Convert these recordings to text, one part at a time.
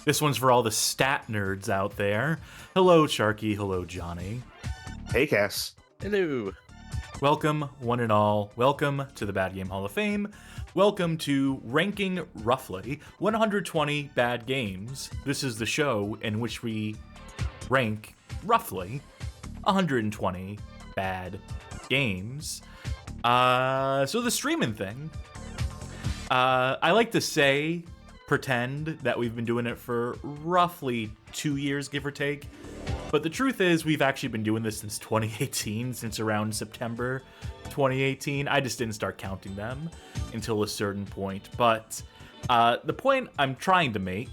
This one's for all the stat nerds out there. Hello, Sharky. Hello, Johnny. Hey, Cass. Hello. Welcome, one and all. Welcome to the Bad Game Hall of Fame. Welcome to Ranking Roughly 120 Bad Games. This is the show in which we rank roughly 120 bad games. So the streaming thing. I like to pretend that we've been doing it for roughly 2 years, give or take. But the truth is, we've actually been doing this since 2018, since around September 2018. I just didn't start counting them until a certain point. But the point I'm trying to make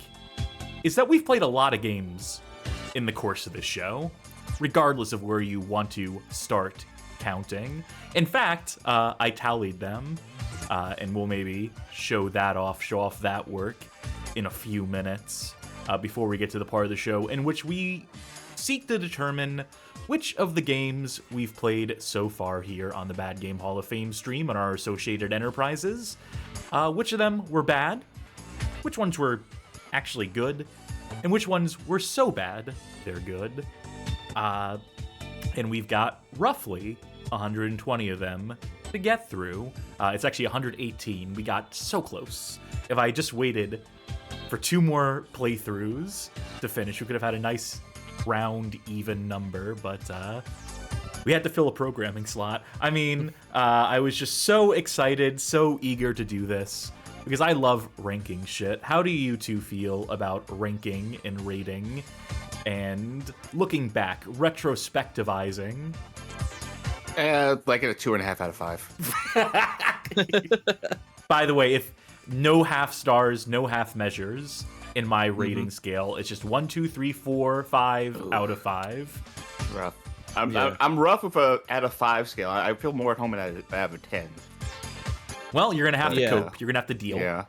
is that we've played a lot of games in the course of this show, regardless of where you want to start counting. In fact, I tallied them, and we'll maybe show off that work in a few minutes before we get to the part of the show in which we seek to determine which of the games we've played so far here on the Bad Game Hall of Fame stream and our associated enterprises, which of them were bad, which ones were actually good, and which ones were so bad they're good. And we've got roughly 120 of them to get through. It's actually 118. We got so close. If I just waited for 2 more playthroughs to finish, we could have had a nice round even number, but we had to fill a programming slot. I mean, I was just so excited, so eager to do this, because I love ranking shit. How do you two feel about ranking and rating and looking back, retrospectivizing? Like at a 2.5 out of 5. By the way, if no half stars, no half measures in my rating scale, it's just 1, 2, 3, 4, 5 out of 5. Rough. I'm rough with a out of 5 scale. I feel more at home when I have a 10. Well, you're gonna have to cope. You're gonna have to deal.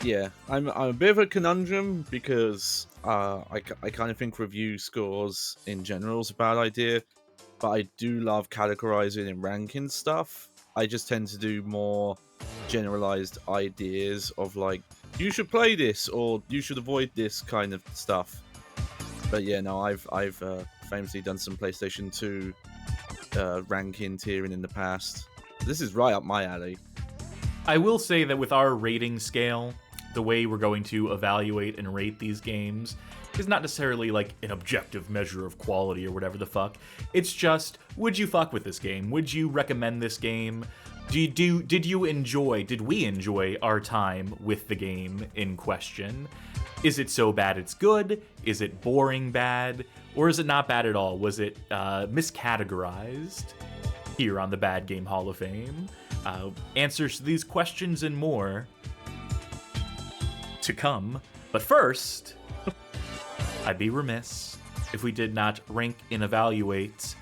Yeah, I'm a bit of a conundrum because I kind of think review scores in general is a bad idea, but I do love categorizing and ranking stuff. I just tend to do more generalized ideas of like, you should play this or you should avoid this kind of stuff. But yeah, no, I've famously done some PlayStation 2 ranking tiering in the past. This is right up my alley. I will say that with our rating scale, the way we're going to evaluate and rate these games is not necessarily like an objective measure of quality or whatever the fuck. It's just, would you fuck with this game? Would you recommend this game? Did we enjoy our time with the game in question? Is it so bad it's good? Is it boring bad? Or is it not bad at all? Was it miscategorized here on the Bad Game Hall of Fame? Answers to these questions and more to come. But first, I'd be remiss if we did not rank and evaluate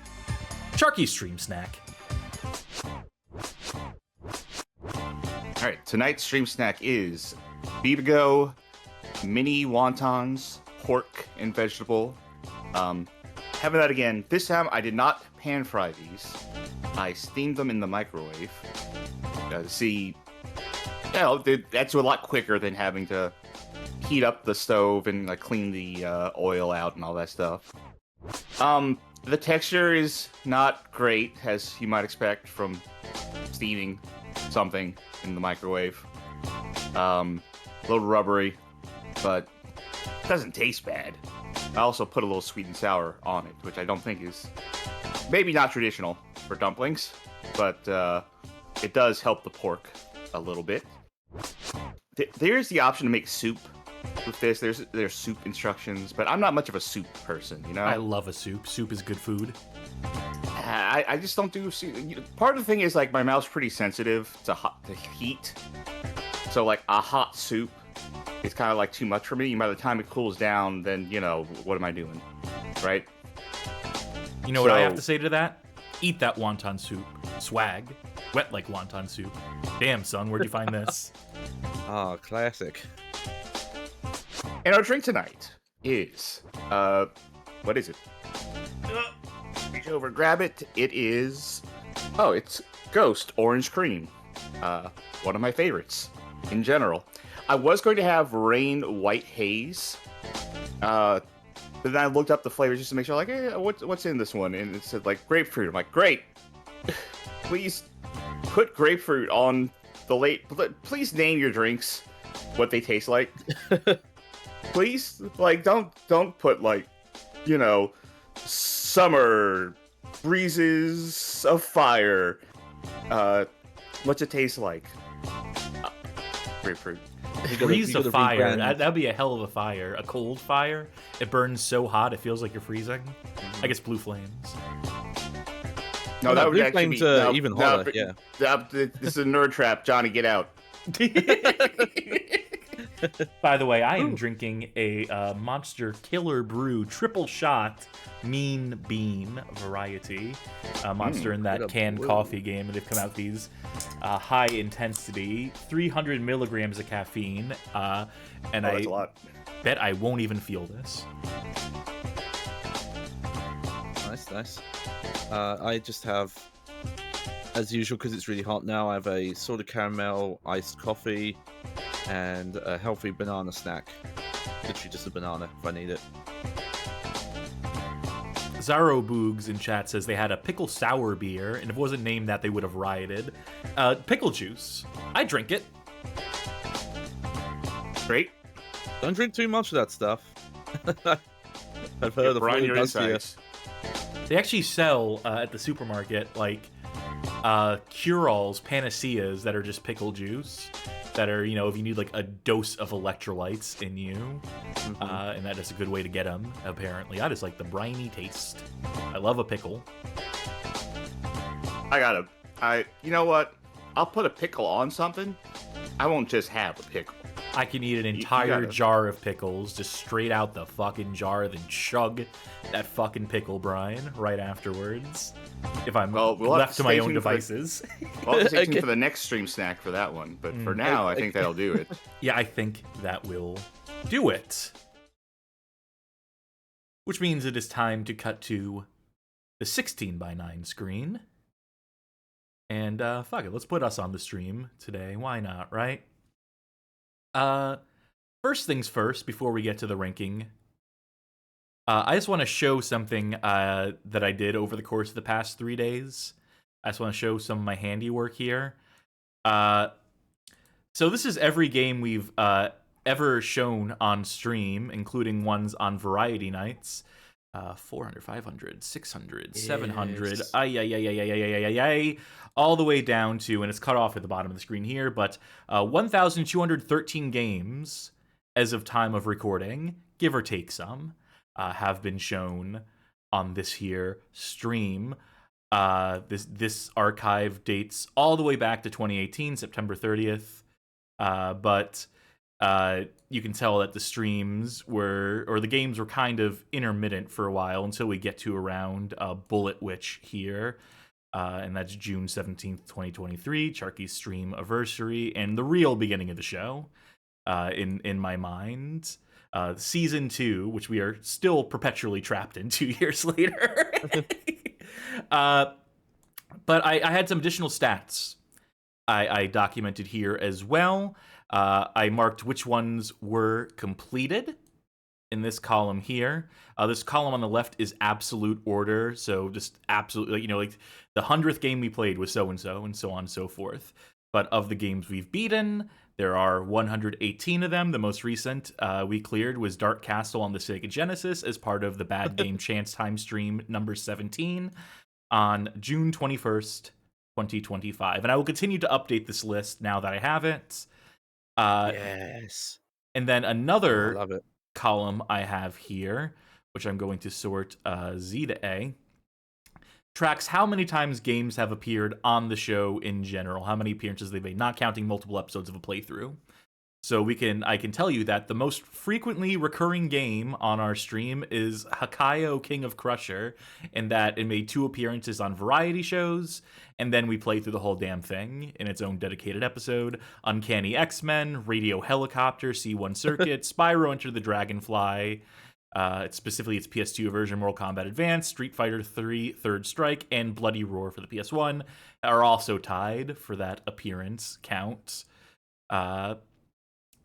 Sharky's Stream Snack. All right, tonight's stream snack is Bibigo mini wontons, pork and vegetable. Having that again. This time I did not pan fry these. I steamed them in the microwave. That's a lot quicker than having to heat up the stove and like clean the oil out and all that stuff. The texture is not great, as you might expect from steaming something in the microwave. A little rubbery, but it doesn't taste bad. I also put a little sweet and sour on it, which I don't think is maybe not traditional for dumplings, but it does help the pork a little bit. There's the option to make soup with this. There's soup instructions, but I'm not much of a soup person, you know? I love a soup. Soup is good food. I just don't do soup. Part of the thing is, like, my mouth's pretty sensitive to heat. So, like, a hot soup is kind of, like, too much for me. And by the time it cools down, then, you know, what am I doing? Right? You know what I have to say to that? Eat that wonton soup. Swag. Wet like wonton soup. Damn, son, where'd you find this? Ah, classic. And our drink tonight is, what is it? Reach over, grab it. It is, it's Ghost Orange Cream. One of my favorites in general. I was going to have rain white haze. But then I looked up the flavors just to make sure, like, hey, what's in this one? And it said, like, grapefruit. I'm like, great. Please put grapefruit on the late. Please name your drinks what they taste like. Please, like, don't put, like, you know, summer breezes of fire. What's it taste like? Grapefruit. Breeze of fire. That'd be a hell of a fire. A cold fire. It burns so hot it feels like you're freezing. I guess blue flames. No, that would blue actually flames be are even hotter. Yeah. This is a nerd trap. Johnny, get out. By the way, I am drinking a Monster Killer Brew triple shot Mean Bean variety. Monster in that canned coffee game, and they've come out with these high intensity, 300 milligrams of caffeine, and that's a lot. Bet I won't even feel this. Nice. I just have, as usual, because it's really hot now, I have a salted caramel iced coffee and a healthy banana snack. Literally just a banana if I need it. Zaro Boogs in chat says they had a pickle sour beer, and if it wasn't named that, they would have rioted. Pickle juice. I drink it. Great. Don't drink too much of that stuff. I've heard of Brian, your does to you. insights. They actually sell at the supermarket like cure-alls, panaceas that are just pickle juice. That are, you know, if you need like a dose of electrolytes in you, and that is a good way to get them. Apparently, I just like the briny taste. I love a pickle. You know what? I'll put a pickle on something. I won't just have a pickle. I can eat an entire jar of pickles, just straight out the fucking jar, then chug that fucking pickle brine right afterwards. If I'm left to my own devices. Well, I'll stay tuned for the next stream snack for that one. But for now, I think that'll do it. Yeah, I think that will do it. Which means it is time to cut to the 16:9 screen. And fuck it, let's put us on the stream today. Why not, right? First things first, before we get to the ranking, I just want to show something that I did over the course of the past 3 days. I just want to show some of my handiwork here. So this is every game we've ever shown on stream, including ones on variety nights. 400, 500, 600, 700, all the way down to, and it's cut off at the bottom of the screen here, but 1,213 games as of time of recording, give or take some, have been shown on this here stream. This archive dates all the way back to 2018, September 30th, but you can tell that the streams or the games were kind of intermittent for a while until we get to around Bullet Witch here. And that's June 17th, 2023, Charky's stream anniversary, and the real beginning of the show, in my mind. Season 2, which we are still perpetually trapped in 2 years later. But I had some additional stats I documented here as well. I marked which ones were completed in this column here. This column on the left is absolute order, so just absolutely, you know, like the 100th game we played was so-and-so, and so on and so forth. But of the games we've beaten, there are 118 of them. The most recent we cleared was Dark Castle on the Sega Genesis as part of the Bad Game Chance Time stream number 17 on June 21st, 2025. And I will continue to update this list now that I have it. Yes. And then another love it. column I have here, which I'm going to sort Z to A, tracks how many times games have appeared on the show in general, how many appearances they've made, not counting multiple episodes of a playthrough. So I can tell you that the most frequently recurring game on our stream is Hakayo King of Crusher, in that it made 2 appearances on variety shows, and then we played through the whole damn thing in its own dedicated episode. Uncanny X-Men, Radio Helicopter, C1 Circuit, Spyro Enter the Dragonfly, specifically its PS2 version, Mortal Kombat Advance, Street Fighter 3 Third Strike, and Bloody Roar for the PS1 are also tied for that appearance count.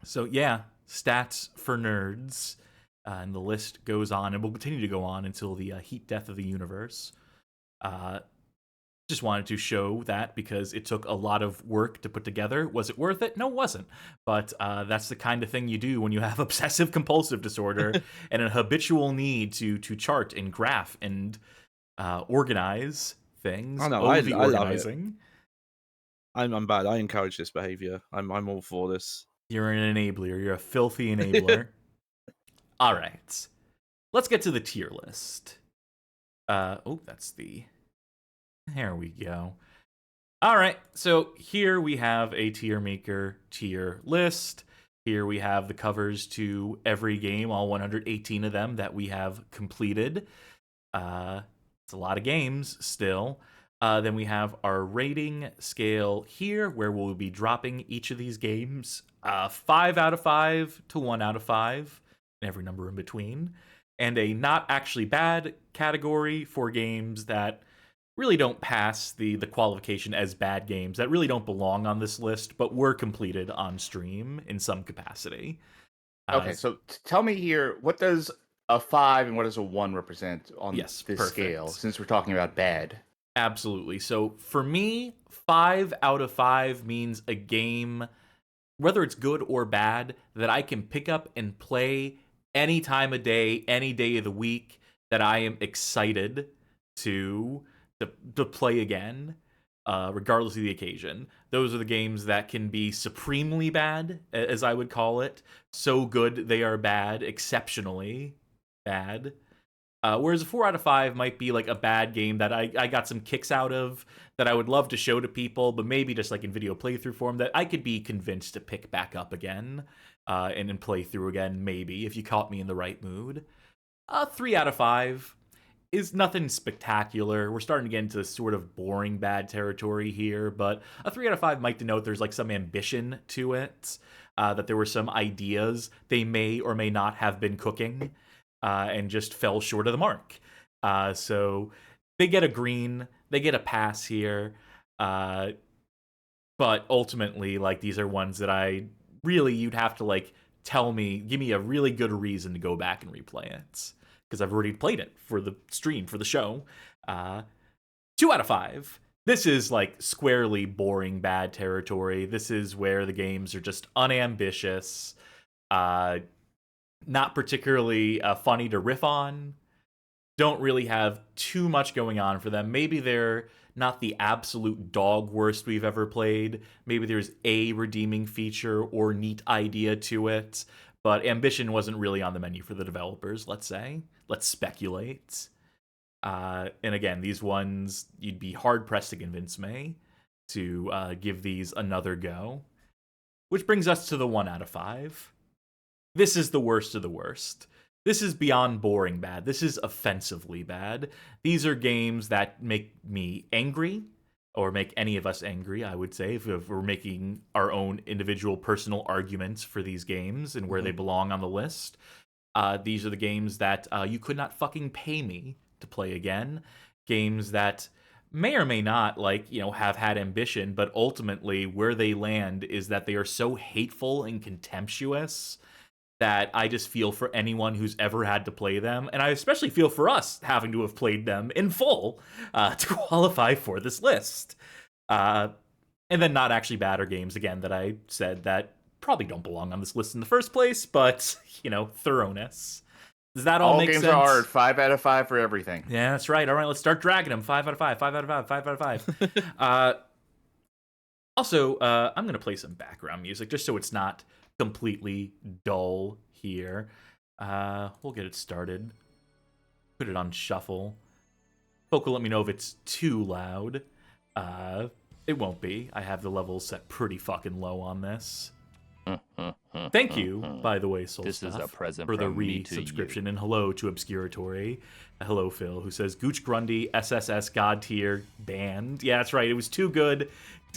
So yeah, stats for nerds. And the list goes on and will continue to go on until the heat death of the universe. Just wanted to show that because it took a lot of work to put together. Was it worth it? No, it wasn't. But that's the kind of thing you do when you have obsessive compulsive disorder and a habitual need to chart and graph and organize things. I know, Oh, I the love it. organizing. I'm bad. I encourage this behavior. I'm all for this. You're an enabler. You're a filthy enabler. All right. Let's get to the tier list. That's the... There we go. All right, so here we have a Tiermaker tier list. Here we have the covers to every game, all 118 of them that we have completed. It's a lot of games still. Then we have our rating scale here, where we'll be dropping each of these games 5 out of 5 to 1 out of 5, and every number in between. And a not actually bad category for games that really don't pass the qualification as bad games, that really don't belong on this list, but were completed on stream in some capacity. Okay, so tell me here, what does a 5 and what does a 1 represent on this perfect. scale, since we're talking about bad? Absolutely. So for me, 5 out of 5 means a game, whether it's good or bad, that I can pick up and play any time of day, any day of the week, that I am excited to play again, regardless of the occasion. Those are the games that can be supremely bad, as I would call it. So good they are bad, exceptionally bad. Whereas a 4 out of 5 might be like a bad game that I got some kicks out of, that I would love to show to people, but maybe just like in video playthrough form, that I could be convinced to pick back up again and play through again, maybe, if you caught me in the right mood. 3 out of 5 is nothing spectacular. We're starting to get into sort of boring bad territory here, but a 3 out of 5 might denote there's like some ambition to it, that there were some ideas they may or may not have been cooking, and just fell short of the mark. So they get a green, they get a pass here, but ultimately, like, these are ones that you'd have to like give me a really good reason to go back and replay it, because I've already played it for the stream, for the show. 2 out of 5. This is like squarely boring bad territory. This is where the games are just unambitious, not particularly funny to riff on, don't really have too much going on for them. Maybe they're not the absolute dog worst we've ever played. Maybe there's a redeeming feature or neat idea to it, but ambition wasn't really on the menu for the developers, let's say. Let's speculate. And again, these ones, you'd be hard-pressed to convince me to give these another go. Which brings us to the 1 out of 5. This is the worst of the worst. This is beyond boring bad. This is offensively bad. These are games that make me angry, or make any of us angry, I would say, if we're making our own individual personal arguments for these games and where they belong on the list. These are the games that you could not fucking pay me to play again. Games that may or may not, have had ambition, but ultimately where they land is that they are so hateful and contemptuous that I just feel for anyone who's ever had to play them, and I especially feel for us having to have played them in full to qualify for this list. And then not actually bad are games, again, that I said that probably don't belong on this list in the first place, but, thoroughness. Does that all make sense? All games are hard. 5 out of 5 for everything. Yeah, that's right. All right, let's start dragging them. 5 out of 5, 5 out of 5, 5 out of 5. Also, I'm going to play some background music just so it's not completely dull here. We'll get it started. Put it on shuffle. Folk will let me know if it's too loud. It won't be. I have the levels set pretty fucking low on this. Thank you, by the way, Soul This Stuff, is a present for the from me to re-subscription, and hello to Obscuratory. Hello, Phil, who says, Gooch Grundy, SSS God tier, banned. Yeah, that's right, it was too good.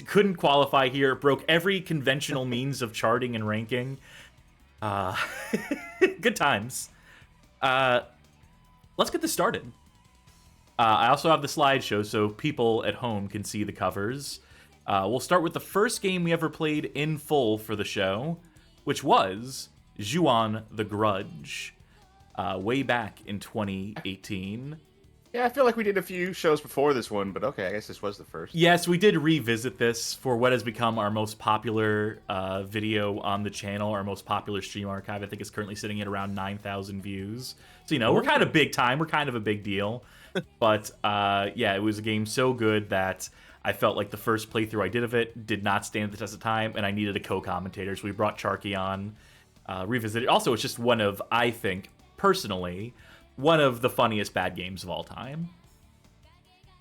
Couldn't qualify here. It broke every conventional means of charting and ranking. Good times. Let's get this started. I also have the slideshow so people at home can see the covers. We'll start with the first game we ever played in full for the show, which was Ju-on the Grudge, way back in 2018. Yeah, I feel like we did a few shows before this one, but okay, I guess this was the first. Yes, we did revisit this for what has become our most popular video on the channel, our most popular stream archive. I think it's currently sitting at around 9,000 views. So, we're kind of big time. We're kind of a big deal. But, yeah, it was a game so good that I felt like the first playthrough I did of it did not stand the test of time, and I needed a co-commentator. So we brought Charky on, revisited. Also, it's just one of, I think, personally, one of the funniest bad games of all time.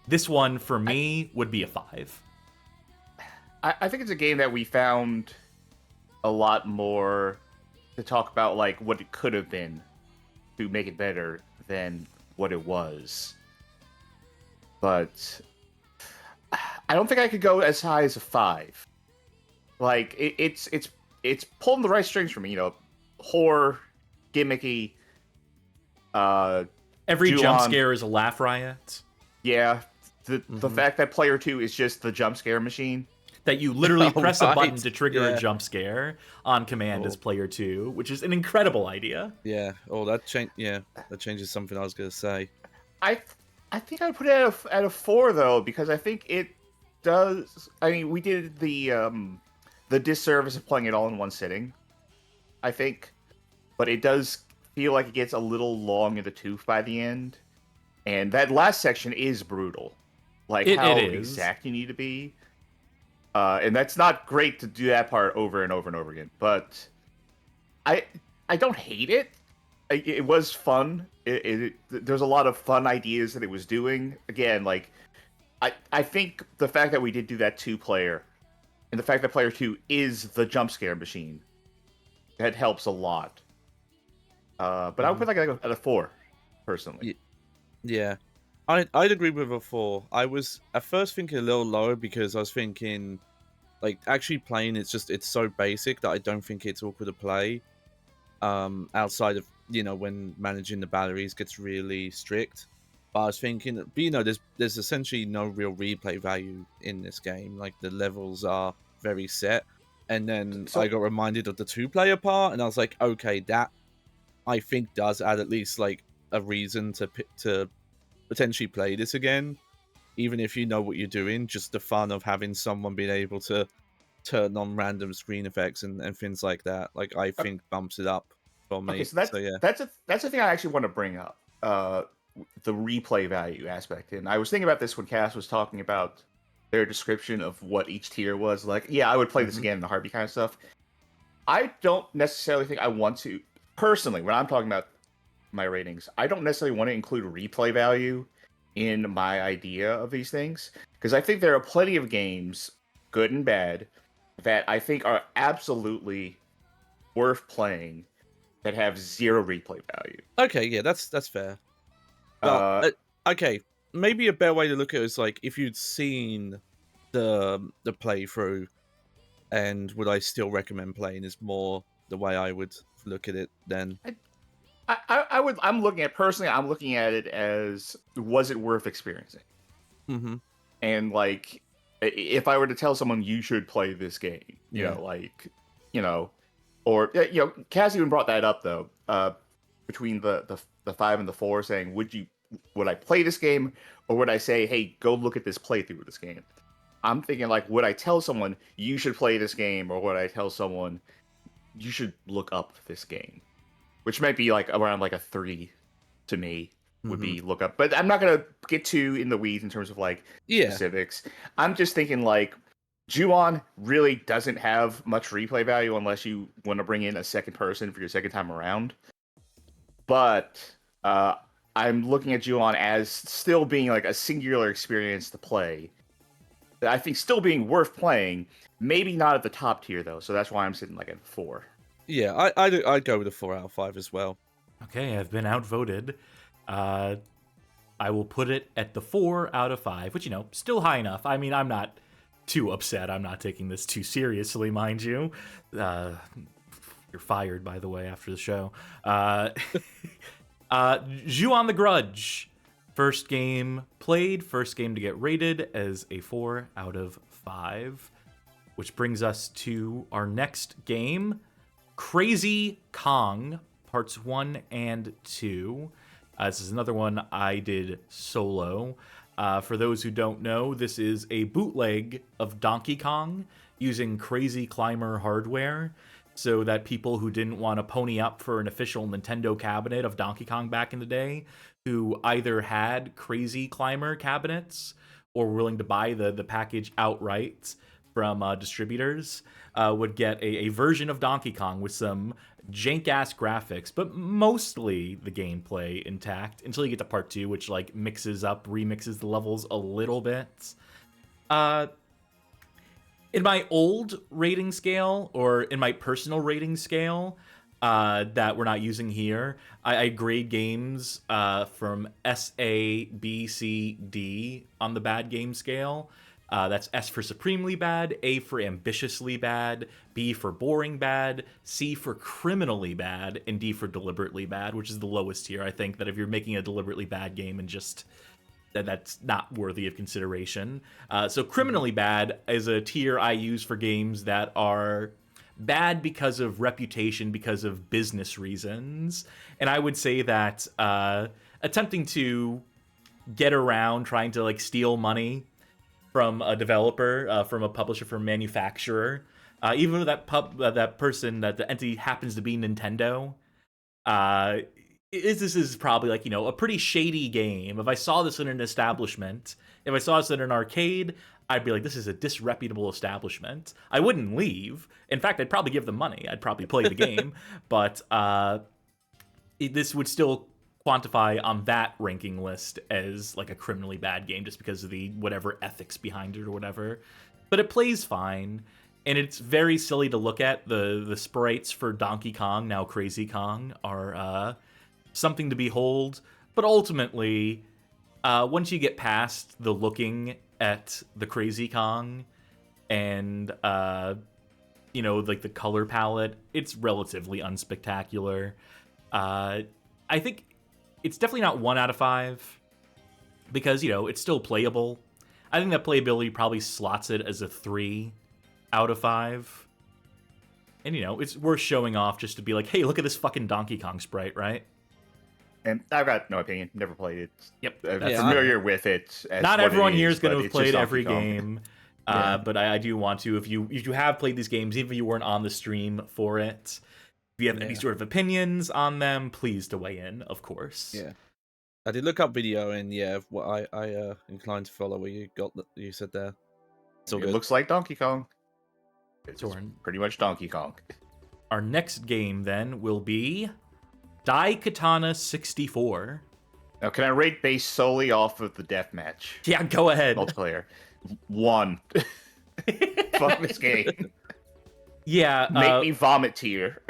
This one, for me, would be a 5. I think it's a game that we found a lot more to talk about, like, what it could have been to make it better than what it was. But I don't think I could go as high as a 5. Like, it's pulling the right strings for me, horror, gimmicky. Every jump scare is a laugh riot. Yeah, the fact that player 2 is just the jump scare machine. That you literally press a button to trigger a jump scare on command as player 2, which is an incredible idea. Yeah. Oh, that changes something I was gonna say. I think I'd put it at a 4 though, because I think it does. I mean, we did the disservice of playing it all in one sitting, I think, but it does feel like it gets a little long in the tooth by the end, and that last section is brutal, like how exact you need to be, and that's not great to do that part over and over and over again. But I don't hate it. It was fun. There's a lot of fun ideas that it was doing. Again, like I think the fact that we did do that 2-player, and the fact that player 2 is the jump scare machine, that helps a lot. But I would put like at a 4, personally. Yeah, I'd agree with a 4. I was at first thinking a little lower because I was thinking, like, actually playing it's so basic that I don't think it's awkward to play. Outside of when managing the batteries gets really strict. But I was thinking, but there's essentially no real replay value in this game. Like, the levels are very set, and then I got reminded of the 2-player part, and I was like, okay, that I think does add at least like a reason to potentially play this again, even if you know what you're doing. Just the fun of having someone being able to turn on random screen effects and things like that, like, I think bumps it up for me. Okay, so that's a thing I actually want to bring up, the replay value aspect. And I was thinking about this when Cass was talking about their description of what each tier was. Like, yeah, I would play this again in the heartbeat kind of stuff. I don't necessarily think I want to. Personally, when I'm talking about my ratings, I don't necessarily want to include replay value in my idea of these things, because I think there are plenty of games, good and bad, that I think are absolutely worth playing that have 0 replay value. Okay, yeah, that's fair. But, okay, maybe a better way to look at it is like, if you'd seen the playthrough, and would I still recommend playing, is more the way I would look at it then. I'm looking at it as, was it worth experiencing? Mm-hmm. And like, if I were to tell someone you should play this game, or Kaz even brought that up though, between the 5 and the 4, saying would I play this game, or would I say, hey, go look at this playthrough of this game? I'm thinking, like, would I tell someone you should play this game, or would I tell someone you should look up this game? Which might be like around like a 3 to me would be look up. But I'm not gonna get too in the weeds in terms of like specifics. I'm just thinking like Ju-on really doesn't have much replay value unless you want to bring in a second person for your second time around. But I'm looking at Ju-on as still being like a singular experience to play. I think still being worth playing. Maybe not at the top tier though, so that's why I'm sitting like at 4. Yeah, I'd go with a 4 out of 5 as well. Okay, I've been outvoted. I will put it at the 4 out of 5, which, still high enough. I mean, I'm not too upset. I'm not taking this too seriously, mind you. You're fired, by the way, after the show. Ju-on the Grudge. First game played, first game to get rated as a 4 out of 5. Which brings us to our next game. Crazy Kong Parts 1 and 2. This is another one I did solo. For those who don't know, this is a bootleg of Donkey Kong using Crazy Climber hardware, so that people who didn't want to pony up for an official Nintendo cabinet of Donkey Kong back in the day, who either had Crazy Climber cabinets or were willing to buy the package outright from distributors, would get a version of Donkey Kong with some jank-ass graphics, but mostly the gameplay intact, until you get to Part 2, which, like, remixes the levels a little bit. In my old rating scale, or in my personal rating scale, that we're not using here, I grade games from S, A, B, C, D on the bad game scale. That's S for supremely bad, A for ambitiously bad, B for boring bad, C for criminally bad, and D for deliberately bad, which is the lowest tier. I think that if you're making a deliberately bad game and just that's not worthy of consideration. So criminally bad is a tier I use for games that are bad because of reputation, because of business reasons. And I would say that attempting to get around trying to, like, steal money from a developer, from a publisher, from a manufacturer, even if that person, that the entity happens to be Nintendo, this is probably, like, you know, a pretty shady game. If I saw this in an establishment, if I saw this in an arcade, I'd be like, this is a disreputable establishment. I wouldn't leave. In fact, I'd probably give them money. I'd probably play the game. But this would still quantify on that ranking list as, like, a criminally bad game just because of the whatever ethics behind it or whatever. But it plays fine. And it's very silly to look at. The sprites for Donkey Kong, now Crazy Kong, are something to behold. But ultimately, once you get past the looking at the Crazy Kong and, you know, like, the color palette, it's relatively unspectacular. I think it's definitely not 1 out of 5 because, you know, it's still playable. I think that playability probably slots it as a 3 out of 5. And, you know, it's worth showing off just to be like, hey, look at this fucking Donkey Kong sprite, right? And I've got no opinion. Never played it. Yep. I'm familiar with it. Not everyone here is going to have played every Kong. game. But I do want to. If you have played these games, even if you weren't on the stream for it, if you have any sort of opinions on them, please to weigh in, of course. Yeah. I did look up video, and what I inclined to follow what you said there. It looks like Donkey Kong. It's Torn. pretty much Donkey Kong. Our next game then will be Daikatana 64. Now, can I rate based solely off of the deathmatch? Yeah, go ahead. Multiplayer. 1. Fuck this game. Yeah. Make me vomit tier.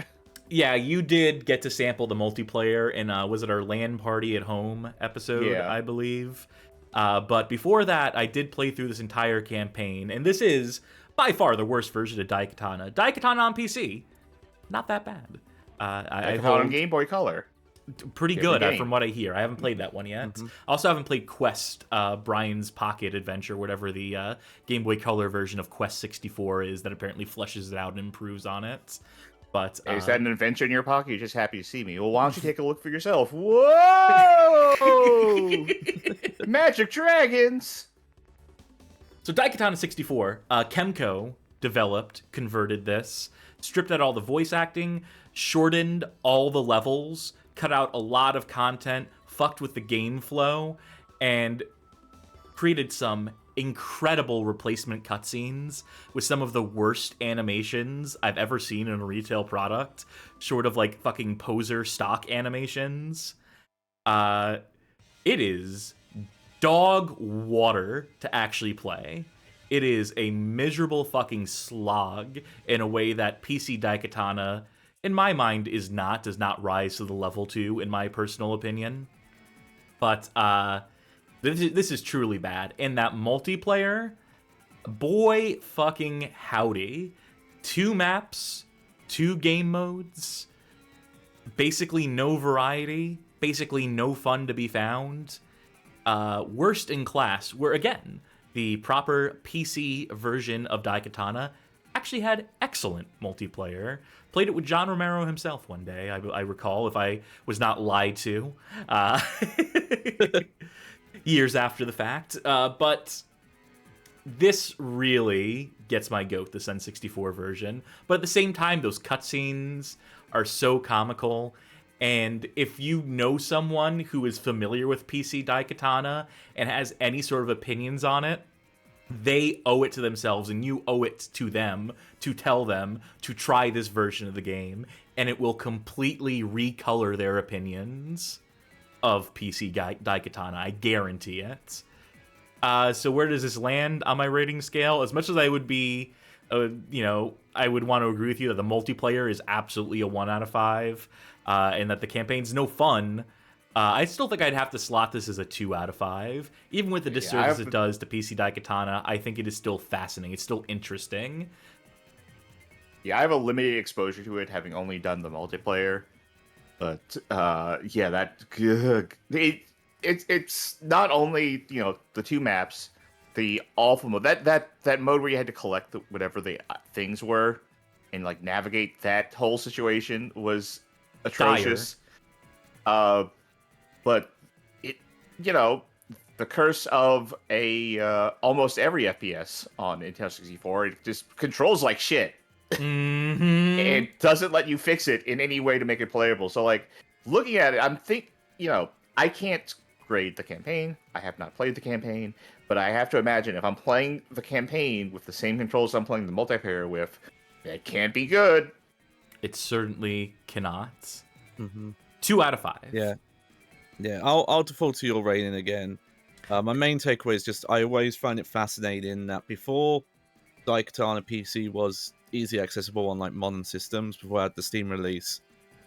Yeah, you did get to sample the multiplayer in, was it our LAN party at home episode, I believe? But before that, I did play through this entire campaign, and this is by far the worst version of Daikatana. Daikatana on PC, not that bad. I on Game Boy Color. Pretty good, from what I hear. I haven't played that one yet. I also haven't played Quest, Brian's Pocket Adventure, whatever the Game Boy Color version of Quest 64 is that apparently fleshes it out and improves on it. But is that an adventure in your pocket? You're just happy to see me. Well, why don't you take a look for yourself? Whoa! Magic dragons! So Daikatana 64, Kemco developed, converted this, stripped out all the voice acting, shortened all the levels, cut out a lot of content, fucked with the game flow, and created some incredible replacement cutscenes with some of the worst animations I've ever seen in a retail product, short of, like, fucking poser stock animations. It is dog water to actually play. It is a miserable fucking slog in a way that PC Daikatana, in my mind, does not rise to the level to, in my personal opinion. But this is truly bad. And that multiplayer, boy fucking howdy. 2 maps, 2 game modes, basically no variety, basically no fun to be found. Worst in class, where, again, the proper PC version of Daikatana actually had excellent multiplayer. Played it with John Romero himself one day, I recall, if I was not lied to. Years after the fact. But this really gets my goat, this N64 version. But at the same time, those cutscenes are so comical. And if you know someone who is familiar with PC Daikatana and has any sort of opinions on it, they owe it to themselves, and you owe it to them to tell them to try this version of the game, and it will completely recolor their opinions of PC Daikatana. I guarantee it. So where does this land on my rating scale? As much as I would be, I would want to agree with you that the multiplayer is absolutely a 1 out of 5, and that the campaign's no fun. I still think I'd have to slot this as a 2 out of 5. Even with the disservice it does to PC Daikatana, I think it is still fascinating. It's still interesting. Yeah, I have a limited exposure to it, having only done the multiplayer. But it's not only the 2 maps, the awful mode that mode where you had to collect whatever the things were, and like navigate that whole situation was atrocious. But it, the curse of almost every FPS on Nintendo 64, it just controls like shit. Mm-hmm. It doesn't let you fix it in any way to make it playable. So, like, looking at it, I can't grade the campaign. I have not played the campaign, but I have to imagine if I'm playing the campaign with the same controls I'm playing the multiplayer with, it can't be good. It certainly cannot. Mm-hmm. 2 out of 5. Yeah, I'll default to your rating again. My main takeaway is just I always find it fascinating that before Daikatana PC was easily accessible on like modern systems, before I had the Steam release,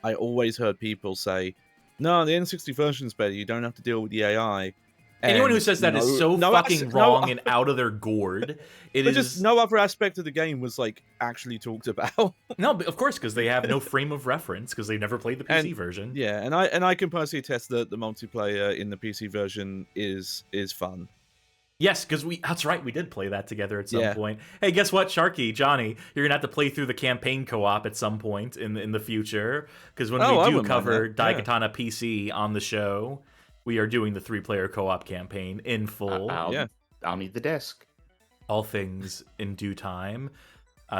I always heard people say, "No, the N60 version's better. You don't have to deal with the AI." Anyone who says that is so fucking wrong and out of their gourd. Just no other aspect of the game was like actually talked about. No, but of course, because they have no frame of reference because they've never played the PC version. Yeah, and I can personally attest that the multiplayer in the PC version is fun. Yes, because that's right, we did play that together at some point. Hey, guess what, Sharky, Johnny, you're gonna have to play through the campaign co-op at some point in the future. Because when we do cover Daikatana PC on the show, we are doing the 3-player co-op campaign in full. I'll need the disc. All things in due time.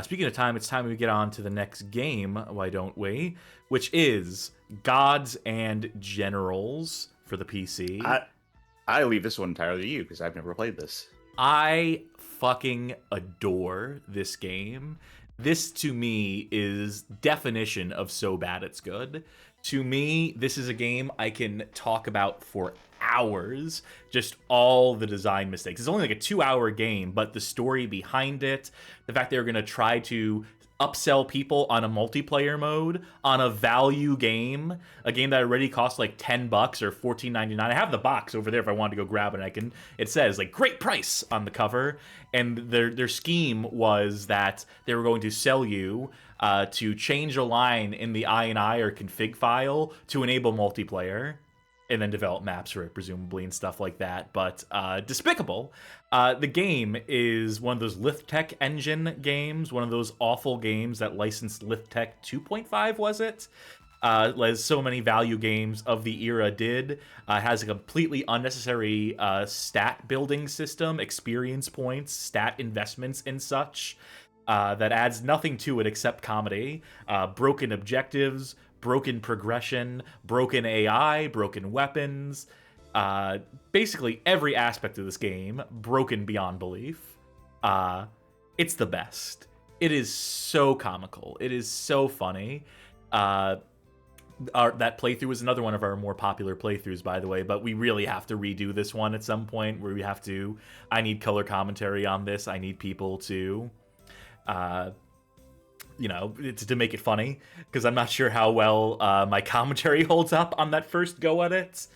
Speaking of time, it's time we get on to the next game, why don't we? Which is Gods and Generals for the PC. I leave this one entirely to you, because I've never played this. I fucking adore this game. This, to me, is definition of so bad it's good. To me, this is a game I can talk about for hours, just all the design mistakes. It's only like a 2-hour game, but the story behind it, the fact they're going to try to upsell people on a multiplayer mode on a value game, a game that already costs like $10 or $14.99. I have the box over there if I wanted to go grab it. It says like great price on the cover, and their scheme was that they were going to sell you to change a line in the INI or config file to enable multiplayer, and then develop maps for it, presumably, and stuff like that. But despicable. The game is one of those Lithtech engine games, one of those awful games that licensed Lithtech 2.5, was it? As so many value games of the era did. Has a completely unnecessary stat building system, experience points, stat investments, and such, that adds nothing to it except comedy, broken objectives, broken progression, broken AI, broken weapons, basically every aspect of this game broken beyond belief. It's the best. It is so comical. It is so funny. That playthrough is another one of our more popular playthroughs, by the way, but we really have to redo this one at some point where I need color commentary on this. I need people to to make it funny, because I'm not sure how well my commentary holds up on that first go at it.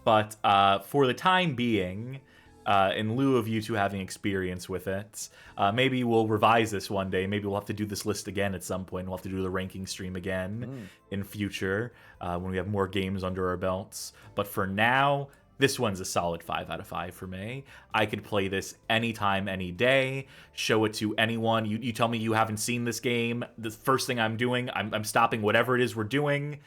But for the time being, in lieu of you two having experience with it, maybe we'll revise this one day. Maybe we'll have to do this list again at some point. We'll have to do the ranking stream again in future when we have more games under our belts. But for now, This one's a solid 5 out of 5 for me. I could play this anytime, any day, show it to anyone. You tell me you haven't seen this game, the first thing I'm doing, I'm stopping whatever it is we're doing,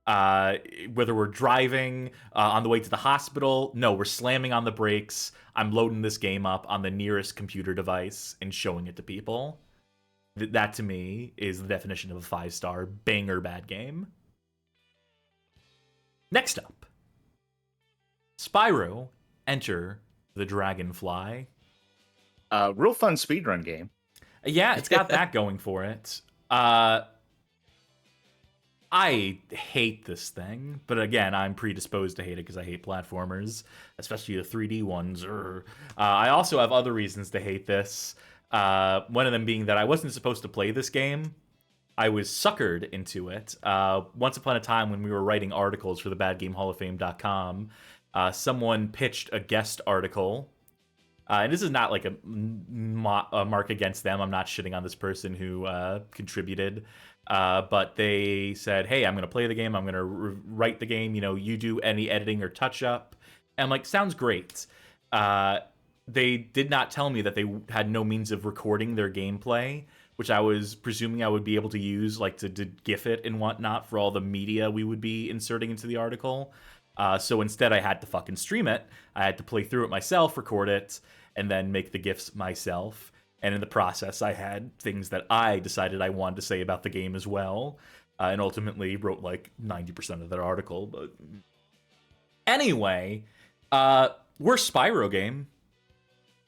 whether we're driving, on the way to the hospital. No, we're slamming on the brakes. I'm loading this game up on the nearest computer device and showing it to people. That, to me, is the definition of a 5-star banger bad game. Next up, Spyro, Enter the Dragonfly. Real fun speedrun game. Yeah, it's got that going for it. I hate this thing, but again, I'm predisposed to hate it because I hate platformers, especially the 3D ones. I also have other reasons to hate this. One of them being that I wasn't supposed to play this game. I was suckered into it. Once upon a time when we were writing articles for the BadGameHallOfFame.com, someone pitched a guest article. And this is not like a mark against them. I'm not shitting on this person who contributed. But they said, hey, I'm going to play the game. I'm going to write the game. You do any editing or touch up. And I'm like, sounds great. They did not tell me that they had no means of recording their gameplay, which I was presuming I would be able to use, like to GIF it and whatnot for all the media we would be inserting into the article. So instead, I had to fucking stream it. I had to play through it myself, record it, and then make the GIFs myself. And in the process, I had things that I decided I wanted to say about the game as well, and ultimately wrote like 90% of that article. But anyway, worst Spyro game,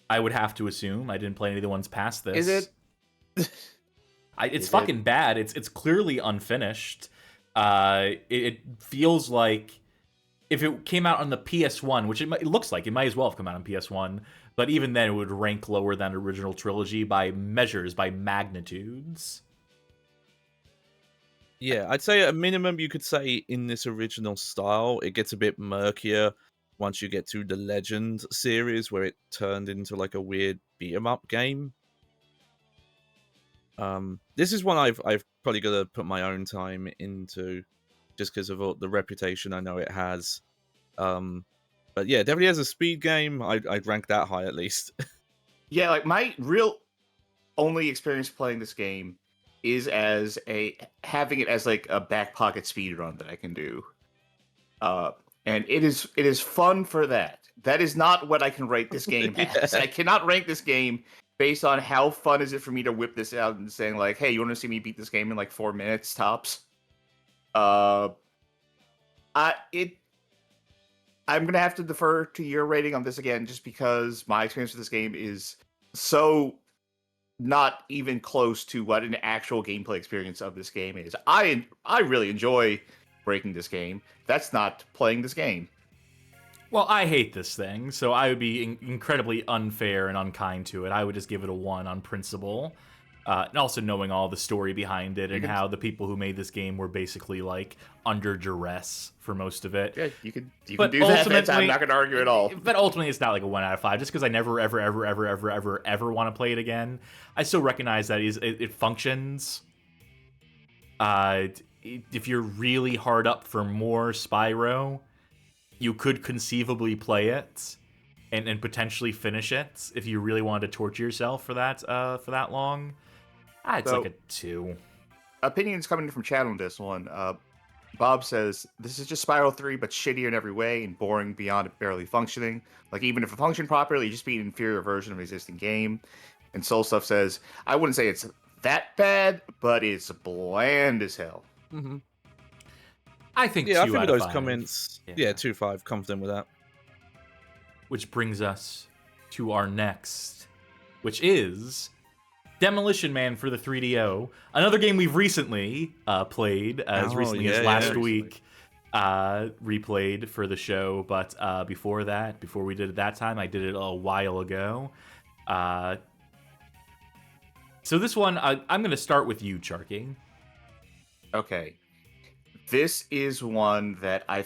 I would have to assume. I didn't play any of the ones past this. Is it? It's fucking bad. It's clearly unfinished. It feels like if it came out on the PS1, which it looks like, it might as well have come out on PS1, but even then it would rank lower than original trilogy by measures, by magnitudes. Yeah, I'd say at a minimum you could say in this original style, it gets a bit murkier once you get to the Legend series, where it turned into like a weird beat-em-up game. This is one I've probably got to put my own time into, just because of all the reputation I know it has. But yeah, definitely as a speed game, I'd rank that high at least. Yeah, like my real only experience playing this game is as having it as like a back pocket speed run that I can do. And it is fun for that. That is not what I can rate this game as. I cannot rank this game based on how fun is it for me to whip this out and saying like, hey, you want to see me beat this game in like 4 minutes tops? I'm gonna have to defer to your rating on this again, just because my experience with this game is so not even close to what an actual gameplay experience of this game is. I really enjoy breaking this game. That's not playing this game. Well, I hate this thing, so I would be incredibly unfair and unkind to it. I would just give it a 1 on principle. And also knowing all the story behind it and how the people who made this game were basically like under duress for most of it. Yeah, you can do that. I'm not going to argue at all. But ultimately, it's not like a 1 out of 5. Just because I never, ever want to play it again, I still recognize that it functions. If you're really hard up for more Spyro, you could conceivably play it and potentially finish it if you really wanted to torture yourself for that long. It's like a 2. Opinions coming from chat on this one. Bob says, this is just Spyro 3, but shittier in every way and boring beyond barely functioning. Like, even if it functioned properly, it'd just be an inferior version of an existing game. And Soul Stuff says, I wouldn't say it's that bad, but it's bland as hell. Mm-hmm. I think 2 I think out those of 5. comments, 2-5, confident with that. Which brings us to our next, which is Demolition Man for the 3DO, another game we've recently played, as recently as last week, replayed for the show. But before we did it that time, I did it a while ago. So this one, I'm going to start with you, Charky. Okay. This is one that I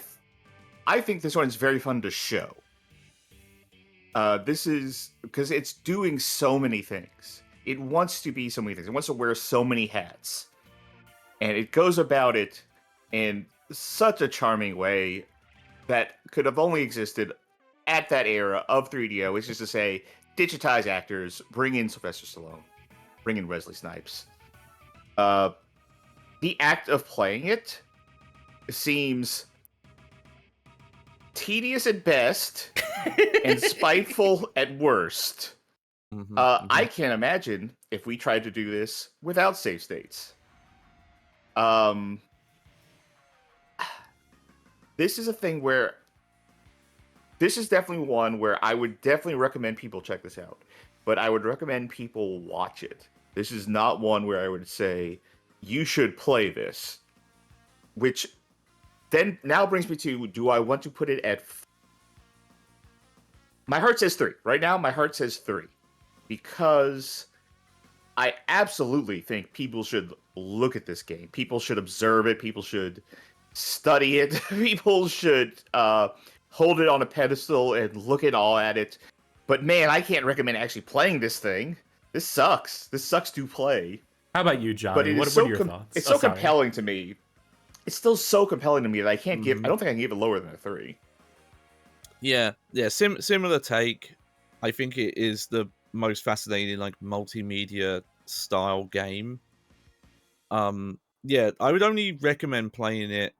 think this one is very fun to show. This is because it's doing so many things. It wants to be so many things. It wants to wear so many hats. And it goes about it in such a charming way that could have only existed at that era of 3DO, which is to say, digitize actors, bring in Sylvester Stallone, bring in Wesley Snipes. The act of playing it seems tedious at best and spiteful at worst. I can't imagine if we tried to do this without save states. This is a thing where this is definitely one where I would definitely recommend people check this out, but I would recommend people watch it. This is not one where I would say you should play this, which then now brings me to, do I want to put it at... My heart says 3. Right now, my heart says 3. Because I absolutely think people should look at this game. People should observe it. People should study it. People should hold it on a pedestal and look at it. But man, I can't recommend actually playing this thing. This sucks. This sucks to play. How about you, Johnny? But What are your thoughts? It's so compelling to me. It's still so compelling to me that I can't give... I don't think I can give it lower than a 3. Yeah. Similar take. I think it is the most fascinating, like, multimedia style game. Yeah, I would only recommend playing it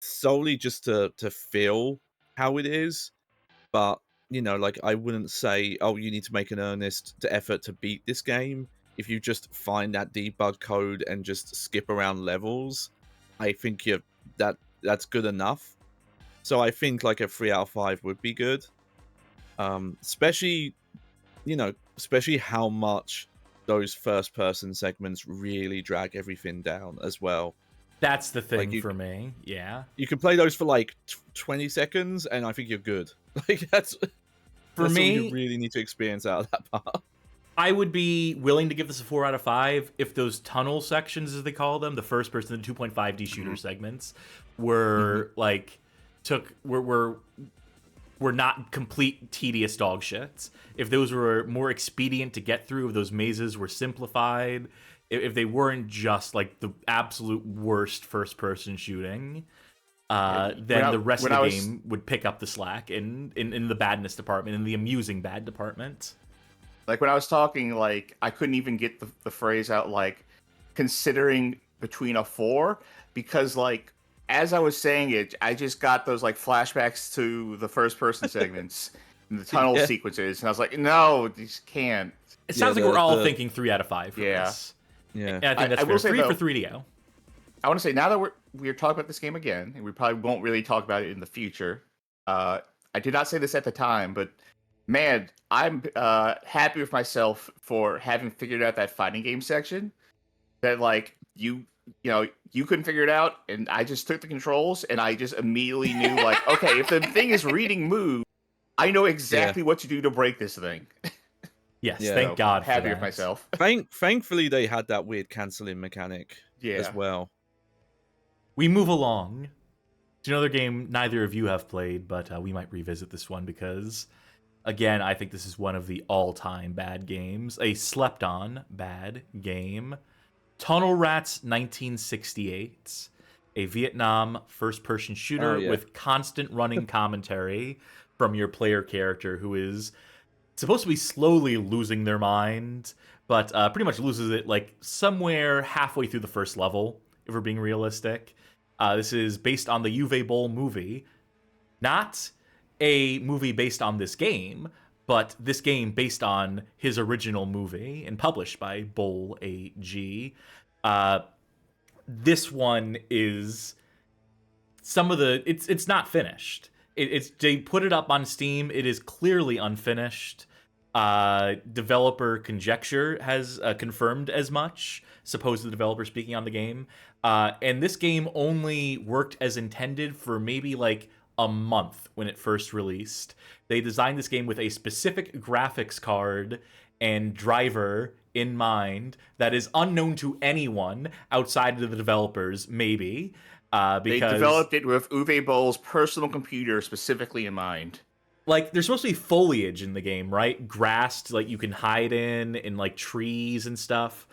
solely just to feel how it is. But, you know, like, I wouldn't say, oh, you need to make an earnest effort to beat this game. If you just find that debug code and just skip around levels, I think that's good enough. So I think like a 3 out of 5 would be good. Especially how much those first person segments really drag everything down as well. That's the thing like for me. Yeah. You can play those for like 20 seconds and I think you're good. Like that's for me, all you really need to experience out of that part. I would be willing to give this a 4 out of 5 if those tunnel sections, as they call them, the first person, the 2.5D shooter segments, were were not complete tedious dog shits. If those were more expedient to get through, if those mazes were simplified, if they weren't just like the absolute worst first person shooting, then the rest of the game would pick up the slack in the badness department, in the amusing bad department. Like, when I was talking, like, I couldn't even get the phrase out, like, considering between a 4, because, like, as I was saying it, I just got those, like, flashbacks to the first-person segments and the tunnel sequences, and I was like, no, these can't. It sounds like we're all thinking 3 out of 5 for this. Yeah. And I think that's fair. 3 for 3DO. I want to say, now that we're talking about this game again, and we probably won't really talk about it in the future, I did not say this at the time, but... Man, I'm happy with myself for having figured out that fighting game section. That, like, you couldn't figure it out, and I just took the controls, and I just immediately knew, like, okay, if the thing is reading moves, I know exactly what to do to break this thing. Yes, thank God. I'm happy with myself. Thankfully, they had that weird canceling mechanic as well. We move along to another game neither of you have played, but we might revisit this one because... Again, I think this is one of the all-time bad games. A slept-on bad game. Tunnel Rats 1968. A Vietnam first-person shooter with constant running commentary from your player character who is supposed to be slowly losing their mind, but pretty much loses it like somewhere halfway through the first level, if we're being realistic. This is based on the Uwe Boll movie. Not... a movie based on this game, but this game based on his original movie and published by Boll AG. This one is some of the... It's not finished. They put it up on Steam. It is clearly unfinished. Developer conjecture has confirmed as much, supposed the developer speaking on the game. And this game only worked as intended for maybe like a month when it first released. They designed this game with a specific graphics card and driver in mind that is unknown to anyone outside of the developers, maybe. Because they developed it with Uwe Boll's personal computer specifically in mind. Like, there's supposed to be foliage in the game, right? Grass, like, you can hide in like, trees and stuff.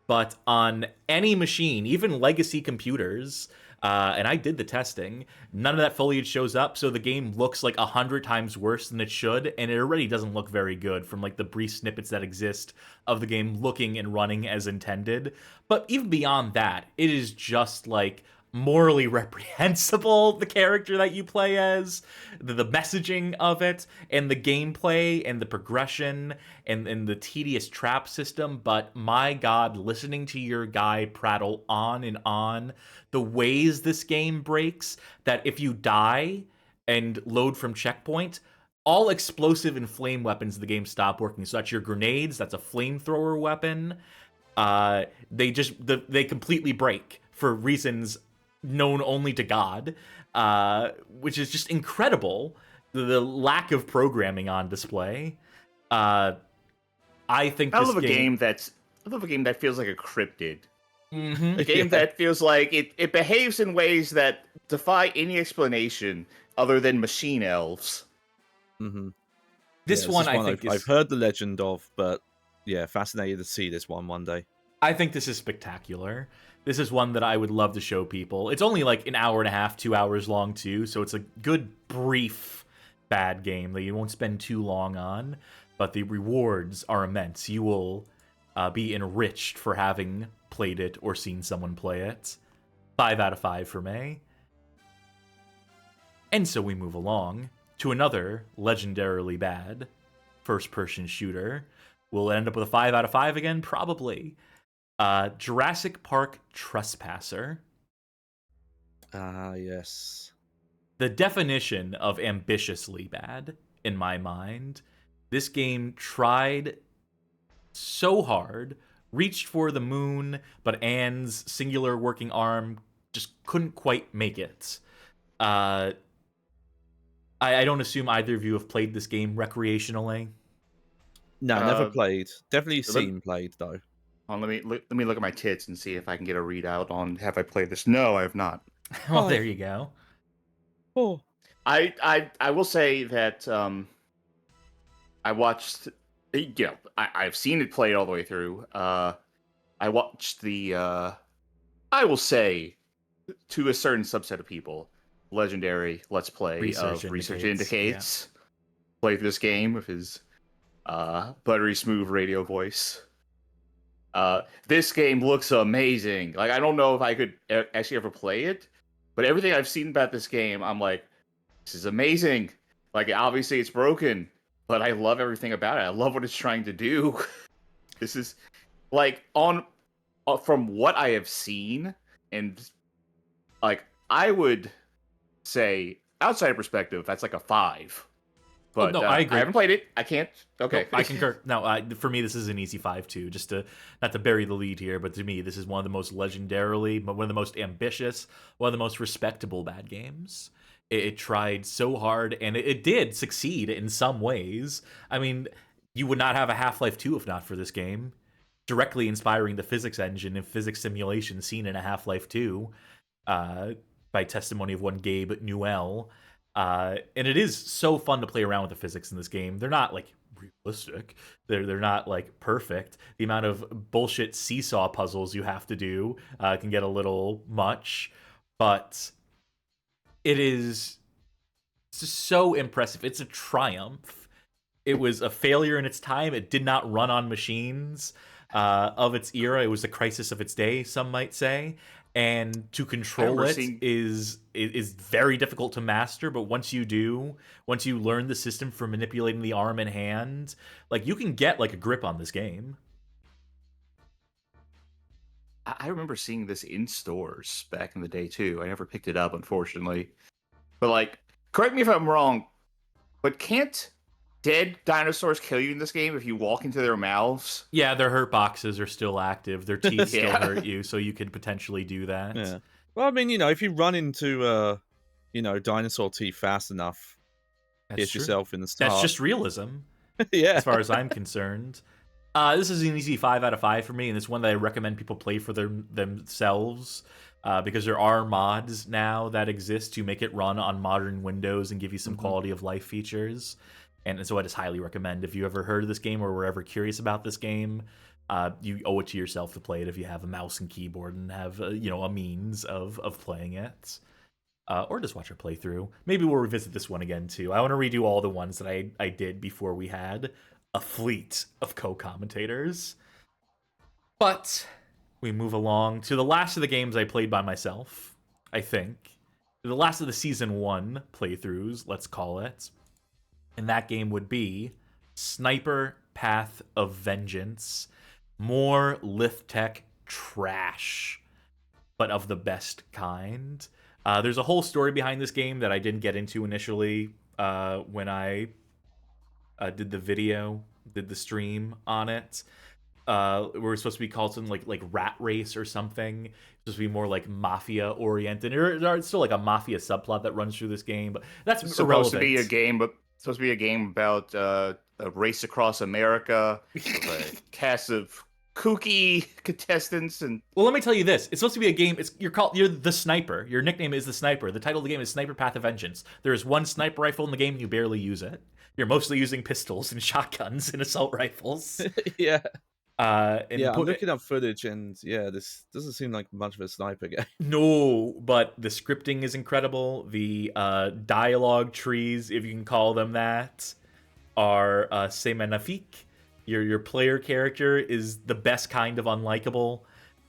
But on any machine, even legacy computers, And I did the testing. None of that foliage shows up, so the game looks like 100 times worse than it should, and it already doesn't look very good from like the brief snippets that exist of the game looking and running as intended. But even beyond that, it is just like morally reprehensible, the character that you play as, the messaging of it, and the gameplay, and the progression, and the tedious trap system. But my god, listening to your guy prattle on and on, the ways this game breaks, that if you die and load from checkpoint, all explosive and flame weapons in the game stop working. So that's your grenades, that's a flamethrower weapon. They completely break for reasons known only to God, which is just incredible. The lack of programming on display. I think I love a game that feels like a cryptid. Mm-hmm. A game that feels like it behaves in ways that defy any explanation other than machine elves. Mm-hmm. This one I think I've heard the legend of, but yeah, fascinated to see this one day. I think this is spectacular. This is one that I would love to show people. It's only like an hour and a half, 2 hours long too, so it's a good, brief, bad game that you won't spend too long on, but the rewards are immense. You will be enriched for having played it or seen someone play it. 5 out of 5 for me. And so we move along to another legendarily bad first-person shooter. Will it end up with a 5 out of 5 again? Probably. Jurassic Park Trespasser. Yes. The definition of ambitiously bad, in my mind. This game tried so hard, reached for the moon, but Anne's singular working arm just couldn't quite make it. I don't assume either of you have played this game recreationally. No, never played. Definitely seen played though. Let me look at my tits and see if I can get a readout on have I played this. No, I have not. Well, there you go. Oh, I will say that I watched. I've seen it played all the way through. I watched the. I will say, to a certain subset of people, legendary Let's Play Research Indicates. Yeah. Played this game with his buttery smooth radio voice. This game looks amazing. Like, I don't know if I could actually ever play it, but everything I've seen about this game, I'm like, this is amazing. Like, obviously it's broken, but I love everything about it. I love what it's trying to do. This is, like, from what I have seen, and, like, I would say, outside perspective, that's like a 5. But no, I agree. I haven't played it. I can't. Okay. No, I concur. No, for me, this is an easy 5 too. Just to not to bury the lead here, but to me, this is one of the most legendarily, one of the most ambitious, one of the most respectable bad games. It tried so hard, and it did succeed in some ways. I mean, you would not have a Half-Life 2 if not for this game. Directly inspiring the physics engine and physics simulation seen in a Half-Life 2, by testimony of one Gabe Newell. And it is so fun to play around with the physics in this game. They're not like realistic. They're not like perfect. The amount of bullshit seesaw puzzles you have to do can get a little much, but it is so impressive. It's a triumph. It was a failure in its time. It did not run on machines of its era. It was the crisis of its day, some might say. And to control it is very difficult to master, but once you do, once you learn the system for manipulating the arm and hand, like, you can get like a grip on this game. I remember seeing this in stores back in the day too. I never picked it up, unfortunately. But, like, correct me if I'm wrong, but can't dead dinosaurs kill you in this game if you walk into their mouths? Yeah, their hurt boxes are still active. Their teeth still hurt you, so you could potentially do that. Yeah. Well, I mean, if you run into, dinosaur teeth fast enough, hit yourself in the start. That's just realism. Yeah. As far as I'm concerned. This is an easy 5 out of 5 for me, and it's one that I recommend people play for themselves. Because there are mods now that exist to make it run on modern Windows and give you some quality of life features. And so I just highly recommend, if you ever heard of this game or were ever curious about this game, You owe it to yourself to play it if you have a mouse and keyboard and have a means of playing it. Or just watch our playthrough. Maybe we'll revisit this one again too. I want to redo all the ones that I did before we had a fleet of co-commentators. But we move along to the last of the games I played by myself, I think. The last of the Season 1 playthroughs, let's call it. And that game would be Sniper Path of Vengeance. More lift tech trash, but of the best kind. There's a whole story behind this game that I didn't get into initially when I did the stream on it. We're supposed to be called something like Rat Race or something. It's supposed to be more like mafia oriented. There's still like a mafia subplot that runs through this game, but that's It's irrelevant. supposed to be a game about a race across America, with a cast of kooky contestants, and well, let me tell you this: it's supposed to be a game. You're the sniper. Your nickname is the sniper. The title of the game is Sniper Path of Vengeance. There is one sniper rifle in the game, and you barely use it. You're mostly using pistols and shotguns and assault rifles. Yeah. I'm And looking up footage, and this doesn't seem like much of a sniper game. No, but the scripting is incredible. The dialogue trees, if you can call them that, are c'est magnifique. Your player character is the best kind of unlikable.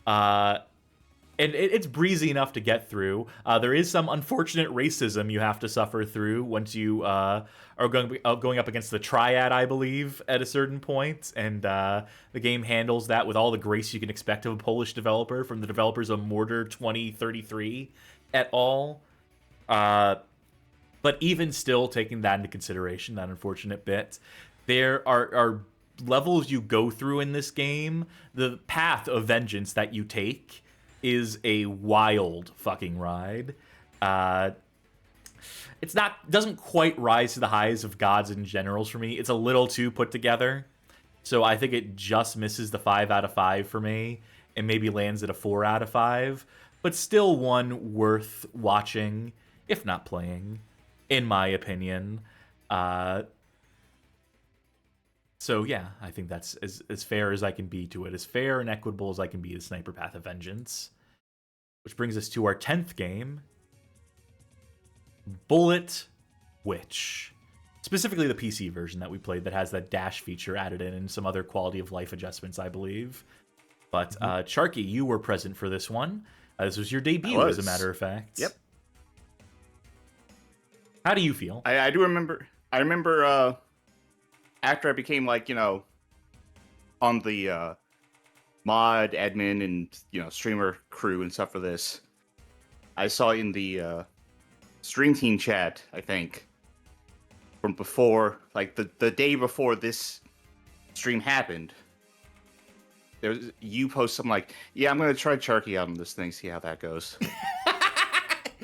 And it's breezy enough to get through. There is some unfortunate racism you have to suffer through once you are going up against the Triad, I believe, at a certain point. And the game handles that with all the grace you can expect of a Polish developer from the developers of Mortar 2033 et al. But even still, taking that into consideration, that unfortunate bit, there are levels you go through in this game. The path of vengeance that you take is a wild fucking ride. Doesn't quite rise to the highs of Gods and Generals for me. It's a little too put together. So I think it just misses the 5 out of 5 for me and maybe lands at a 4 out of 5. But still one worth watching, if not playing, in my opinion. So yeah, I think that's as fair as I can be to it. As fair and equitable as I can be to Sniper Path of Vengeance. Which brings us to our 10th game. Bullet Witch. Specifically the PC version that we played that has that dash feature added in and some other quality of life adjustments, I believe. But Charky, you were present for this one. This was your debut, as a matter of fact. Yep. How do you feel? I do remember. I remember after I became on the mod admin and streamer crew and stuff for this, I saw in the stream team chat, I think, from before, like the day before this stream happened, you post something like, "Yeah, I'm gonna try Charky out on this thing, see how that goes."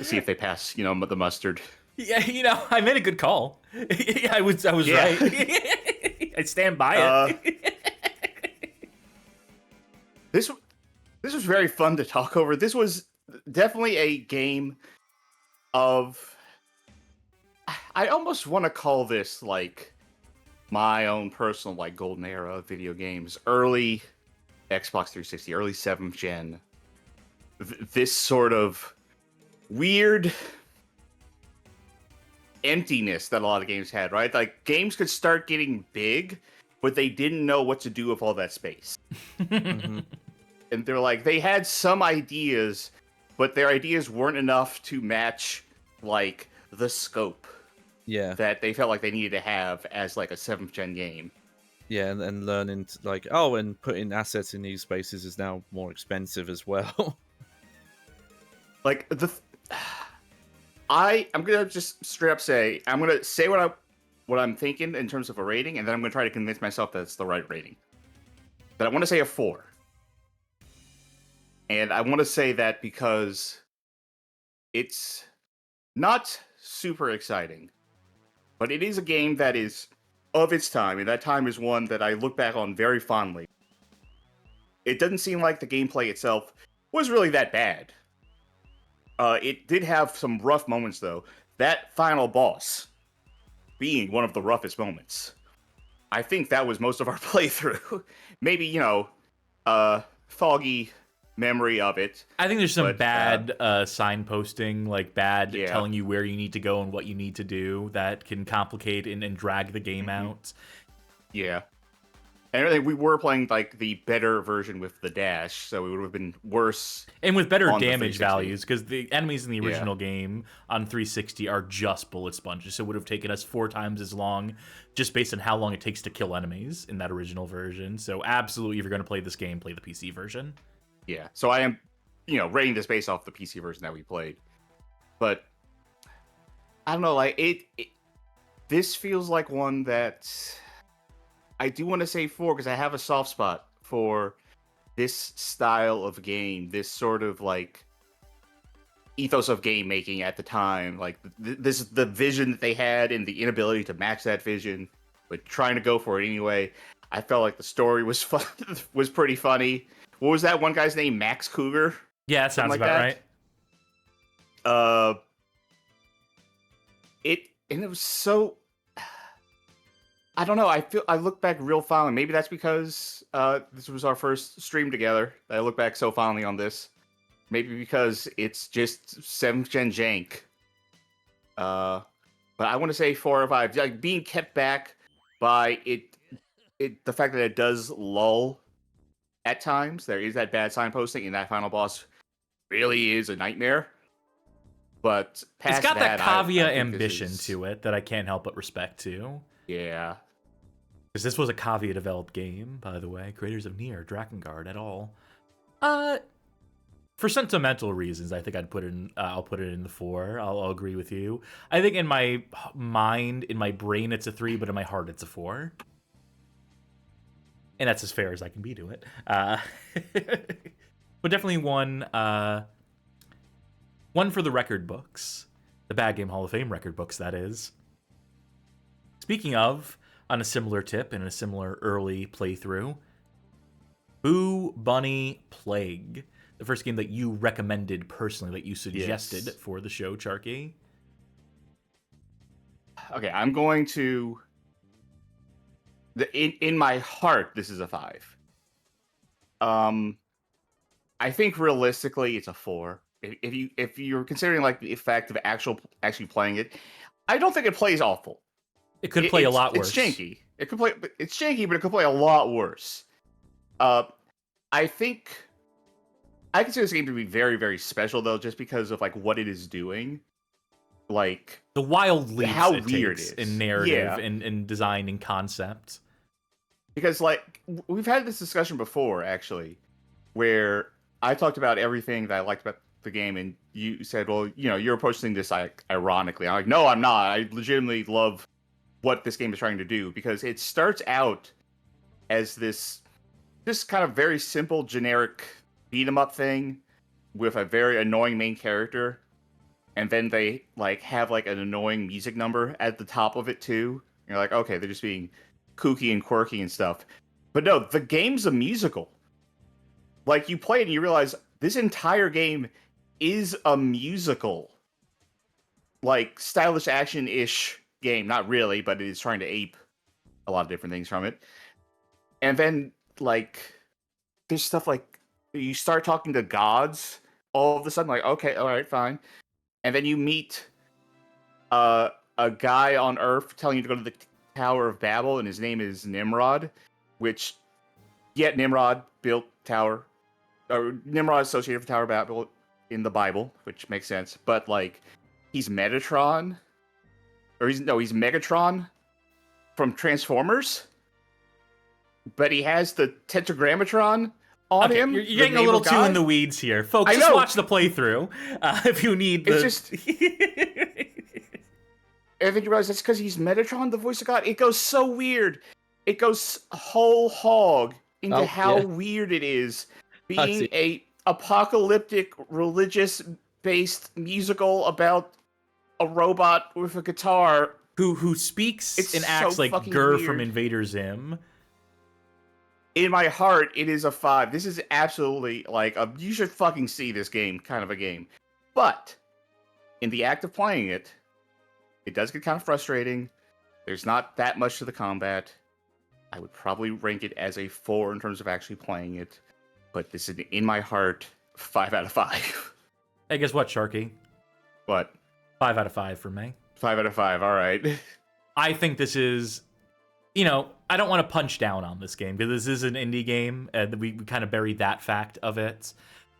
See if they pass, the mustard. Yeah, I made a good call. I was right. I stand by it. This was very fun to talk over. This was definitely a game of... I almost want to call this, my own personal, golden era of video games. Early Xbox 360, early 7th gen. This sort of weird emptiness that a lot of games had, right? Like, games could start getting big, but they didn't know what to do with all that space. Mm-hmm. And they had some ideas, but their ideas weren't enough to match, the scope that they felt like they needed to have as, a 7th gen game. Yeah, and learning to, and putting assets in these spaces is now more expensive as well. I'm gonna just straight up say, I'm gonna say what I'm thinking in terms of a rating, and then I'm gonna try to convince myself that it's the right rating. But I want to say a 4. And I want to say that because it's not super exciting, but it is a game that is of its time, and that time is one that I look back on very fondly. It doesn't seem like the gameplay itself was really that bad. It did have some rough moments, though. That final boss being one of the roughest moments. I think that was most of our playthrough. Maybe, foggy memory of it. I think there's some But, bad signposting, like bad Yeah. telling you where you need to go and what you need to do that can complicate and drag the game out. Yeah. And I think we were playing like the better version with the dash, so it would have been worse. And with better On the damage 360. values, because the enemies in the Yeah. original game on 360 are just bullet sponges, so it would have taken us 4 times as long just based on how long it takes to kill enemies in that original version. So absolutely, if you're going to play this game, play the PC version. Yeah. So I am, rating this based off the PC version that we played. But I don't know, like this feels like one that I do want to say 4 because I have a soft spot for this style of game, this sort of like ethos of game making at the time. Like this is the vision that they had and the inability to match that vision, but trying to go for it anyway. I felt like the story was fun, was pretty funny. What was that one guy's name? Max Cougar? Yeah, that sounds Something about like right. that? It was so. I don't know. I look back real fondly. Maybe that's because this was our first stream together. I look back so fondly on this. Maybe because it's just 7th gen jank. But I want to say 4 or 5. Like being kept back by the fact that it does lull at times. There is that bad signposting, and that final boss really is a nightmare. But past It's got that cavia I think ambition to it that I can't help but respect too. Yeah. Because this was a Cavia developed game, by the way. Creators of Nier, Drakengard, et al. For sentimental reasons, I think I'll put it in the 4. I'll agree with you. I think in my mind, in my brain, it's a 3, but in my heart, it's a 4. And that's as fair as I can be to it. But definitely one for the record books. The Bad Game Hall of Fame record books, that is. Speaking of, on a similar tip and a similar early playthrough, Boo Bunny Plague. The first game that you recommended personally, that you suggested for the show, Charky. Okay, I'm going to. In my heart, this is a 5. I think realistically, it's a 4. If you're considering like the effect of actually playing it, I don't think it plays awful. It could play a lot worse. It's janky. It's janky, but it could play a lot worse. I think I consider this game to be very, very special though, just because of like what it is doing. Like the wild leaps how it weird takes it is. in narrative Yeah. and design and concept. Because like we've had this discussion before, actually, where I talked about everything that I liked about the game, and you said, "Well, you're approaching this like ironically." I'm like, "No, I'm not. I legitimately love what this game is trying to do because it starts out as this kind of very simple, generic beat 'em up thing with a very annoying main character, and then they like have like an annoying music number at the top of it too. And you're like, okay, they're just being kooky and quirky and stuff. But no, the game's a musical. Like you play it and you realize this entire game is a musical. Like stylish action-ish game. Not really, but it is trying to ape a lot of different things from it. And then like there's stuff like you start talking to gods all of a sudden, like, okay, all right, fine. And then you meet a guy on Earth telling you to go to the Tower of Babel, and his name is Nimrod, which, yet Nimrod built Tower, or Nimrod associated with Tower of Babel in the Bible, which makes sense. But like, he's Metatron, he's Megatron from Transformers, but he has the Tetragrammatron on him. You're getting a little too in the weeds here, folks. Just watch the playthrough if you need. It's just. And then you realize that's because he's Metatron, the voice of God. It goes so weird. It goes whole hog into how weird it is being a apocalyptic, religious-based musical about a robot with a guitar who speaks and acts like Gur from Invader Zim. In my heart, it is a 5. This is absolutely like you should fucking see this game kind of a game. But in the act of playing it, it does get kind of frustrating. There's not that much to the combat. I would probably rank it as a 4 in terms of actually playing it. put this in my heart, 5 out of 5. Hey, guess what, Sharky? What? 5 out of 5 for me. 5 out of 5. All right. I think this is, you know, I don't want to punch down on this game because this is an indie game, and we kind of buried that fact of it.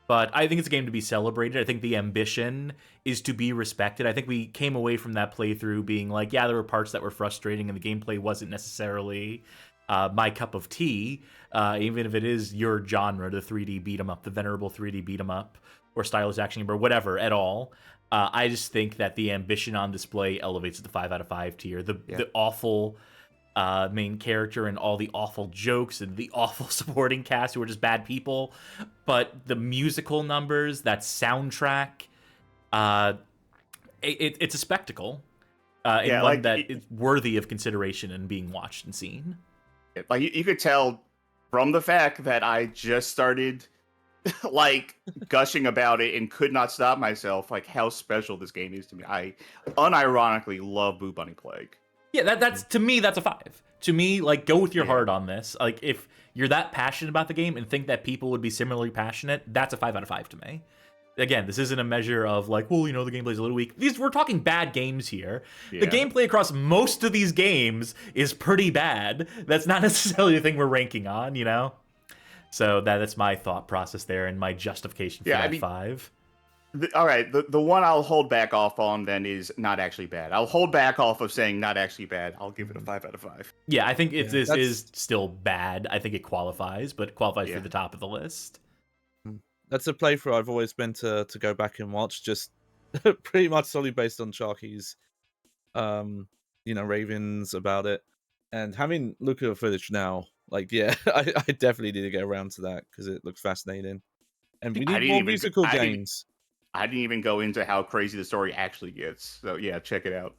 But I think it's a game to be celebrated. I think the ambition is to be respected. I think we came away from that playthrough being like, yeah, there were parts that were frustrating, and the gameplay wasn't necessarily my cup of tea, even if it is your genre, the 3D beat 'em up, the venerable 3D beat 'em up, or stylus action game, or whatever at all. I just think that the ambition on display elevates it to 5 out of 5 tier. The awful main character and all the awful jokes and the awful supporting cast who are just bad people, but the musical numbers, that soundtrack, it's a spectacle, and one that is worthy of consideration and being watched and seen. Like you could tell from the fact that I just started like gushing about it and could not stop myself, like how special this game is to me. I unironically love Boo Bunny Plague. Yeah, that's to me, that's a 5. To me, like, go with your heart on this. Like, if you're that passionate about the game and think that people would be similarly passionate, that's a 5 out of 5 to me. Again, this isn't a measure of like, well, you know, the gameplay's a little weak. We're talking bad games here. Yeah. The gameplay across most of these games is pretty bad. That's not necessarily the thing we're ranking on, you know? So that's my thought process there and my justification for that 5. All right, the one I'll hold back off on then is not actually bad. I'll hold back off of saying not actually bad. I'll give it a 5 out of 5. Yeah, I think this is still bad. I think it qualifies, but it qualifies for the top of the list. That's a playthrough I've always been to go back and watch, just pretty much solely based on Sharky's, ravings about it. And having looked at the footage now, like, yeah, I definitely need to get around to that because it looks fascinating. And we need more musical games. I didn't even go into how crazy the story actually gets. So yeah, check it out.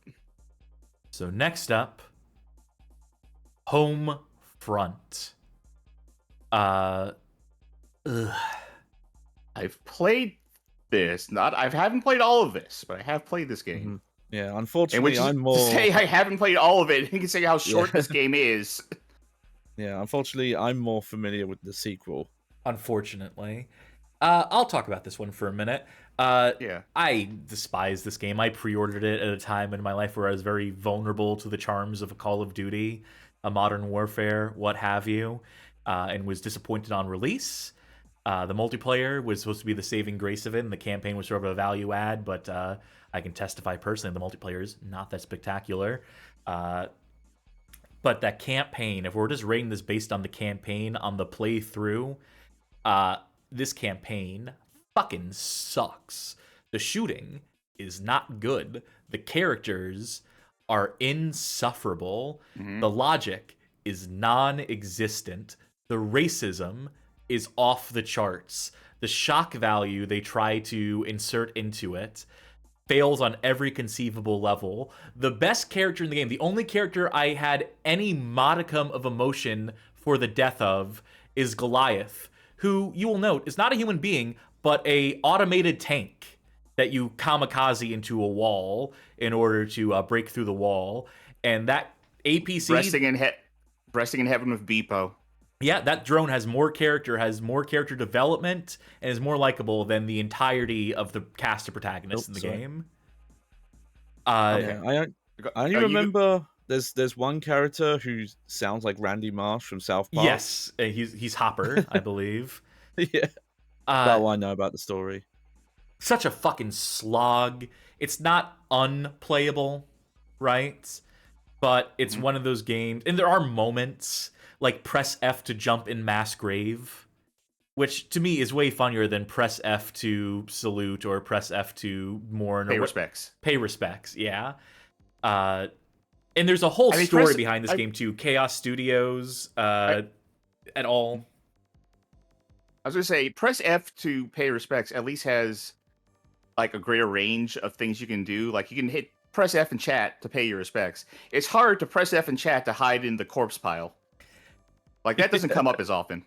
So next up, Homefront. I've played this. I haven't played all of this, but I have played this game. Mm-hmm. Yeah, unfortunately, I'm more to say I haven't played all of it. You can say how short this game is. Yeah, unfortunately, I'm more familiar with the sequel. Unfortunately. I'll talk about this one for a minute. I despise this game. I pre-ordered it at a time in my life where I was very vulnerable to the charms of a Call of Duty, a Modern Warfare, what have you, and was disappointed on release. The multiplayer was supposed to be the saving grace of it, and the campaign was sort of a value add, but I can testify personally the multiplayer is not that spectacular. But that campaign, if we're just rating this based on the campaign, on the playthrough, this campaign fucking sucks. The shooting is not good. The characters are insufferable. Mm-hmm. The logic is non-existent. The racism is off the charts. The shock value they try to insert into it fails on every conceivable level. The best character in the game, the only character I had any modicum of emotion for the death of, is Goliath, who you will note is not a human being, but a automated tank that you kamikaze into a wall in order to break through the wall. And that APC... Resting in heaven with Beepo. Yeah, that drone has more character development, and is more likable than the entirety of the cast of protagonists in the game. I only remember there's one character who sounds like Randy Marsh from South Park. Yes, he's Hopper, I believe. Yeah, that's all I know about the story. Such a fucking slog. It's not unplayable, right? But it's one of those games, and there are moments like press F to jump in mass grave, which to me is way funnier than press F to salute or press F to mourn or respects. Pay respects, yeah. And there's a whole story behind this game too. Chaos Studios, at all. I was gonna say, press F to pay respects at least has like a greater range of things you can do. Like you can hit press F in chat to pay your respects. It's hard to press F in chat to hide in the corpse pile. Like that doesn't come up as often.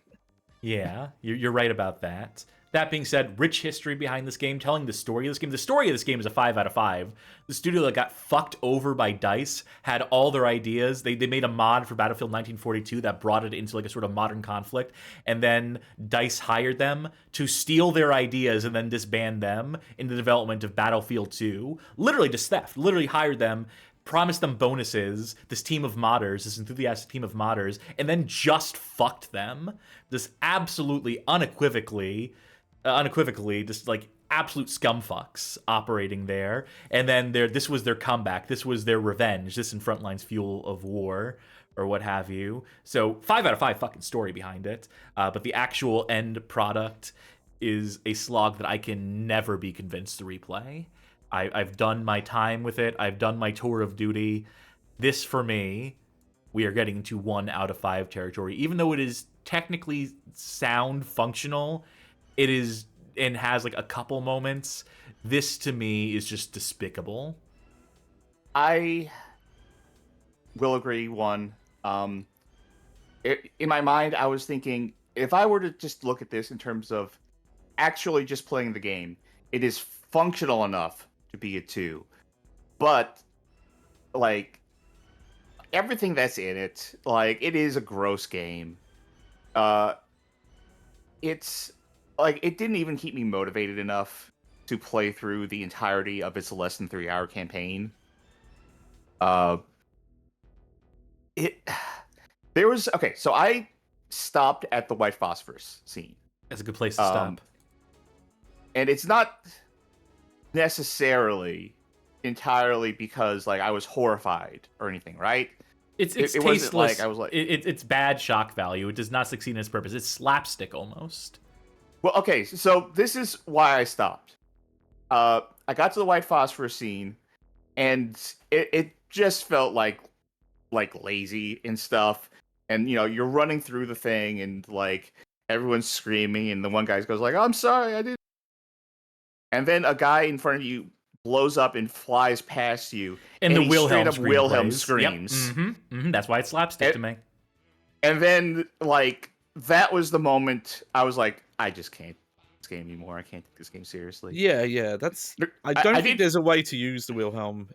Yeah, you're right about that. That being said, rich history behind this game, telling the story of this game. The story of this game is a 5 out of 5. The studio that got fucked over by DICE had all their ideas. They made a mod for Battlefield 1942 that brought it into like a sort of modern conflict, and then DICE hired them to steal their ideas and then disband them in the development of Battlefield 2. Literally just theft. Literally hired them, promised them bonuses, this team of modders, this enthusiastic team of modders, and then just fucked them. This absolutely unequivocally, just like absolute scumfucks operating there. And then this was their comeback. This was their revenge. This and Frontline's fuel of war, or what have you. So 5 out of 5 fucking story behind it. But the actual end product is a slog that I can never be convinced to replay. I've done my time with it. I've done my tour of duty. This, for me, we are getting to 1 out of 5 territory. Even though it is technically sound functional, it is and has like a couple moments. This, to me, is just despicable. I will agree, 1. In my mind, I was thinking, if I were to just look at this in terms of actually just playing the game, it is functional enough to be a 2. But, like, everything that's in it, like, it is a gross game. It's, like, it didn't even keep me motivated enough to play through the entirety of its less than 3-hour campaign. So I stopped at the white phosphorus scene. That's a good place to stop. And it's not necessarily entirely because like I was horrified or anything, right? It's it tasteless. wasn't like I was like it's bad shock value. It does not succeed in its purpose. It's slapstick almost. Well, okay, so this is why I stopped. I got to the white phosphorus scene, and it just felt like lazy and stuff. And you know, you're running through the thing, and like everyone's screaming, and the one guy goes like, "I'm sorry, I didn't." And then a guy in front of you blows up and flies past you, and the Wilhelm screams. Yep. That's why it's slapstick to me. And then, like, that was the moment I was like, I just can't this game anymore. I can't take this game seriously. Yeah. That's. I don't think there's a way to use the Wilhelm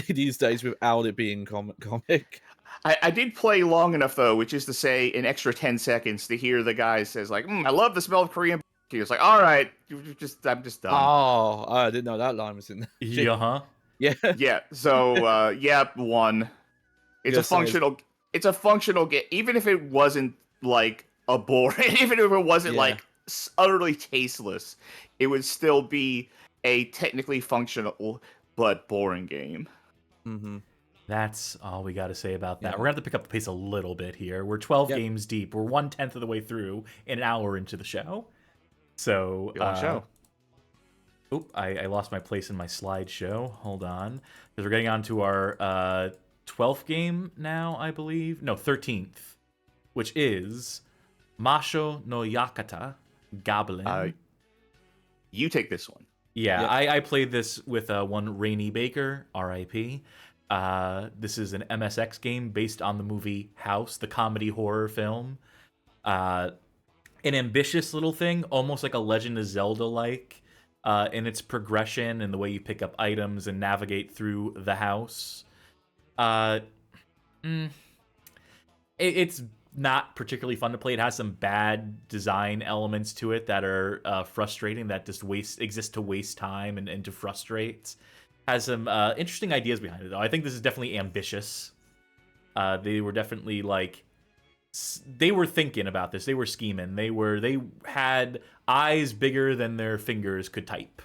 these days without it being comic. I did play long enough though, which is to say, an extra 10 seconds to hear the guy says like, "I love the smell of Korean." He was like, "All right, I'm just done." Oh, I didn't know that line was in there. Yeah. Yeah. So, yeah, 1. It's a functional. It's a functional game, even if it wasn't like a boring, even if it wasn't like utterly tasteless, it would still be a technically functional but boring game. Mm-hmm. That's all we got to say about that. We're going to have to pick up the pace a little bit here. We're 12 games deep. We're 1/10 of the way through, an hour into the show. So, I lost my place in my slideshow. Hold on. Because we're getting on to our 12th game now, I believe. No, 13th. Which is Mashō no Yakata, Gabalin. You take this one. Yeah, I played this with one Rainey Baker, R.I.P. This is an MSX game based on the movie House, the comedy horror film. An ambitious little thing, almost like a Legend of Zelda-like in its progression and the way you pick up items and navigate through the house. It's not particularly fun to play. It has some bad design elements to it that are frustrating, that just exist to waste time and to frustrate. Has some interesting ideas behind it, though. I think this is definitely ambitious. They were definitely they were thinking about this. They were scheming. They had eyes bigger than their fingers could type,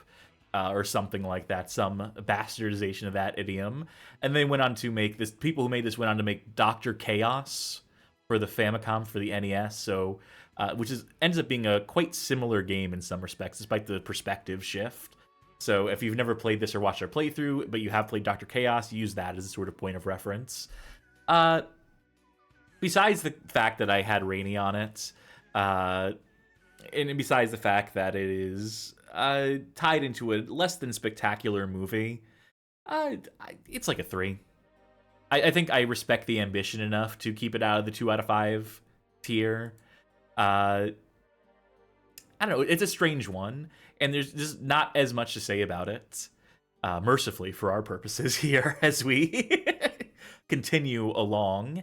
or something like that. Some bastardization of that idiom. And they went on to make this. People who made this went on to make Dr. Chaos for the Famicom, for the NES. So, which ends up being a quite similar game in some respects, despite the perspective shift. So if you've never played this or watched our playthrough, but you have played Dr. Chaos, use that as a sort of point of reference. Besides the fact that I had Rainey on it, and besides the fact that it is tied into a less than spectacular movie, it's like a 3. I think I respect the ambition enough to keep it out of the 2 out of 5 tier. I don't know. It's a strange one, and there's just not as much to say about it. Mercifully, for our purposes here, as we continue along,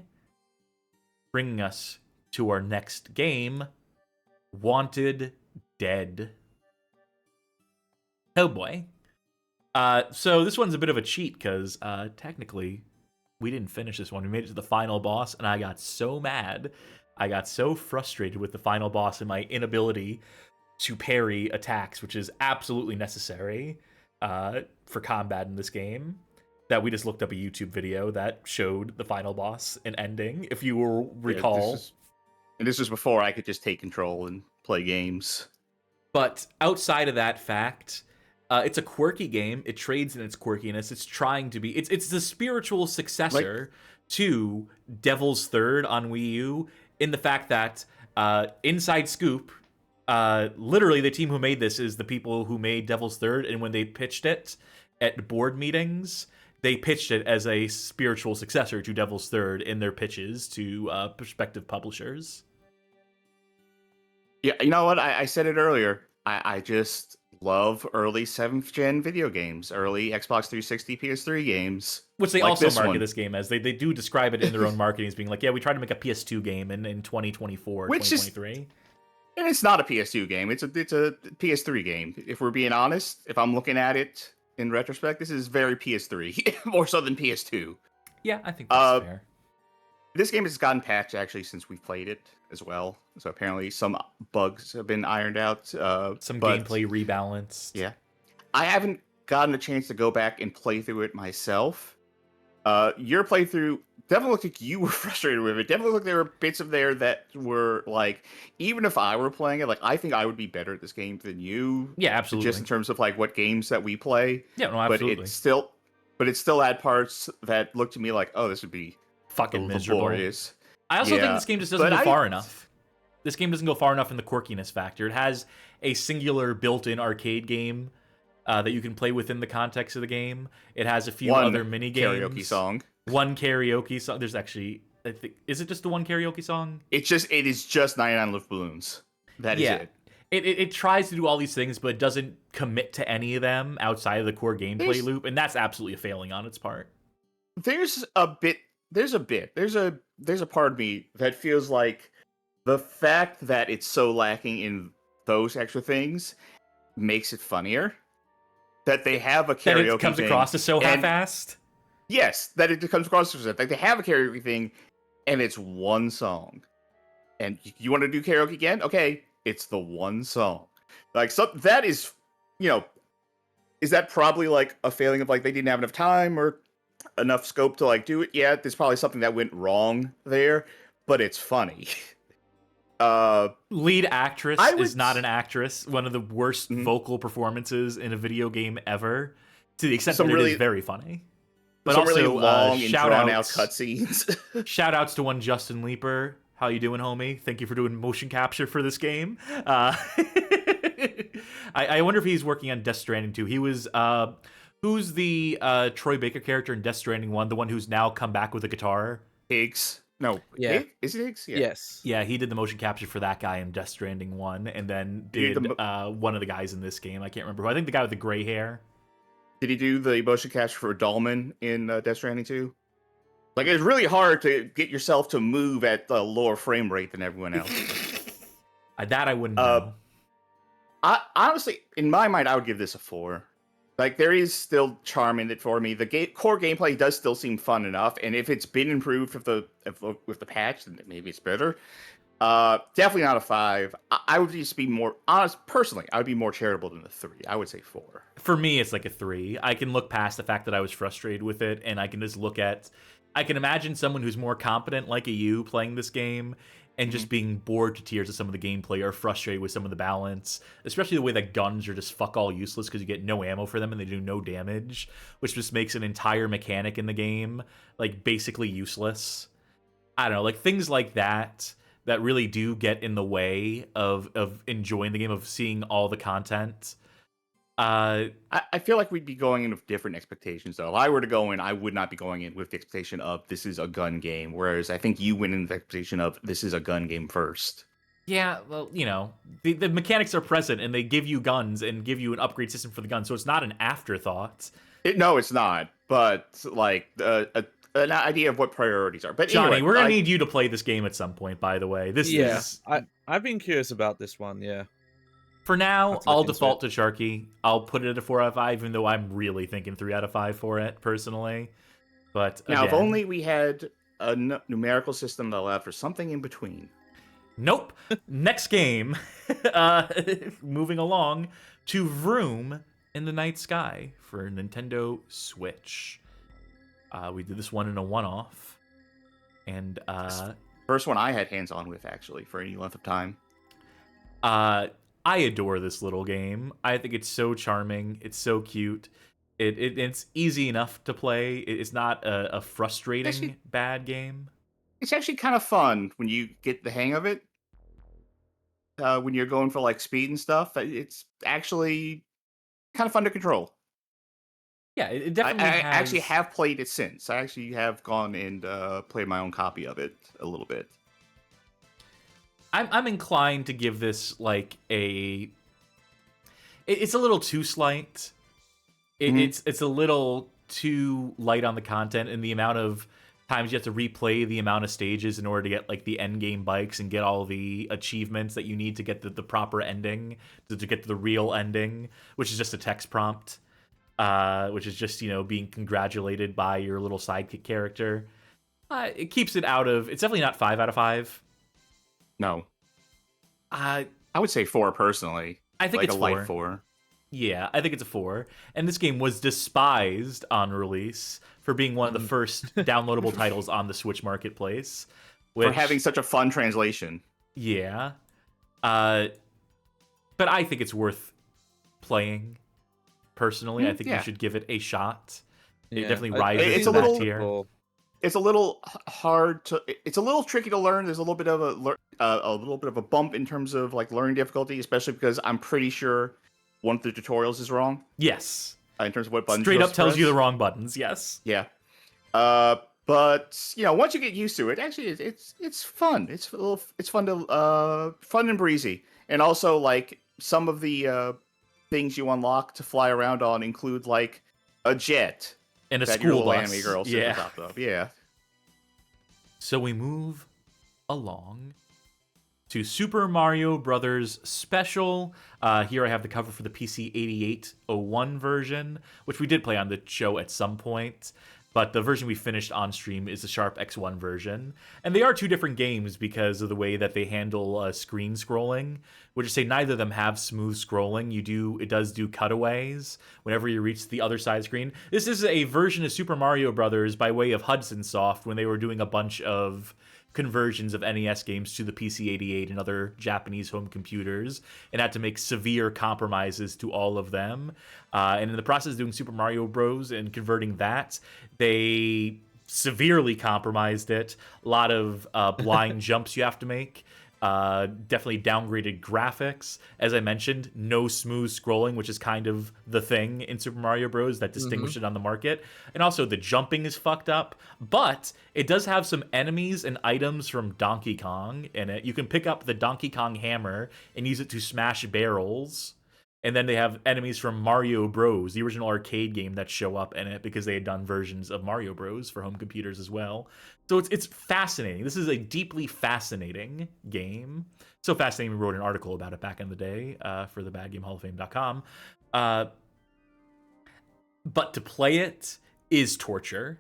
bringing us to our next game, Wanted Dead. Oh boy. So this one's a bit of a cheat because technically we didn't finish this one. We made it to the final boss, and I got so mad. I got so frustrated with the final boss and my inability to parry attacks, which is absolutely necessary for combat in this game, that we just looked up a YouTube video that showed the final boss and ending, if you will recall. This was before I could just take control and play games. But outside of that fact, it's a quirky game. It trades in its quirkiness. It's trying to be... It's the spiritual successor to Devil's Third on Wii U, in the fact that inside scoop, literally the team who made this is the people who made Devil's Third, and when they pitched it at board meetings, they pitched it as a spiritual successor to Devil's Third in their pitches to prospective publishers. Yeah, you know what? I said it earlier. I just love early 7th gen video games, early Xbox 360, PS3 games. Which they like also this market one. this game as. They do describe it in their own marketing as being like, yeah, we tried to make a PS2 game in 2024, Which is- 2023. And it's not a PS2 game. It's a PS3 game. If we're being honest, if I'm looking at it in retrospect, this is very PS3, more so than PS2. Yeah, I think that's fair. This game has gotten patched actually since we've played it as well. So apparently some bugs have been ironed out. Some gameplay rebalanced. Yeah. I haven't gotten a chance to go back and play through it myself. Your playthrough definitely looked like you were frustrated with it. Definitely looked like there were bits of there that were like, even if I were playing it, like I think I would be better at this game than you. Yeah, absolutely. Just in terms of like what games that we play. Yeah, no, absolutely. But it still had parts that looked to me like, oh, this would be fucking miserable. laborious. I also think this game just doesn't go far enough. This game doesn't go far enough in the quirkiness factor. It has a singular built-in arcade game that you can play within the context of the game. It has a few other mini games. Karaoke song. One karaoke song. There's actually, I think, is it just the one karaoke song? It is just 99 Lift Balloons. That is it. It tries to do all these things, but it doesn't commit to any of them outside of the core gameplay loop, and that's absolutely a failing on its part. There's a part of me that feels like the fact that it's so lacking in those extra things makes it funnier. That they have a karaoke thing. That it comes across as so half-assed? Yes, that it comes across as like they have a karaoke thing, and it's one song. And you want to do karaoke again? Okay, it's the one song. Like, so that is, is that probably like a failing of like they didn't have enough time or enough scope to like do it? Yeah, there's probably something that went wrong there, but it's funny. Lead actress is not an actress. One of the worst vocal performances in a video game ever, to the extent that it is very funny. But also, really long and drawn out shout-outs cutscenes. Shout-outs to one Justin Leeper. How you doing, homie? Thank you for doing motion capture for this game. I wonder if he's working on Death Stranding 2. He was... who's the Troy Baker character in Death Stranding 1? The one who's now come back with a guitar? Higgs. No. Yeah. Is it Higgs? Yeah. Yes. Yeah, he did the motion capture for that guy in Death Stranding 1, and then did one of the guys in this game. I can't remember who. I think the guy with the gray hair. Did he do the motion capture for Dahlman in Death Stranding 2? Like, it's really hard to get yourself to move at a lower frame rate than everyone else. That I wouldn't know. I honestly, in my mind, I would give this a 4. Like, there is still charm in it for me. The core gameplay does still seem fun enough, and if it's been improved with the patch, then maybe it's better. Definitely not a 5. I would just be more honest. Personally, I would be more charitable than a 3. I would say 4. For me, it's like a 3. I can look past the fact that I was frustrated with it, and I can just look at... I can imagine someone who's more competent, like you, playing this game, and just being bored to tears of some of the gameplay or frustrated with some of the balance, especially the way that guns are just fuck all useless because you get no ammo for them and they do no damage, which just makes an entire mechanic in the game, like, basically useless. I don't know, like, things like that really do get in the way of enjoying the game, of seeing all the content. I feel like we'd be going in with different expectations, though. If I were to go in, I would not be going in with the expectation of this is a gun game, whereas I think you went in with the expectation of this is a gun game first. Yeah, well, the mechanics are present, and they give you guns and give you an upgrade system for the gun, so it's not an afterthought. No, it's not. But like an idea of what priorities are. But Johnny, anyway, we're gonna need you to play this game at some point. By the way, this Yeah, is I've been curious about this one. Yeah, for now. have to look I'll into default to Sharky. I'll put it at a 4 out of 5, even though I'm really thinking 3 out of 5 for it personally. But now if again, only we had a numerical system that allowed for something in between. nope. Next game. Moving along to Vroom in the Night Sky for Nintendo Switch. We did this one in a one-off, and First one I had hands on with actually for any length of time. I adore this little game. I think it's so charming. It's so cute. It's easy enough to play. It's not a frustrating bad game. It's actually kind of fun when you get the hang of it. When you're going for like speed and stuff, it's actually kind of fun to control. Yeah, it definitely I has... actually have played it since. I actually have gone and played my own copy of it a little bit. I'm inclined to give this like a... It's a little too slight. It's a little too light on the content and the amount of times you have to replay the amount of stages in order to get like the end game bikes and get all the achievements that you need to get the proper ending, to get to the real ending, which is just a text prompt, which is just, being congratulated by your little sidekick character. It keeps it out of... It's definitely not 5 out of 5. No. I would say 4 personally. I think like it's a 4. light 4. Yeah, I think it's a 4. And this game was despised on release for being one of the first downloadable titles on the Switch marketplace. For having such a fun translation. Yeah. But I think it's worth playing, personally. I think you should give it a shot. It definitely rises to that tier. It's a little hard to... It's a little tricky to learn. There's a little bit of a bump in terms of like learning difficulty, especially because I'm pretty sure one of the tutorials is wrong. Yes. In terms of what buttons straight up tells you the wrong buttons. Yes. Yeah. But once you get used to it, actually it's fun. It's fun to fun and breezy. And also like some of the things you unlock to fly around on include like a jet and a that school your little bus. anime girl sits on top of. Yeah. So we move along to Super Mario Brothers Special. Here I have the cover for the PC 8801 version, which we did play on the show at some point, but the version we finished on stream is the Sharp X1 version. And they are two different games because of the way that they handle screen scrolling, which is say neither of them have smooth scrolling. It does do cutaways whenever you reach the other side screen. This is a version of Super Mario Brothers by way of Hudson Soft when they were doing a bunch of conversions of NES games to the PC-88 and other Japanese home computers, and had to make severe compromises to all of them. And in the process of doing Super Mario Bros. And converting that, they severely compromised it. A lot of blind jumps you have to make. Definitely downgraded graphics. As I mentioned, no smooth scrolling, which is kind of the thing in Super Mario Bros. That distinguished it on the market. And also the jumping is fucked up, but it does have some enemies and items from Donkey Kong in it. You can pick up the Donkey Kong hammer and use it to smash barrels. And then they have enemies from Mario Bros, the original arcade game, that show up in it because they had done versions of Mario Bros for home computers as well. So it's fascinating. This is a deeply fascinating game. So fascinating, we wrote an article about it back in the day for the BadGameHallOfFame.com. But to play it is torture.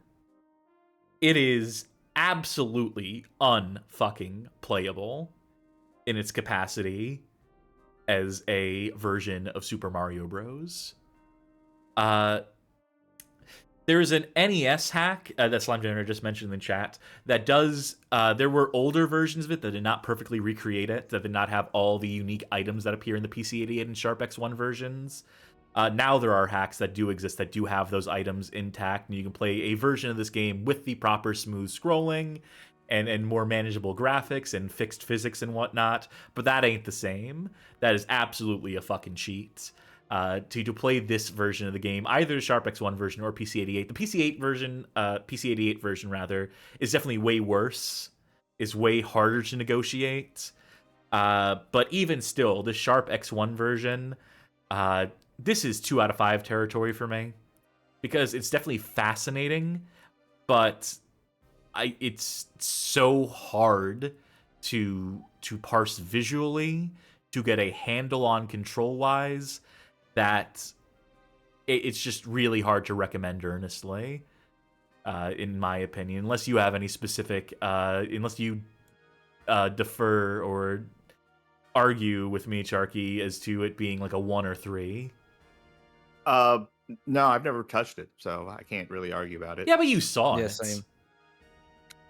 It is absolutely unfucking playable in its capacity as a version of Super Mario Bros. There's an NES hack that Slime Generator just mentioned in the chat that does... there were older versions of it that did not perfectly recreate it, that did not have all the unique items that appear in the PC-88 and Sharp X1 versions. Now there are hacks that do exist that do have those items intact, and you can play a version of this game with the proper smooth scrolling and more manageable graphics and fixed physics and whatnot, but that ain't the same. That is absolutely a fucking cheat. To play this version of the game, either the Sharp X1 version or PC-88. The PC-88 version rather, is definitely way worse, is way harder to negotiate. But even still, the Sharp X1 version, this is 2 out of 5 territory for me. Because it's definitely fascinating, but it's so hard to parse visually, to get a handle on control-wise, that it's just really hard to recommend earnestly, in my opinion, unless you have any specific, unless you defer or argue with me, Charky, as to it being like a 1 or 3. No, I've never touched it, so I can't really argue about it. Yeah, but you saw Yeah, it. same.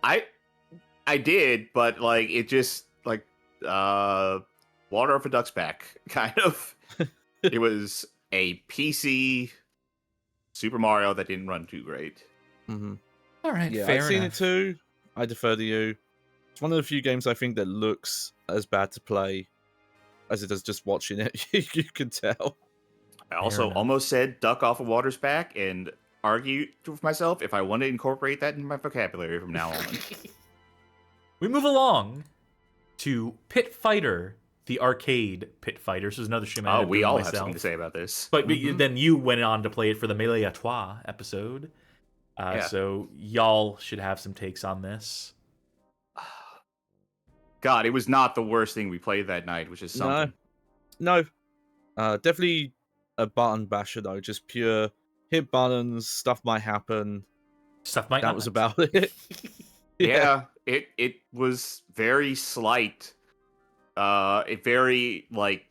I did, but like it just like water off a duck's back, kind of. It was a PC Super Mario that didn't run too great. Mm-hmm. All right, Yeah, fair I've seen enough. it too. I defer to you. It's one of the few games I think that looks as bad to play as it does just watching it. You can tell. I also enough. almost said duck off a water's back and argued with myself if I want to incorporate that in my vocabulary from now on. We move along to Pit Fighter, the arcade Pit Fighter. This is another stream I Oh, ended up we doing all myself. have something to say about this. But then you went on to play it for the Melee à Trois episode. Yeah. So y'all should have some takes on this. God, it was not the worst thing we played that night, which is something. No. Definitely a button basher though. Just pure hit buttons. Stuff might happen. Stuff might That not. was about it. Yeah, it was very slight. It very like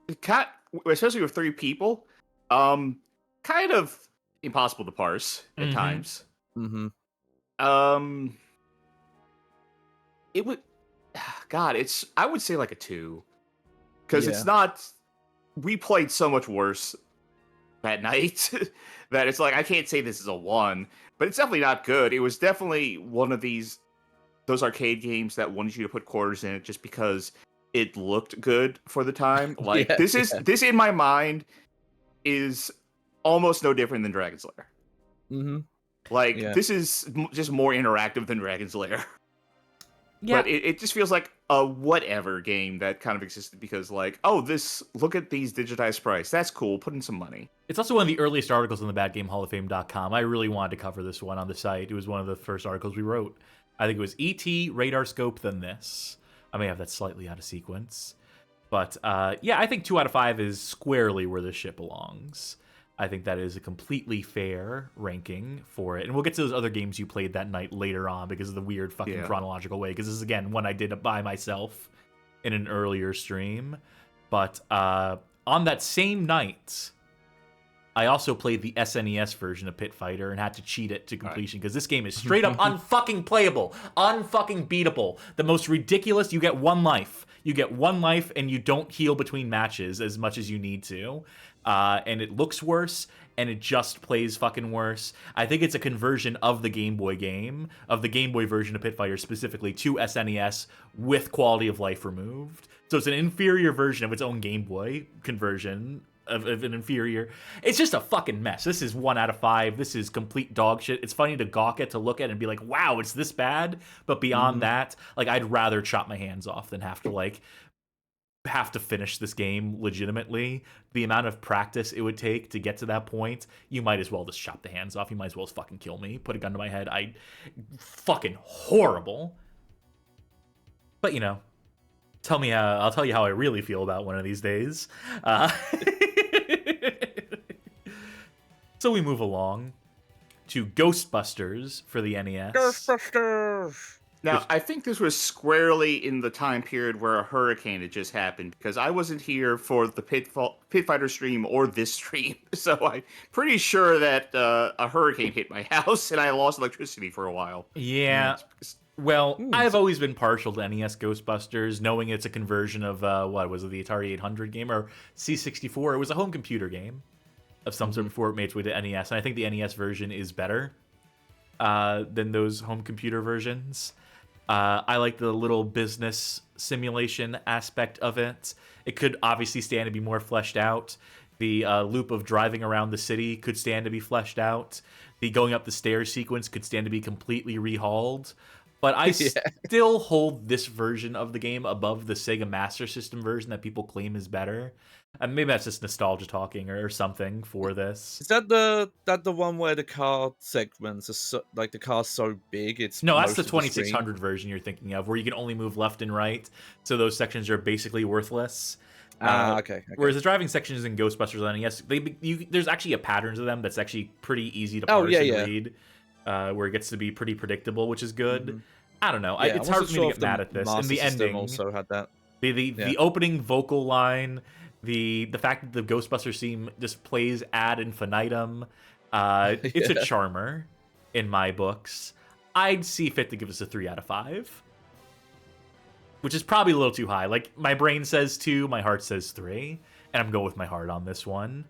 it especially with 3 people, kind of impossible to parse at times. Mm-hmm. It would, God, I would say like a 2, because Yeah. it's not. We played so much worse that night that it's like I can't say this is a 1, but it's definitely not good. It was definitely one of those arcade games that wanted you to put quarters in it just because it looked good for the time. Like Yeah, this in my mind is almost no different than Dragon's Lair. Mm-hmm. Like Yeah. this is just more interactive than Dragon's Lair. Yeah. But it just feels like a whatever game that kind of existed because like, oh, look at these digitized sprites. That's cool. Put in some money. It's also one of the earliest articles on the BadGameHallOfFame.com. I really wanted to cover this one on the site. It was one of the first articles we wrote. I think it was E.T., Radar Scope, then this. I may have that slightly out of sequence. But yeah, I think 2 out of 5 is squarely where this shit belongs. I think that is a completely fair ranking for it. And we'll get to those other games you played that night later on because of the weird fucking chronological way. Because this is, again, one I did by myself in an earlier stream. But on that same night, I also played the SNES version of Pit Fighter and had to cheat it to completion because this game is straight up unfucking playable, unfucking beatable. The most ridiculous, you get 1 life. You get 1 life and you don't heal between matches as much as you need to. And it looks worse, and it just plays fucking worse. I think it's a conversion of the Game Boy game, of the Game Boy version of Pit Fighter specifically, to SNES with quality of life removed. So it's an inferior version of its own Game Boy conversion of an inferior. It's just a fucking mess. This is 1 out of 5. This is complete dog shit. It's funny to gawk at, to look at and be like, wow, it's this bad. But beyond that, like, I'd rather chop my hands off than have to finish this game legitimately. The amount of practice it would take to get to that point, you might as well just chop the hands off. You might as well just fucking kill me. Put a gun to my head. Fucking horrible. But, you know, I'll tell you how I really feel about one of these days. So we move along to Ghostbusters for the NES. Ghostbusters! Now, I think this was squarely in the time period where a hurricane had just happened, because I wasn't here for the Pit Fighter stream or this stream, so I'm pretty sure that a hurricane hit my house and I lost electricity for a while. Yeah. Well, I've always been partial to NES Ghostbusters, knowing it's a conversion of, what was it, the Atari 800 game, or C64? It was a home computer game of some sort before it made its way to NES, and I think the NES version is better than those home computer versions. I like the little business simulation aspect of it. It could obviously stand to be more fleshed out. The loop of driving around the city could stand to be fleshed out. The going up the stairs sequence could stand to be completely rehauled. But I Yeah. still hold this version of the game above the Sega Master System version that people claim is better. And maybe that's just nostalgia talking or something for this. Is that the one where the car segments are the car's so big it's No, that's most the of the 2600 screen? version you're thinking of, where you can only move left and right, so those sections are basically worthless. Okay. Whereas the driving sections in Ghostbusters Land, yes, there's actually a pattern to them that's actually pretty easy to Oh, parse yeah, and yeah. read, where it gets to be pretty predictable, which is good. Mhm. I don't know. Yeah, It's I hard wasn't for me to sure get if the mad at this. And Master the System ending, also had that. the Yeah. opening vocal line, the fact that the Ghostbusters theme just plays ad infinitum, it's a Yeah. charmer in my books. I'd see fit to give this a 3 out of 5. Which is probably a little too high. Like, my brain says 2, my heart says 3, and I'm going with my heart on this one.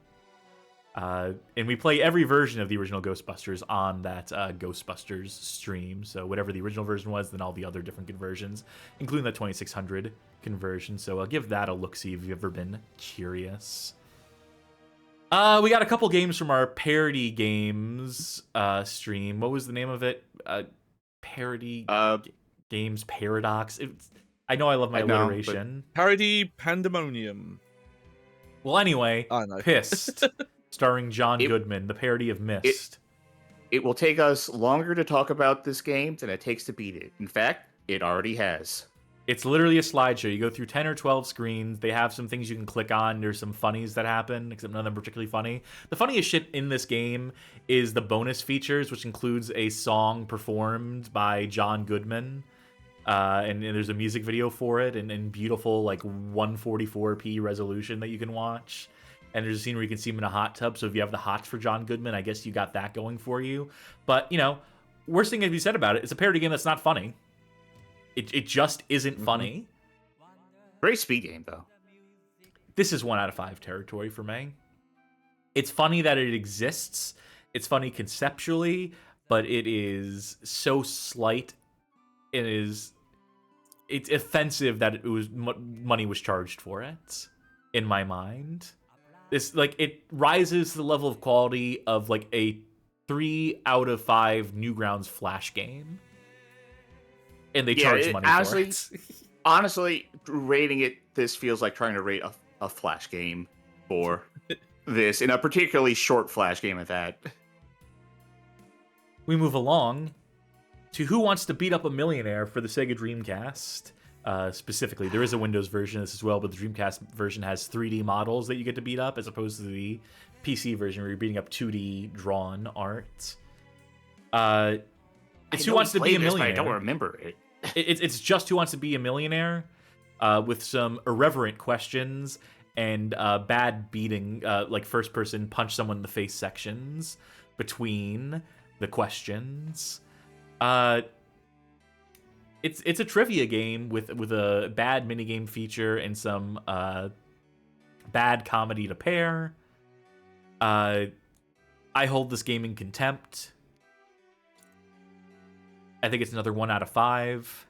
And we play every version of the original Ghostbusters on that Ghostbusters stream. So whatever the original version was, then all the other different conversions, including the 2600 conversion. So I'll give that a look-see if you've ever been curious. We got a couple games from our parody games stream. What was the name of it? Parody games Paradox. I know I love my alliteration. Parody Pandemonium. Well, anyway, I know. Pissed, starring John Goodman, the parody of Mist. It will take us longer to talk about this game than it takes to beat it. In fact, it already has. It's literally a slideshow. You go through 10 or 12 screens. They have some things you can click on. There's some funnies that happen, except none of them are particularly funny. The funniest shit in this game is the bonus features, which includes a song performed by John Goodman. And there's a music video for it and beautiful, like, 144p resolution that you can watch. And there's a scene where you can see him in a hot tub. So if you have the hots for John Goodman, I guess you got that going for you. But, you know, worst thing that you said about it, it's a parody game that's not funny. It just isn't funny. Great speed game, though. This is 1 out of 5 territory for me. It's funny that it exists. It's funny conceptually, but it is so slight. It's offensive that it was money was charged for it, in my mind. It's like it rises to the level of quality of like a 3 out of 5 Newgrounds Flash game, and they charge money for it. Honestly, rating it, this feels like trying to rate a Flash game for this, in a particularly short Flash game at that. We move along to Who Wants to Beat Up a Millionaire for the Sega Dreamcast. Specifically, there is a Windows version of this as well, but the Dreamcast version has 3D models that you get to beat up, as opposed to the PC version where you're beating up 2D drawn art. It's Who Wants to Be a Millionaire. I don't remember it. It's just Who Wants to Be a Millionaire, with some irreverent questions and bad beating, like first-person punch someone in the face sections between the questions. It's a trivia game with a bad minigame feature and some bad comedy to pair. I hold this game in contempt. I think it's another 1 out of 5.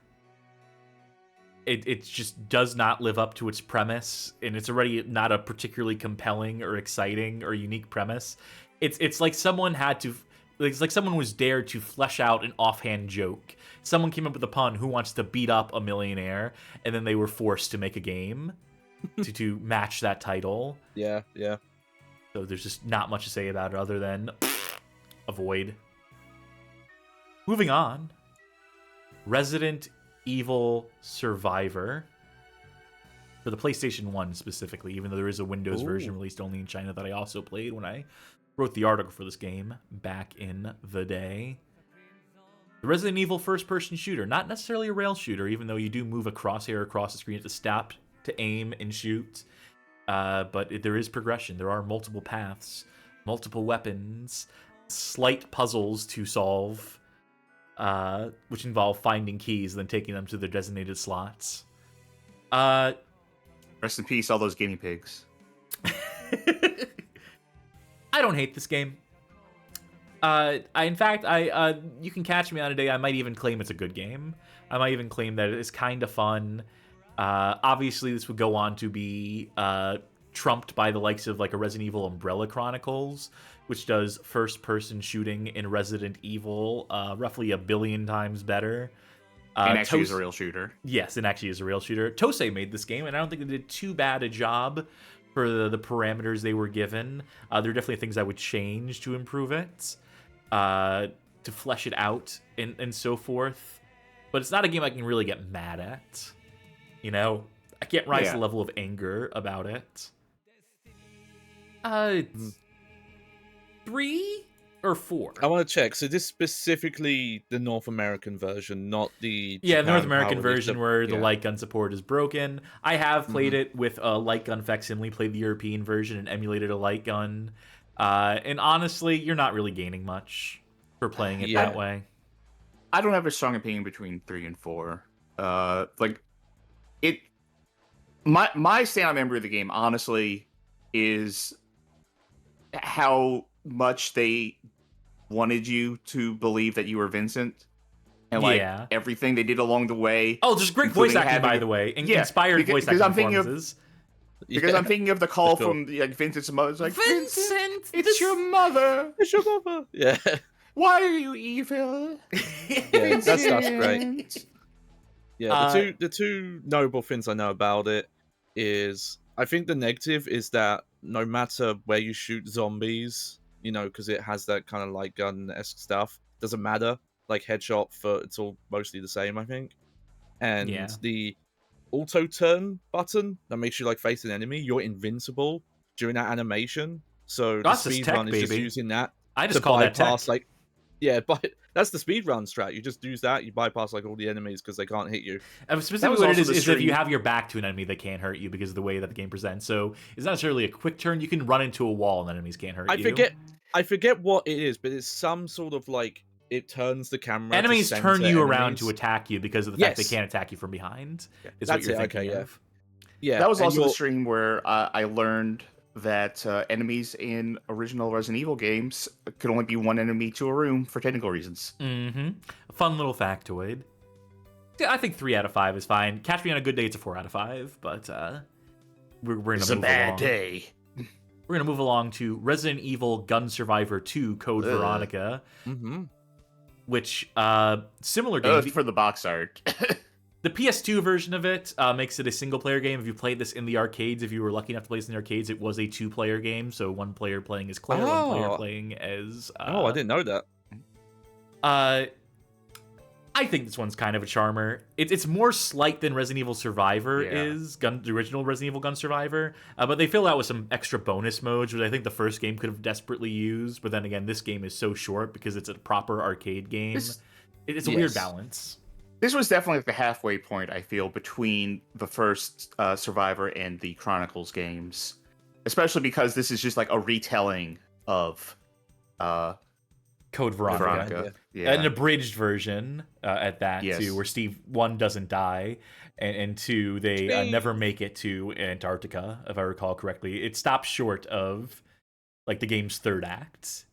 It just does not live up to its premise, and it's already not a particularly compelling or exciting or unique premise. It's like someone had to... It's like someone was dared to flesh out an offhand joke. Someone came up with a pun, Who Wants to Beat Up a Millionaire, and then they were forced to make a game to match that title. Yeah. So there's just not much to say about it other than avoid. Moving on. Resident Evil Survivor. For the PlayStation 1 specifically, even though there is a Windows version released only in China that I also played when I wrote the article for this game back in the day. The Resident Evil first-person shooter, not necessarily a rail shooter, even though you do move a crosshair across the screen to stop, to aim, and shoot. But there is progression. There are multiple paths, multiple weapons, slight puzzles to solve, which involve finding keys and then taking them to their designated slots. Rest in peace, all those guinea pigs. I don't hate this game. In fact, you can catch me on a day. I might even claim it's a good game. I might even claim that it's kind of fun. Obviously, this would go on to be trumped by the likes of like a Resident Evil Umbrella Chronicles, which does first-person shooting in Resident Evil roughly 1 billion times better And actually is a real shooter. Yes, and actually is a real shooter. Tosei made this game, and I don't think they did too bad a job for the parameters they were given. There are definitely things I would change to improve it, to flesh it out, and so forth. But it's not a game I can really get mad at. You know, I can't rise to the level of anger about it. 3 or 4? I want to check. So this specifically the North American version, not the the North Japan American power version where the yeah. light gun support is broken. I have played it with a light gun facsimile, played the European version and emulated a light gun. And honestly, you're not really gaining much for playing it that way. I don't have a strong opinion between 3 and 4. My stand on memory of the game, honestly, is how much they wanted you to believe that you were Vincent. And everything they did along the way. Oh, there's great voice acting, by the way. Inspired voice acting performances. Because I'm thinking of the call from Vincent's mother. It's like, Vincent, it's your mother. It's your mother. Yeah. Why are you evil? Yeah, that stuff's great. Yeah, the two notable things I know about it is I think the negative is that no matter where you shoot zombies, you know, because it has that kind of light gun-esque stuff, doesn't matter. Like headshot, it's all mostly the same, I think. And the auto turn button that makes you like face an enemy, you're invincible during that animation. So that's the speed run is just using that. I just call that tech. But that's the speedrun strat. You just use that. You bypass like all the enemies because they can't hit you. Specifically, what it is if you have your back to an enemy, they can't hurt you because of the way that the game presents. So it's not necessarily a quick turn. You can run into a wall and enemies can't hurt you. I forget what it is, but it's some sort of like it turns the camera. Enemies turn you around to attack you because of the fact they can't attack you from behind. Is what you're thinking of. Yeah, that was also the stream where I learned that enemies in original Resident Evil games could only be one enemy to a room for technical reasons. A fun little factoid. Yeah, I think 3 out of 5 is fine. Catch Me on a Good Day, it's a 4 out of 5, but we're gonna move along. It's a bad day. We're gonna move along to Resident Evil Gun Survivor 2 Code Veronica, which similar game for the box art. The PS2 version of it makes it a single-player game. If you played this in the arcades, if you were lucky enough to play this in the arcades, it was a 2-player game. So one player playing as Claire, one player playing as... I didn't know that. I think this one's kind of a charmer. It's more slight than Resident Evil Survivor is, the original Resident Evil Gun Survivor. But they fill out with some extra bonus modes, which I think the first game could have desperately used. But then again, this game is so short because it's a proper arcade game. It's a weird balance. This was definitely like the halfway point, I feel, between the first Survivor and the Chronicles games. Especially because this is just like a retelling of Code Veronica. An abridged version at that, too, where Steve, 1, doesn't die, and 2, they never make it to Antarctica, if I recall correctly. It stops short of like the game's third act.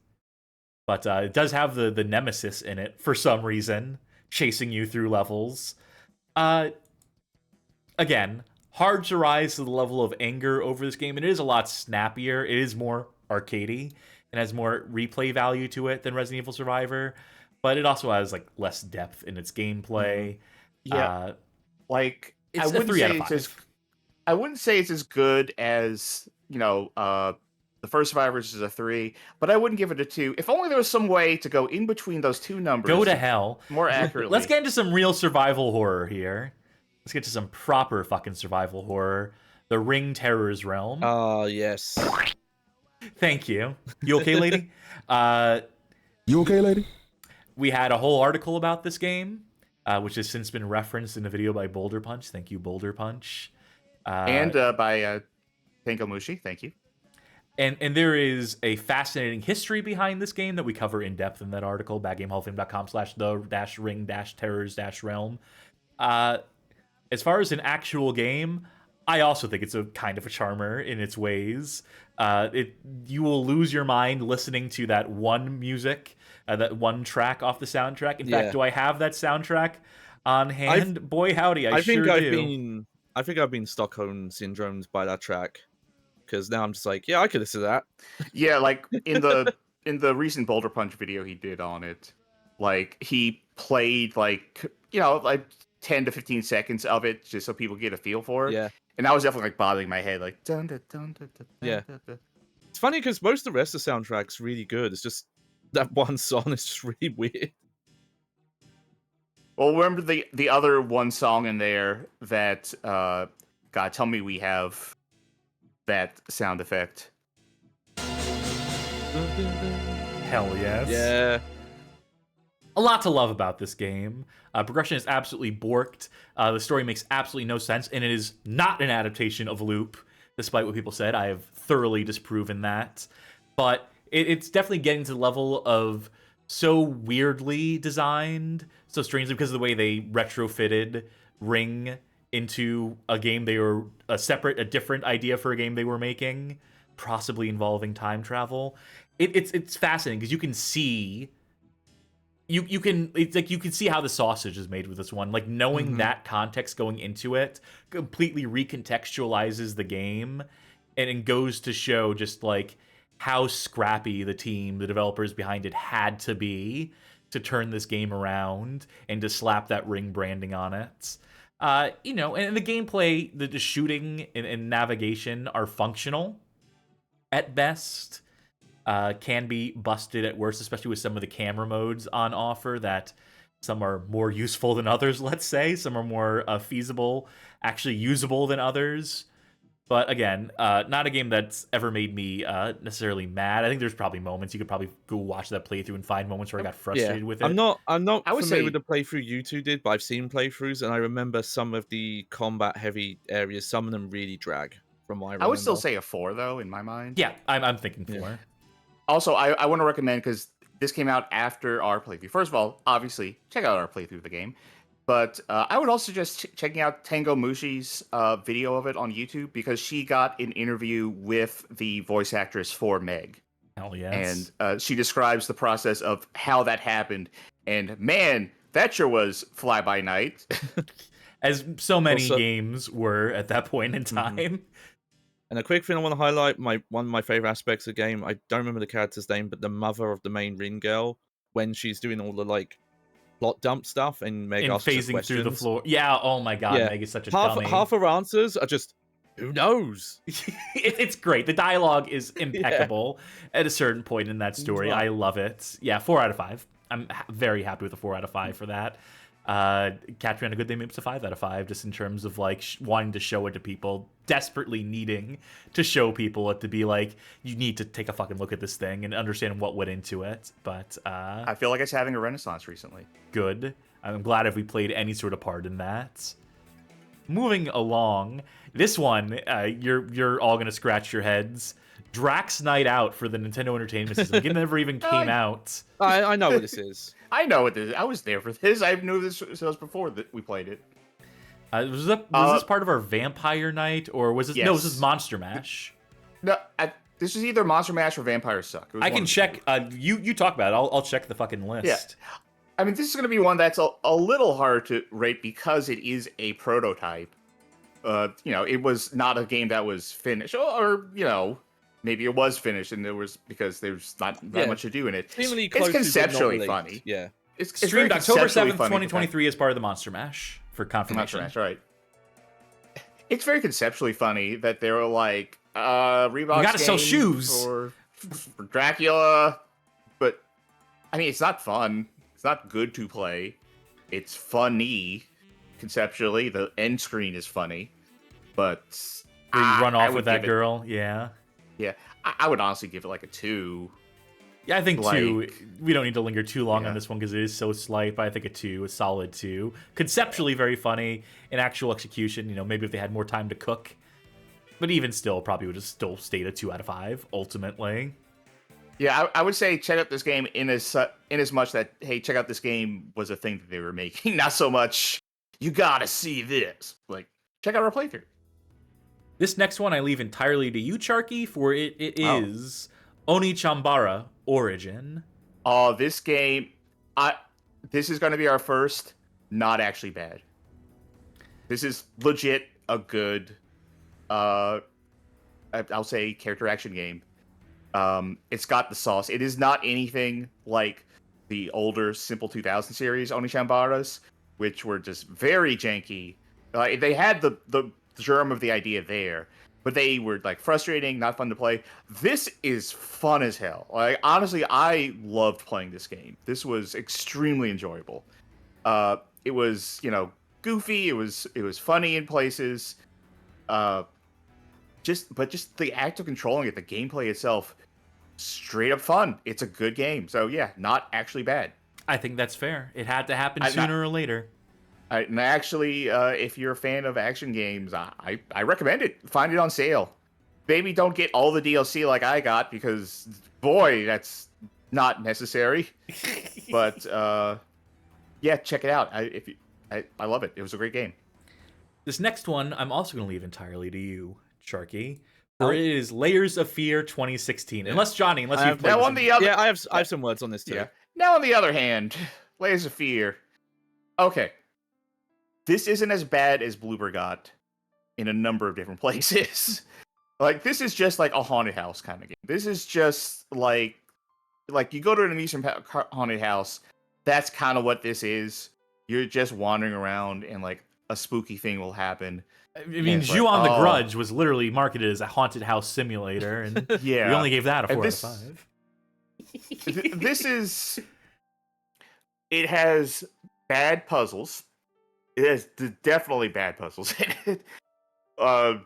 But it does have the Nemesis in it for some reason, chasing you through levels. Again, hard to rise to the level of anger over this game. It is a lot snappier. It is more arcadey and has more replay value to it than Resident Evil Survivor, but it also has like less depth in its gameplay. Yeah, it's a 3 out of 5. I wouldn't say it's as good as the first Survivors is a 3, but I wouldn't give it a 2. If only there was some way to go in between those two numbers. Go to hell. More accurately. Let's get into some real survival horror here. Let's get to some proper fucking survival horror. The Ring Terror's Realm. Oh, yes. Thank you. You okay, lady? You okay, lady? We had a whole article about this game, which has since been referenced in a video by Boulder Punch. Thank you, Boulder Punch. And by Tenkomushi. Thank you. And there is a fascinating history behind this game that we cover in depth in that article, badgamehallofame.com/the-ring-terrors-realm. As far as an actual game, I also think it's a kind of a charmer in its ways. You will lose your mind listening to that one music, that one track off the soundtrack. In fact, do I have that soundtrack on hand? Boy, howdy, I sure do. I think I've been Stockholm syndromed by that track. Because now I'm just like, yeah, I could listen to that. Yeah, like in the recent Boulder Punch video he did on it, Like he played like like 10 to 15 seconds of it just so people get a feel for it. Yeah. And that was definitely like bobbing my head like dun dun dun dun dun. Yeah. Dun, dun. It's funny because most of the rest of the soundtrack's really good. It's just that one song is just really weird. Well, remember the other one song in there that God, tell me we have that sound effect. Hell yes. Yeah. A lot to love about this game. Progression is absolutely borked. The story makes absolutely no sense, and it is not an adaptation of Loop, despite what people said. I have thoroughly disproven that. But it's definitely getting to the level of so weirdly designed, so strangely because of the way they retrofitted Ring into a game they were a different idea for a game they were making, possibly involving time travel. It's fascinating because you can see. You can see how the sausage is made with this one. Like knowing that context going into it completely recontextualizes the game, and it goes to show just like how scrappy the developers behind it had to be to turn this game around and to slap that Ring branding on it. And the gameplay, the shooting and navigation are functional at best. Can be busted at worst, especially with some of the camera modes on offer that some are more useful than others, let's say. Some are more feasible, actually usable than others. But again, not a game that's ever made me necessarily mad. I think there's probably moments you could probably go watch that playthrough and find moments where I got frustrated with it. I'm not I would familiar say with the playthrough you two did, but I've seen playthroughs, and I remember some of the combat-heavy areas. Some of them really drag, from what I remember. I would still say a 4 though in my mind. Yeah, I'm thinking 4. Yeah. Also, I want to recommend, because this came out after our playthrough. First of all, obviously, check out our playthrough of the game. But I would also suggest checking out Tango Mushi's video of it on YouTube, because she got an interview with the voice actress for Meg. Hell yes. And she describes the process of how that happened. And man, that sure was fly-by-night. As so many Also- games were at that point in time. And a quick thing I want to highlight, one of my favorite aspects of the game, I don't remember the character's name, but the mother of the main Ring girl, when she's doing all the like plot dump stuff and Meg And asks her phasing through the questions. floor. Yeah, oh my god, Yeah. Meg is such a dummy. Half her answers are just, who knows? It's great. The dialogue is impeccable at a certain point in that story. I love it. Yeah, 4 out of 5. I'm very happy with a 4 out of 5 for that. Catch Me on a Good Day, maybe it's a 5 out of 5, just in terms of like wanting to show it to people, desperately needing to show people it, to be like, you need to take a fucking look at this thing and understand what went into it. But I feel like it's having a renaissance recently. good. I'm glad if we played any sort of part in that. Moving along, this one, you're all gonna scratch your heads. Drax Night Out for the Nintendo Entertainment System. It never even came out. I know what this is. I know what this is. I was there for this. I knew this was before that we played it. Was this part of our Vampire Night, or was this? Yes. No, this is Monster Mash. No, this is either Monster Mash or Vampire Suck. It was I one can of the check. You talk about it. I'll check the fucking list. Yeah. I mean, this is going to be one that's a little hard to rate because it is a prototype. It was not a game that was finished, or maybe it was finished and because there's not that much to do in it. Seemingly It's close to, but conceptually not funny. released. Yeah. It's Streamed very October conceptually 7th, funny 2023 as part of the Monster Mash for confirmation. Monster Mash, right? It's very conceptually funny that they were like, Reebok. We gotta sell shoes for Dracula, but I mean, it's not fun. It's not good to play. It's funny conceptually. The end screen is funny, but Where you run I off would with that give it- girl. Yeah. Yeah, I would honestly give it like a 2. Yeah, I think 2. Like- We don't need to linger too long Yeah. on this one because it is so slight, but I think a 2, a solid 2. Conceptually very funny. In actual execution, maybe if they had more time to cook. But even still, probably would have still stayed a 2 out of 5, ultimately. Yeah, I would say check out this game in as much that, hey, check out this game was a thing that they were making. Not so much, you gotta see this. Like, check out our playthrough. This next one I leave entirely to you, Charky, for it is Onichambara Origin. Oh, this game, this is going to be our first not actually bad. This is legit a good, I'll say character action game. It's got the sauce. It is not anything like the older Simple 2000 series Onishambaras, which were just very janky. They had the germ of the idea there, but they were like frustrating, not fun to play. This is fun as hell. Like honestly, I loved playing this game. This was extremely enjoyable. It was, goofy. It was funny in places. Just the act of controlling it, the gameplay itself, straight up fun. It's a good game. So yeah, not actually bad. I think that's fair. It had to happen sooner or later. And actually, if you're a fan of action games, I recommend it. Find it on sale. Maybe don't get all the DLC like I got, because boy, that's not necessary. But yeah, check it out. I love it. It was a great game. This next one, I'm also going to leave entirely to you, Sharky. For it is Layers of Fear 2016. Yeah. Unless you've played now this on the other, Yeah, I have some words on this too. yeah. Now on the other hand, Layers of Fear. Okay, this isn't as bad as Bloober got in a number of different places. Like this is just like a haunted house kind of game. This is just like you go to an amusement haunted house. That's kind of what this is. You're just wandering around and like a spooky thing will happen. I mean, Ju-on the Grudge was literally marketed as a haunted house simulator, and yeah, we only gave that a 4 out of 5. It has bad puzzles. It has definitely bad puzzles in it.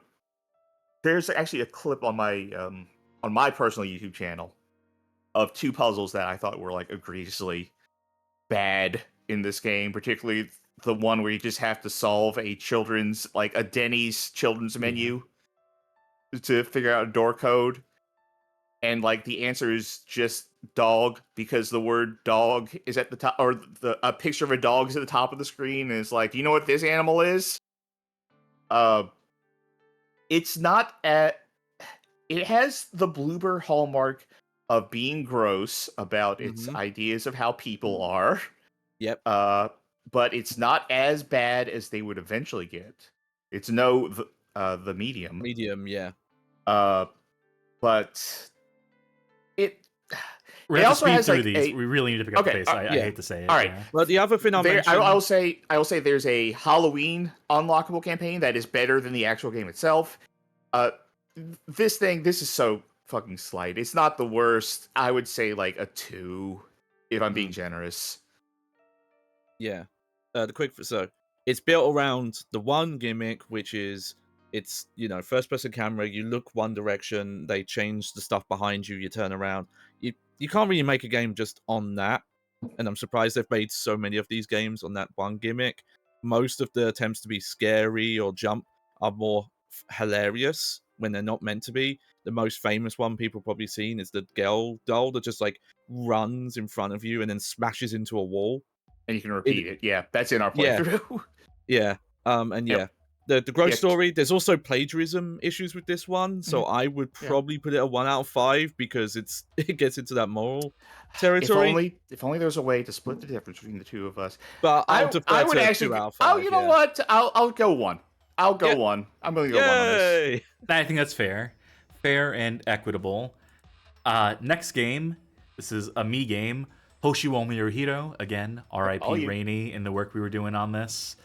There's actually a clip on my personal YouTube channel of 2 puzzles that I thought were like egregiously bad in this game, particularly the one where you just have to solve a Denny's children's menu to figure out a door code. And like the answer is just dog, because the word dog is at the top, or a picture of a dog is at the top of the screen, and it's like, do you know what this animal is? It's not it has the Bloober hallmark of being gross about its ideas of how people are. Yep. But it's not as bad as they would eventually get. It's the medium. Medium, yeah. But We it have to also speed has through like these. We really need to pick up the pace. I hate to say it. All right. Yeah. Well, the other thing I'll mention... I will say there's a Halloween unlockable campaign that is better than the actual game itself. This is so fucking slight. It's not the worst. I would say like a 2, if I'm being generous. Yeah. So it's built around the one gimmick, which is it's first person camera. You look one direction, they change the stuff behind you. You turn around. You can't really make a game just on that, and I'm surprised they've made so many of these games on that one gimmick. Most of the attempts to be scary or jump are more hilarious when they're not meant to be. The most famous one people probably seen is the girl doll that just like runs in front of you and then smashes into a wall. And you can repeat it. Yeah, that's in our playthrough. Yeah. And yeah. The growth story, there's also plagiarism issues with this one, so I would probably put it a 1 out of 5 because it gets into that moral territory. If only there was a way to split the difference between the two of us. But I would actually 2 out of 5. Oh, you know what? I'll go 1. I'll go 1. I'm going to go 1 on this. I think that's fair and equitable. Next game, this is a me game. Hoshiwo Miruhiro, again, R.I.P. Rainy in the work we were doing on this.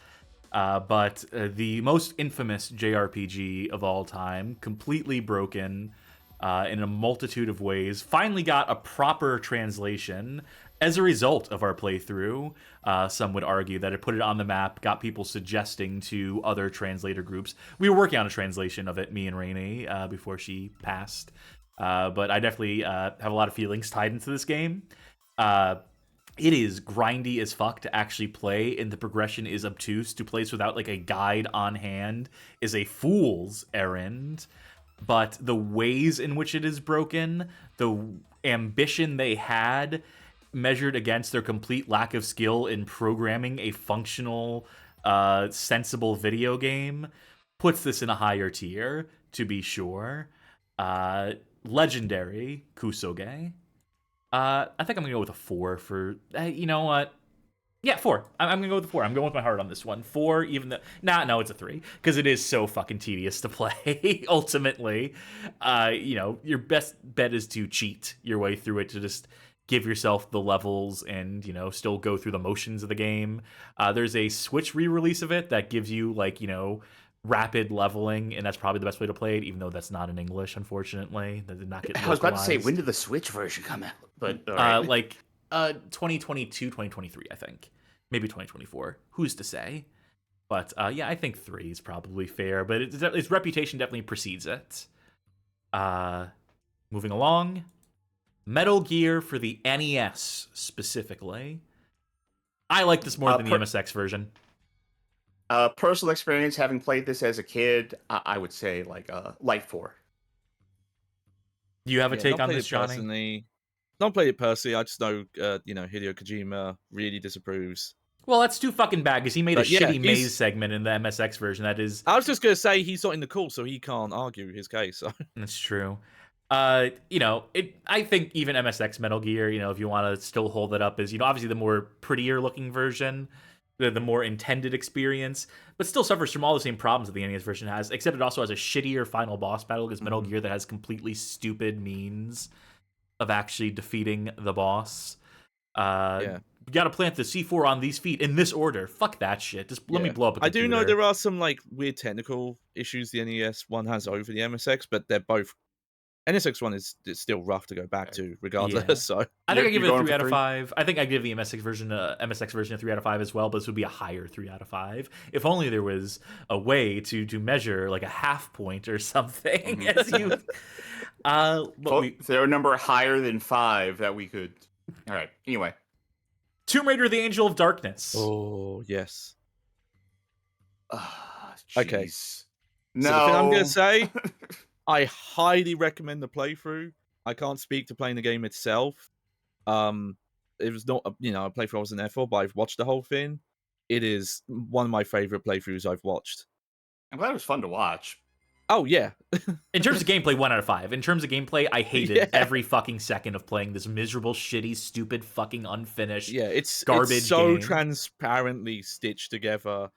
But the most infamous JRPG of all time, completely broken in a multitude of ways, finally got a proper translation as a result of our playthrough. Some would argue that it put it on the map, got people suggesting to other translator groups. We were working on a translation of it, me and Rainy, before she passed. But I definitely have a lot of feelings tied into this game. It is grindy as fuck to actually play, and the progression is obtuse. To place without like a guide on hand is a fool's errand. But the ways in which it is broken, the ambition they had measured against their complete lack of skill in programming a functional, sensible video game, puts this in a higher tier, to be sure. Legendary Kusoge. I think I'm gonna go with a 4 for. You know what? Yeah, 4. I'm gonna go with the 4. I'm going with my heart on this one. 4, even though no, it's a 3 because it is so fucking tedious to play. Ultimately, your best bet is to cheat your way through it to just give yourself the levels and, you know, still go through the motions of the game. There's a Switch re-release of it that gives you, like, you know, rapid leveling, and that's probably the best way to play it, even though that's not in English, unfortunately. That did not get I was about to say, localized. when did the Switch version come out? But right. Like 2022, 2023, I think. Maybe 2024. Who's to say? But yeah, I think 3 is probably fair, but its reputation definitely precedes it. Moving along, Metal Gear for the NES specifically. I like this more than the MSX version. Personal experience, having played this as a kid, I would say like Light 4. Do you have a take on this, Johnny? Personally. Not played it personally. I just know, you know, Hideo Kojima really disapproves. Well, that's too fucking bad because he made a shitty maze segment in the MSX version. That is. I was just gonna say he's not in the call, so he can't argue his case. So. That's true. You know, I think even MSX Metal Gear, you know, if you want to still hold it up as, you know, obviously the more prettier looking version, the more intended experience, but still suffers from all the same problems that the NES version has, except it also has a shittier final boss battle because Metal Gear that has completely stupid means of actually defeating the boss. You gotta plant the C4 on these feet in this order. Fuck that shit. Just let me blow up a computer. I do know there are some like weird technical issues the NES one has over the MSX, but they're both. NSX one is still rough to go back to, regardless. Yeah. So I think I give it a 3 out of 5. I think I give the MSX version a 3 out of 5 as well, but this would be a higher 3 out of 5. If only there was a way to measure like a half point or something. As you, if there are a number higher than 5 that we could. All right. Anyway, Tomb Raider: The Angel of Darkness. Oh yes. Okay. No. So the thing I'm gonna say. I highly recommend the playthrough. I can't speak to playing the game itself. It was not, you know, a playthrough I wasn't there for, but I've watched the whole thing. It is one of my favorite playthroughs I've watched. I'm glad it was fun to watch. Oh, yeah. In terms of gameplay, 1 out of 5. In terms of gameplay, I hated every fucking second of playing this miserable, shitty, stupid, fucking unfinished garbage it's so game. Transparently stitched together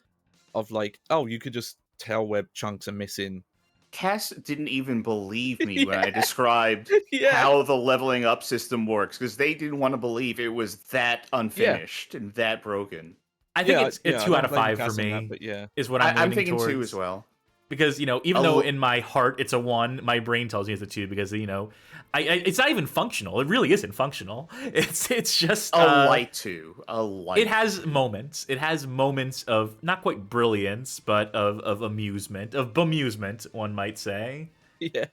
of like, oh, you could just tell where chunks are missing. Cass didn't even believe me when I described how the leveling up system works, because they didn't want to believe it was that unfinished and that broken. I think it's 2 out of 5 for me. Is what I'm thinking towards. 2 as well. Because, you know, even though in my heart it's a 1, my brain tells me it's a 2 because, you know, it's not even functional. It really isn't functional. It's just a light 2. A light. It has moments. It has moments of not quite brilliance, but of amusement, of bemusement, one might say. Yeah.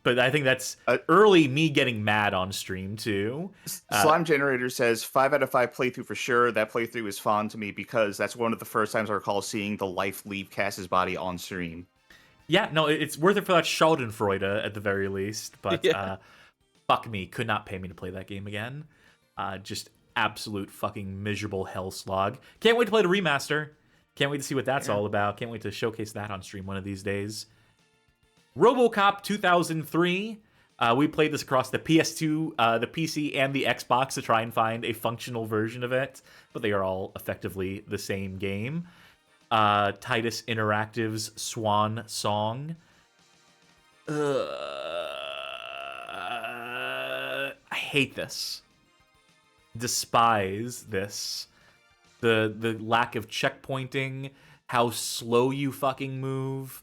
But I think that's early me getting mad on stream too. Slime Generator says 5 out of 5 playthrough for sure. That playthrough is fond to me because that's one of the first times I recall seeing the life leave Cass's body on stream. Yeah, no, it's worth it for that Schadenfreude at the very least. But fuck me, could not pay me to play that game again. Just absolute fucking miserable hell slog. Can't wait to play the remaster. Can't wait to see what that's all about. Can't wait to showcase that on stream one of these days. RoboCop 2003. We played this across the PS2, the PC, and the Xbox to try and find a functional version of it, but they are all effectively the same game. Titus Interactive's Swan Song. I hate this. Despise this. The lack of checkpointing, how slow you fucking move,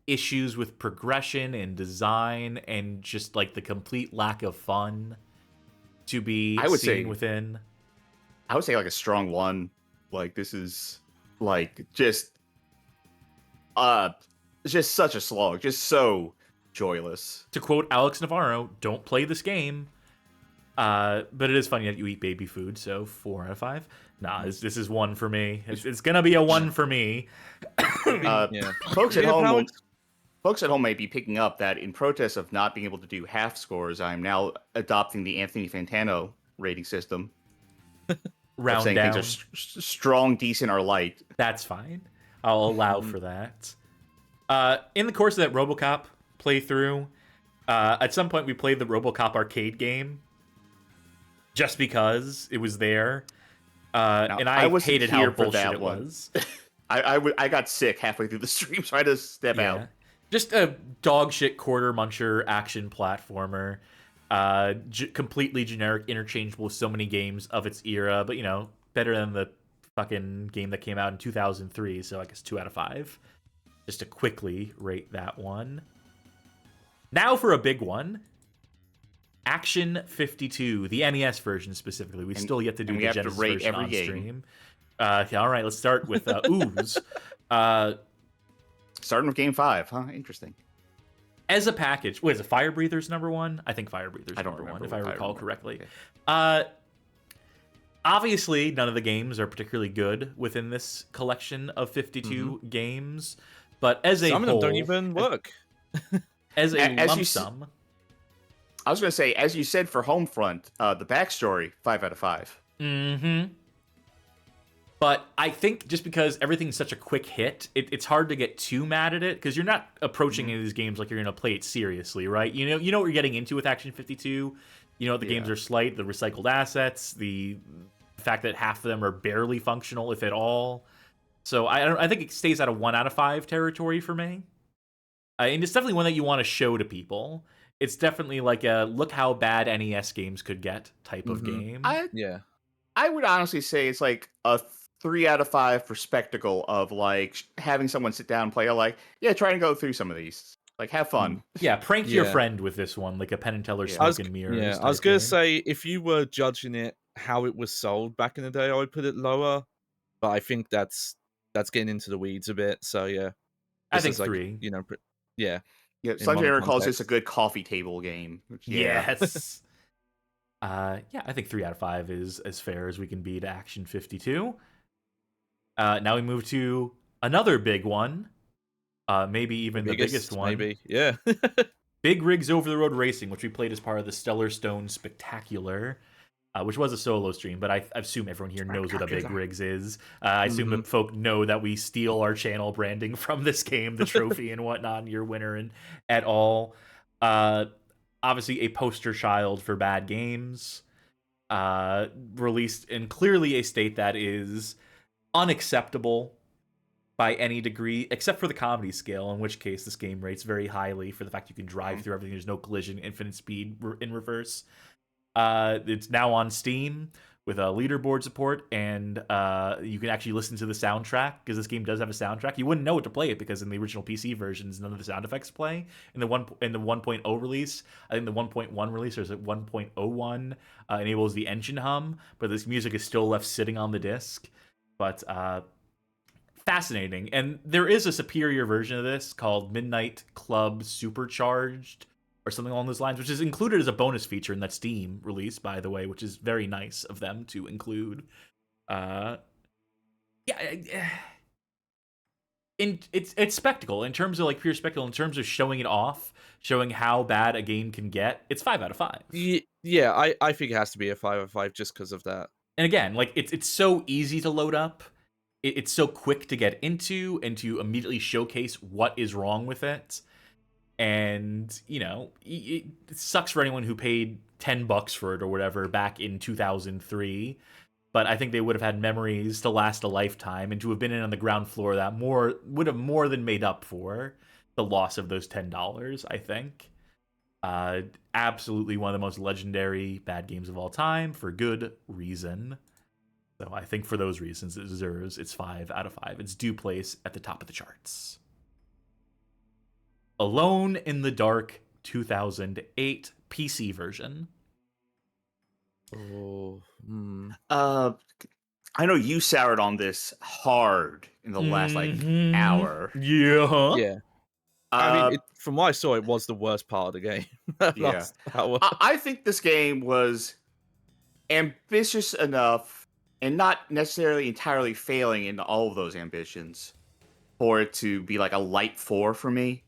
issues with progression and design, and just like the complete lack of fun to be seen within. I would say like a strong 1. Like this is like just such a slog, just so joyless. To quote Alex Navarro, "Don't play this game." But it is funny that you eat baby food, so 4 out of 5. Nah, this is 1 for me. It's gonna be a 1 for me. Folks at home may be picking up that in protest of not being able to do half scores, I'm now adopting the Anthony Fantano rating system. Round saying down. Things are strong, decent, or light. That's fine. I'll allow for that. In the course of that RoboCop playthrough, at some point we played the RoboCop arcade game just because it was there. And I hated how bullshit it was. I got sick halfway through the stream, so I had to step out. Just a dog shit quarter muncher action platformer. Completely generic, interchangeable with so many games of its era, but better than the fucking game that came out in 2003. So I guess 2 out of 5. Just to quickly rate that one. Now for a big one. Action 52, the NES version specifically. We still yet to do the Genesis version on stream. All right, let's start with Ooze. Starting with game 5, huh? Interesting. As a package, is it Fire Breather's number 1? I think Fire Breather's number 1, if I recall correctly. Okay. Obviously, none of the games are particularly good within this collection of 52 games, but as a whole... Some of them don't even work. As a lump sum... I was going to say, as you said for Homefront, the backstory, 5 out of 5. Mm-hmm. But I think just because everything's such a quick hit, it's hard to get too mad at it, because you're not approaching any of these games like you're going to play it seriously, right? You know what you're getting into with Action 52. The games are slight, the recycled assets, the fact that half of them are barely functional, if at all. So I think it stays out of 1 out of 5 territory for me. And it's definitely one that you want to show to people. It's definitely like a look how bad NES games could get type of game. I would honestly say it's like a 3 out of 5 for spectacle of like having someone sit down and play. Try and go through some of these. Like, have fun. Yeah, prank your friend with this one, like a Penn and Teller smoke and mirrors. Yeah, I was gonna say, if you were judging it how it was sold back in the day, I would put it lower. But I think that's getting into the weeds a bit. So yeah, I think 3. Yeah, Sledgehammer calls this a good coffee table game. Yes. I think 3 out of 5 is as fair as we can be to Action 52. Now we move to another big one. Maybe even the biggest one. Maybe, yeah. Big Rigs Over the Road Racing, which we played as part of the Stellar Stone Spectacular, which was a solo stream, but I assume everyone here knows what a Big Rigs is. I assume that folk know that we steal our channel branding from this game, the trophy and whatnot, and your winner and at all. Obviously a poster child for bad games. Released in clearly a state that is unacceptable by any degree, except for the comedy scale, in which case this game rates very highly for the fact you can drive through everything. There's no collision, infinite speed in reverse. It's now on Steam with leaderboard support, and you can actually listen to the soundtrack, because this game does have a soundtrack. You wouldn't know it to play it, because in the original PC versions, none of the sound effects play. In the 1.0 release, I think the 1.1 release, or is it 1.01, enables the engine hum, but this music is still left sitting on the disc. But fascinating. And there is a superior version of this called Midnight Club Supercharged, or something along those lines, which is included as a bonus feature in that Steam release, by the way, which is very nice of them to include. It's spectacle in terms of like pure spectacle, in terms of showing it off, showing how bad a game can get. It's 5 out of 5. Yeah, I think it has to be a 5 out of 5 just because of that. And again, like it's so easy to load up. It's so quick to get into and to immediately showcase what is wrong with it. And, it sucks for anyone who paid $10 for it or whatever back in 2003. But I think they would have had memories to last a lifetime, and to have been in on the ground floor that would have more than made up for the loss of those $10, I think. Absolutely one of the most legendary bad games of all time, for good reason. So I think for those reasons, it deserves its 5 out of 5. Its due place at the top of the charts. Alone in the Dark 2008 PC version. I know you soured on this hard in the last hour. Yeah. I mean, from what I saw, it was the worst part of the game. I think this game was ambitious enough, and not necessarily entirely failing in all of those ambitions, for it to be like a light 4 for me.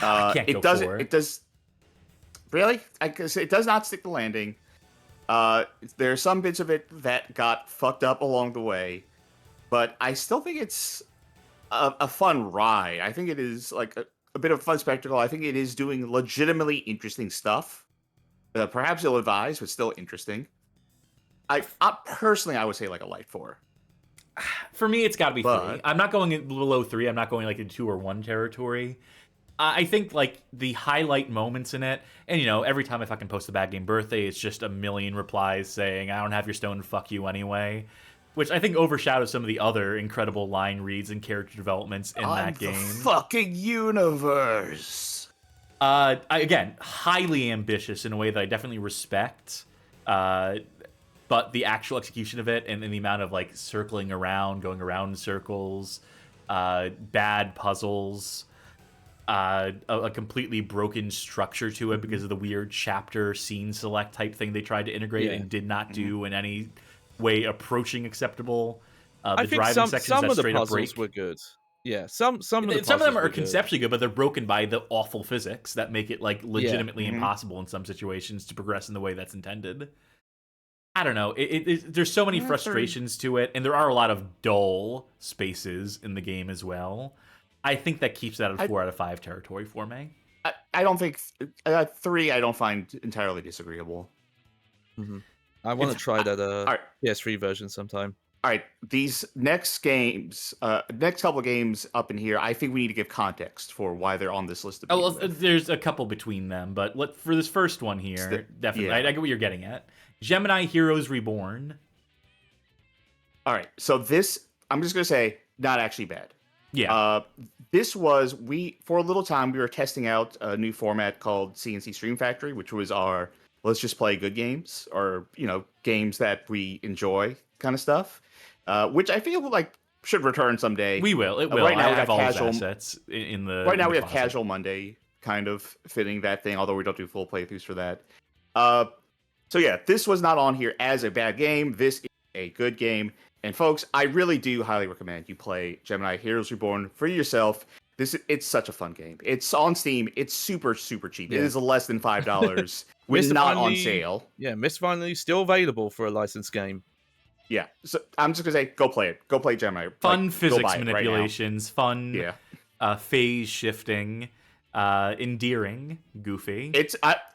It does. Really? I guess it does not stick the landing. There are some bits of it that got fucked up along the way, but I still think it's a fun ride. I think it is like a bit of a fun spectacle. I think it is doing legitimately interesting stuff. Perhaps ill-advised, but still interesting. I personally, I would say like a light 4. For me, it's got to be 3. I'm not going below 3. I'm not going like in 2 or 1 territory. I think like the highlight moments in it, and you know, every time I fucking post a bad game birthday, it's just a million replies saying I don't have your stone, fuck you anyway, which I think overshadows some of the other incredible line reads and character developments in that game. The fucking universe. Again, highly ambitious in a way that I definitely respect. But the actual execution of it and the amount of like circling around, going around in circles, bad puzzles. A completely broken structure to it because of the weird chapter scene select type thing they tried to integrate and did not do in any way approaching acceptable. I think some of the puzzles were good. Yeah, some of them are conceptually good, but they're broken by the awful physics that make it like legitimately impossible in some situations to progress in the way that's intended. I don't know. There's so many frustrations to it, and there are a lot of dull spaces in the game as well. I think that keeps that at 4 out of 5 territory for me. I don't think 3. I don't find entirely disagreeable. I want to try that PS3 version sometime. All right, these next games, next couple of games up in here, I think we need to give context for why they're on this list. There's a couple between them, but for this first one here, definitely, I get what you're getting at. Gemini Heroes Reborn. All right, so this, I'm just gonna say, not actually bad. Yeah. This was, for a little time, we were testing out a new format called CNC Stream Factory, which was our let's just play good games, or, you know, games that we enjoy kind of stuff, which I feel like should return someday. We will. It will. Right now, I have all his assets in the. Right now, we have closet. Casual Monday kind of fitting that thing, although we don't do full playthroughs for that. So yeah, this was not on here as a bad game. This is a good game. And folks, I really do highly recommend you play Gemini Heroes Reborn for yourself. It's such a fun game. It's on Steam. It's super, super cheap. Yeah. It is less than $5 when not on sale. Yeah, Miss Finally still available for a licensed game. Yeah, so I'm just gonna say, go play it. Go play Gemini. Fun physics manipulations, fun phase shifting, endearing, goofy.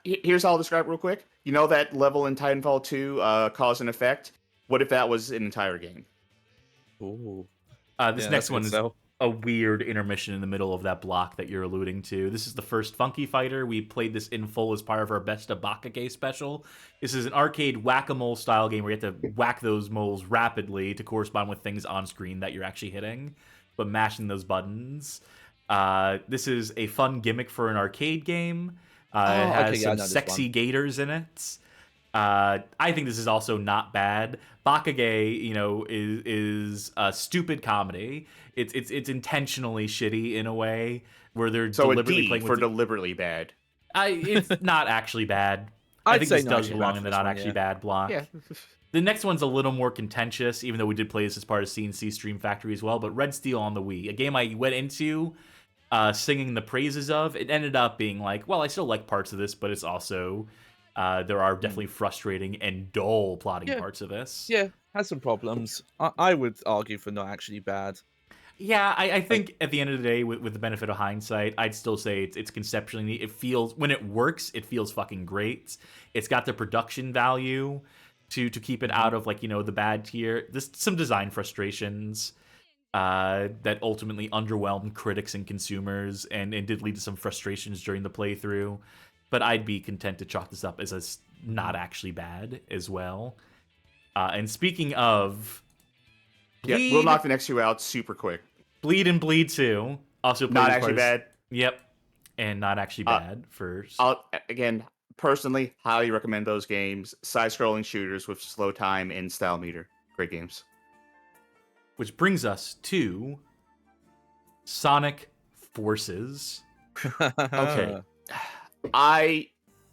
Here's how I'll describe it real quick. You know that level in Titanfall 2, Cause and Effect? What if that was an entire game? Ooh. This next one is a weird intermission in the middle of that block that you're alluding to. This is the first Funky Fighter. We played this in full as part of our Best of Bakage special. This is an arcade whack-a-mole style game where you have to whack those moles rapidly to correspond with things on screen that you're actually hitting, but mashing those buttons. This is a fun gimmick for an arcade game. It has some sexy gators in it. I think this is also not bad. Bakage, you know, is a stupid comedy. It's intentionally shitty in a way where they're deliberately playing with deliberately bad. It's not actually bad. I think this does belong in the not actually bad block. Yeah. The next one's a little more contentious, even though we did play this as part of CNC Stream Factory as well. But Red Steel on the Wii, a game I went into singing the praises of. It ended up being like, well, I still like parts of this, but it's also there are definitely frustrating and dull plotting parts of this. Yeah, has some problems. I would argue for not actually bad. Yeah, I think at the end of the day, with the benefit of hindsight, I'd still say it's conceptually, it feels, when it works, it feels fucking great. It's got the production value to keep it out of, like, you know, the bad tier. There's some design frustrations that ultimately underwhelmed critics and consumers and did lead to some frustrations during the playthrough. But I'd be content to chalk this up as a not actually bad as well. And speaking of... Yeah, we'll knock the next two out super quick. Bleed and Bleed 2. Also not actually bad. Yep. And not actually bad for... Again, personally, highly recommend those games. Side-scrolling shooters with slow time and style meter. Great games. Which brings us to Sonic Forces. Okay. I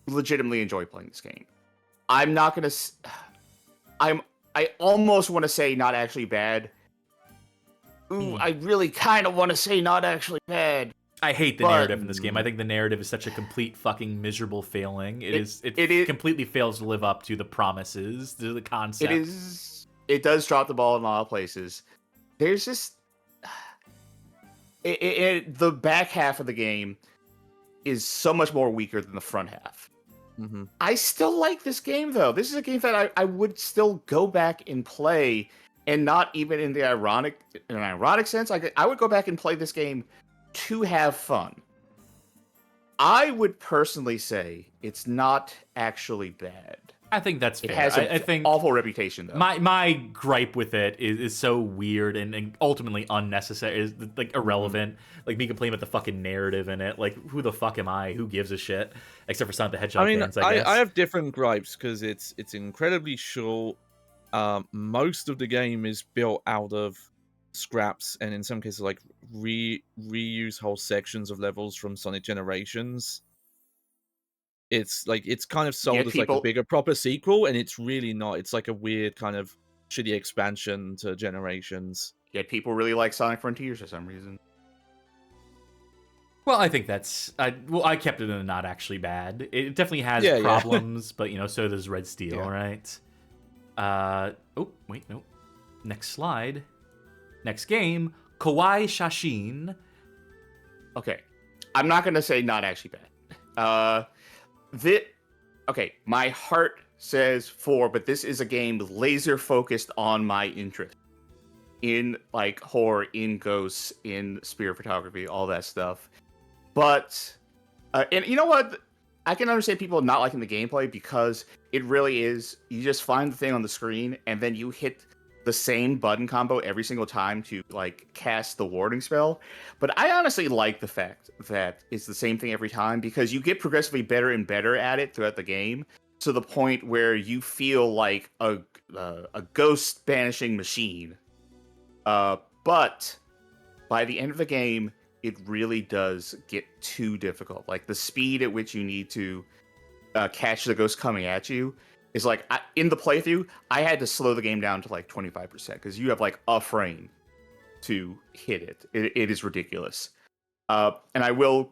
legitimately enjoy playing this game. I'm not going to... I almost want to say not actually bad. Ooh, I really kind of want to say not actually bad. I hate the narrative in this game. I think the narrative is such a complete fucking miserable failing. It completely fails to live up to the promises, to the concept. It does drop the ball in a lot of places. There's just... the back half of the game is so much more weaker than the front half. Mm-hmm. I still like this game, though. This is a game that I would still go back and play, and not even in an ironic sense. I would go back and play this game to have fun. I would personally say it's not actually bad. I think that's It fair. has an I think awful reputation, though. my gripe with it is so weird and ultimately unnecessary. Is like irrelevant. Like me complaining about the fucking narrative in it. Like who the fuck am I? Who gives a shit? Except for Sonic the Hedgehog I mean, fans, I guess. I have different gripes because it's incredibly short. Most of the game is built out of scraps, and in some cases, like reuse whole sections of levels from Sonic Generations. It's like it's kind of sold Yet as like a people- bigger proper sequel, and it's really not. It's like a weird kind of shitty expansion to Generations. Yet people really like Sonic Frontiers for some reason. Well, I think that's I kept it in a not actually bad. It definitely has Yeah, yeah. problems, but so does Red Steel, Yeah. right? Oh wait, no. Next slide. Next game, Kawaii Shashin. Okay, I'm not gonna say not actually bad. Okay, my heart says 4, but this is a game laser focused on my interest in like horror, in ghosts, in spirit photography, all that stuff. But and you know what? I can understand people not liking the gameplay because it really is. You just find the thing on the screen and then you hit the same button combo every single time to like cast the warding spell. But I honestly like the fact that it's the same thing every time because you get progressively better and better at it throughout the game to the point where you feel like a ghost banishing machine. But by the end of the game, it really does get too difficult. Like the speed at which you need to catch the ghost coming at you is like in the playthrough, I had to slow the game down to like 25% because you have like a frame to hit it. It is ridiculous. And I will.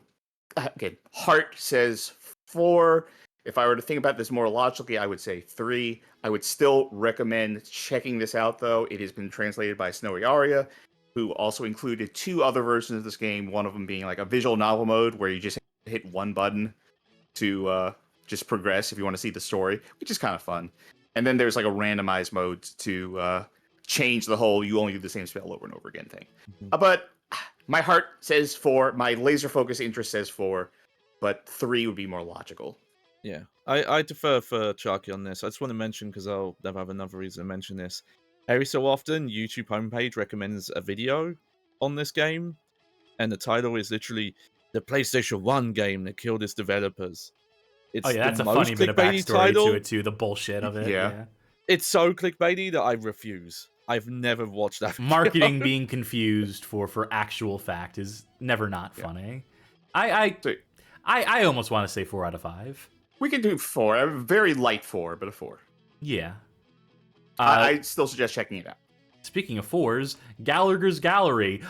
Okay, heart says 4. If I were to think about this more logically, I would say 3. I would still recommend checking this out, though. It has been translated by Snowy Aria, who also included 2 other versions of this game, one of them being like a visual novel mode where you just hit one button to just progress if you want to see the story, which is kind of fun. And then there's like a randomized mode to change the whole you only do the same spell over and over again thing. But my heart says 4, my laser focus interest says 4, but 3 would be more logical. Yeah, I defer for Sharky on this. I just want to mention, because I'll never have another reason to mention this. Every so often, YouTube homepage recommends a video on this game, and the title is literally the PlayStation 1 game that killed its developers. It's That's the a most funny bit of clickbaity backstory title. to it too. The bullshit of it. Yeah. It's so clickbaity that I refuse. I've never watched that video. Marketing being confused for actual fact is never not funny. I almost want to say 4 out of 5. We can do 4, a very light 4, but a 4. Yeah. I still suggest checking it out. Speaking of 4s, Gallagher's Gallery.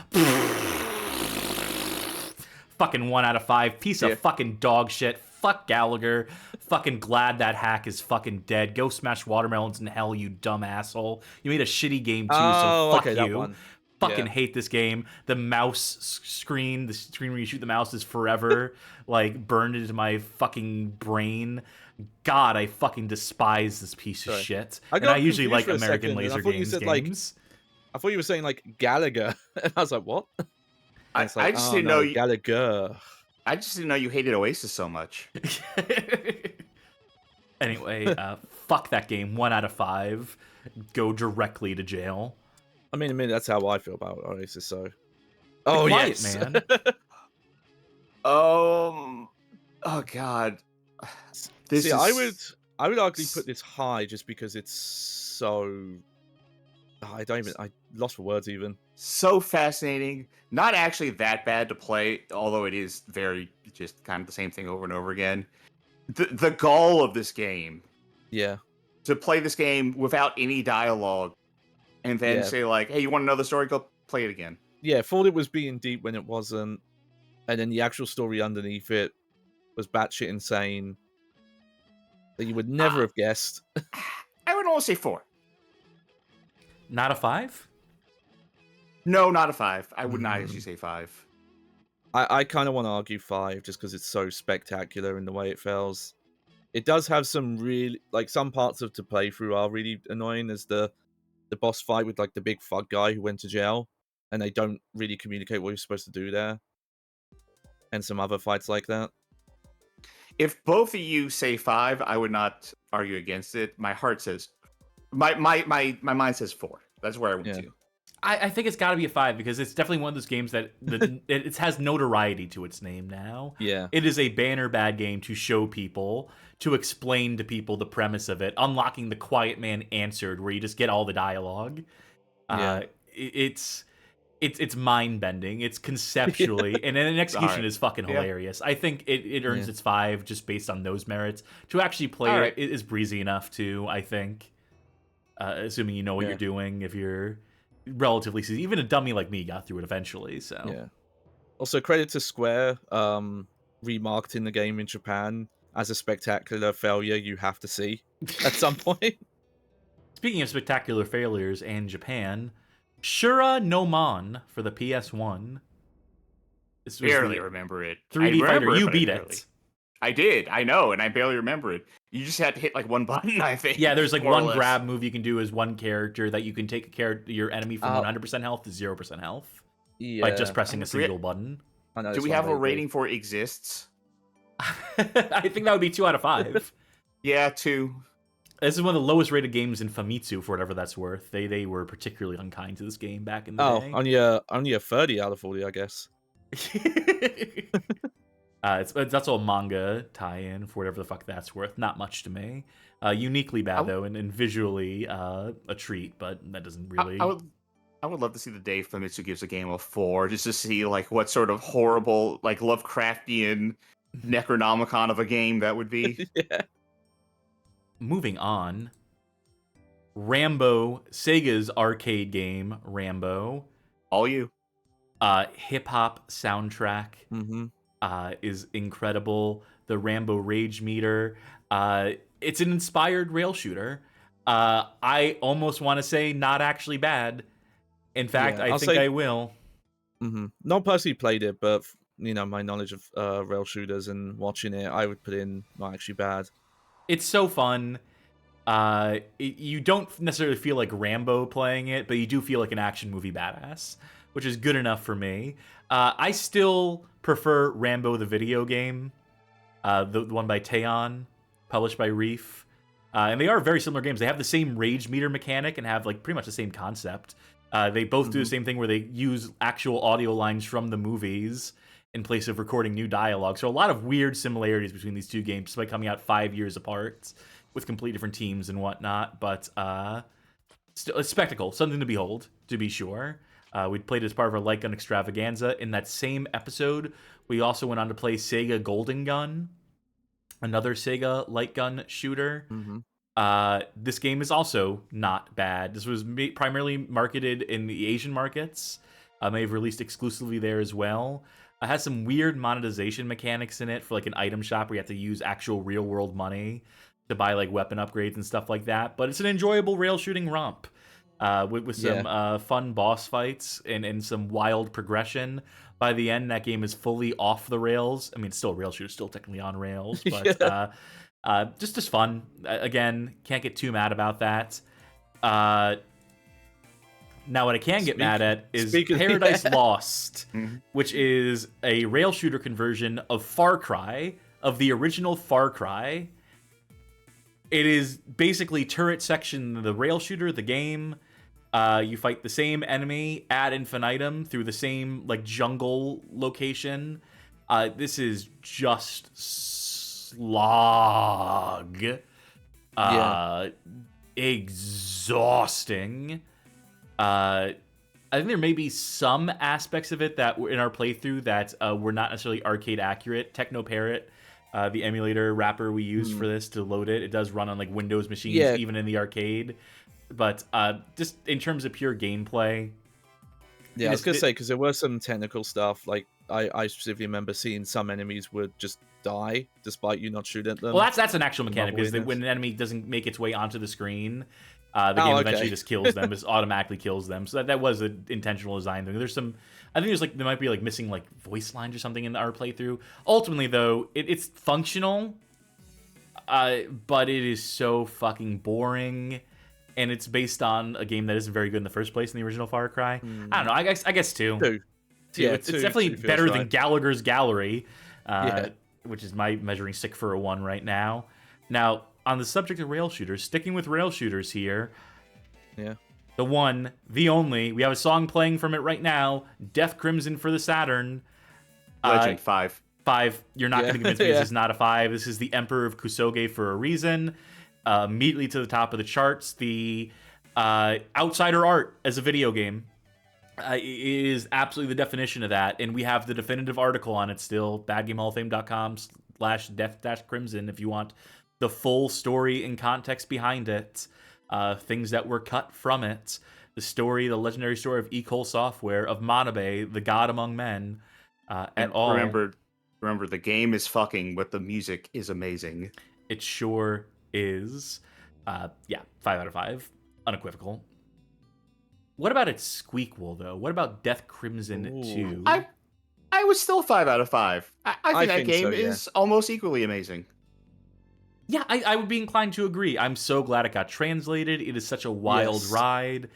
Fucking 1 out of 5. Piece of fucking dog shit. Fuck Gallagher. Fucking glad that hack is fucking dead. Go smash watermelons in hell, you dumb asshole. You made a shitty game too, so fuck okay, that you. one. Fucking Yeah. hate this game. The mouse screen, the screen where you shoot the mouse is forever like burned into my fucking brain. God, I fucking despise this piece of shit. And I usually like American laser games. I thought you were saying like Gallagher, and I was like, what? I just didn't know Gallagher. I just didn't know you hated Oasis so much. Anyway, fuck that game. 1 out of 5. Go directly to jail. I mean, that's how I feel about Oasis. So, Oh yes, man. Oh God. This is... I would argue put this high just because it's so. I lost for words even. So fascinating. Not actually that bad to play, although it is very just kind of the same thing over and over again. The goal of this game. Yeah. To play this game without any dialogue and then say like, hey, you want to know the story? Go play it again. Yeah, thought it was being deep when it wasn't. And then the actual story underneath it was batshit insane that you would never have guessed. I would almost say 4. Not a 5? No, not a 5. I would not actually say 5. I kind of want to argue 5 just because it's so spectacular in the way it feels. It does have some really, like, some parts of the playthrough are really annoying, as the boss fight with, like, the big thug guy who went to jail, and they don't really communicate what you're supposed to do there. And some other fights like that. If both of you say 5, I would not argue against it. My heart says, my mind says 4. That's where I went to. I think it's got to be a 5 because it's definitely one of those games that it has notoriety to its name now. Yeah. It is a banner bad game to show people, to explain to people the premise of it, unlocking the Quiet Man Answered, where you just get all the dialogue. Yeah. It's mind bending. It's conceptually, and then execution is fucking hilarious. I think it earns its 5 just based on those merits. To actually play it is breezy enough too. I think, assuming you know what you're doing, if you're relatively seasoned. Even a dummy like me got through it eventually. So yeah. Also, credit to Square, remarketing the game in Japan as a spectacular failure you have to see at some point. Speaking of spectacular failures and Japan, Shura no Mon for the PS1. This was Barely remember it. 3D fighter. You beat it. I did. I know, and I barely remember it. You just had to hit like one button, I think. Yeah, there's like one grab move you can do as one character that you can take a character, your enemy from 100% health to 0% health by just pressing a single button. Do we have a rating for exists? I think that would be 2 out of 5. Yeah, 2. This is one of the lowest rated games in Famitsu, for whatever that's worth. They were particularly unkind to this game back in the day. Only a 30 out of 40, I guess. That's all manga tie-in for whatever the fuck that's worth. Not much to me. Uniquely bad though, and visually a treat, but that doesn't really. I would love to see the day Famitsu gives a game a 4, just to see like what sort of horrible, like Lovecraftian Necronomicon of a game that would be. Yeah. Moving on, Rambo, Sega's arcade game, Rambo. All you. Hip hop soundtrack. Mm-hmm. Is incredible. The Rambo Rage Meter. It's an inspired rail shooter. I almost want to say not actually bad. In fact, I think I will. Mm-hmm. Not personally played it, but my knowledge of rail shooters and watching it, I would put in not actually bad. It's so fun. You don't necessarily feel like Rambo playing it, but you do feel like an action movie badass, which is good enough for me. I still prefer Rambo the video game, the one by Teon, published by Reef. And they are very similar games. They have the same rage meter mechanic and have like pretty much the same concept. They both do the same thing where they use actual audio lines from the movies in place of recording new dialogue. So a lot of weird similarities between these two games, despite coming out 5 years apart with completely different teams and whatnot. But still a spectacle, something to behold, to be sure. We played it as part of our Light Gun extravaganza. In that same episode, we also went on to play Sega Golden Gun, another Sega light gun shooter. Mm-hmm. This game is also not bad. This was primarily marketed in the Asian markets. May have released exclusively there as well. It has some weird monetization mechanics in it for like an item shop where you have to use actual real world money to buy like weapon upgrades and stuff like that. But it's an enjoyable rail shooting romp. With some fun boss fights and some wild progression. By the end, that game is fully off the rails. I mean, it's still a rail shooter, still technically on rails, but just fun. Again, can't get too mad about that. Now, what I can get mad at is Paradise Lost, which is a rail shooter conversion of Far Cry, of the original Far Cry. It is basically turret section, the rail shooter, the game. You fight the same enemy ad infinitum through the same like jungle location. This is just slog. Exhausting. I think there may be some aspects of it that were in our playthrough that were not necessarily arcade accurate. Techno Parrot, the emulator wrapper we used for this to load it, it does run on like Windows machines, even in the arcade. But just in terms of pure gameplay, I was gonna say because there were some technical stuff. Like I specifically remember seeing some enemies would just die despite you not shooting at them. Well, that's an actual mechanic because when an enemy doesn't make its way onto the screen, the game eventually just kills them. It automatically kills them. So that was an intentional design thing. There's some, I think there's like there might be like missing like voice lines or something in our playthrough. Ultimately, though, it's functional, but it is so fucking boring. And it's based on a game that isn't very good in the first place in the original Far Cry. I don't know. I guess two. It's definitely better than Gallagher's Gallery. which is my measuring stick for a 1 right now. Now, on the subject of rail shooters, sticking with rail shooters here. Yeah. The one, the only. We have a song playing from it right now. Death Crimson for the Saturn. Legend 5. 5. You're not going to convince me Yeah. this is not a 5. This is the Emperor of Kusoge for a reason. Immediately to the top of the charts. The outsider art as a video game is absolutely the definition of that. And we have the definitive article on it still. badgamehallofame.com/death-crimson if you want the full story and context behind it. Things that were cut from it. The story, the legendary story of Ecole Software, of Manabe, the god among men, and all. Remember, the game is fucking, but the music is amazing. It sure is. 5 out of 5. Unequivocal. What about its squeakquel, though? What about Death Crimson 2? I was still 5 out of 5. I think that game so, yeah. is almost equally amazing. Yeah, I would be inclined to agree. I'm so glad it got translated. It is such a wild Yes. ride.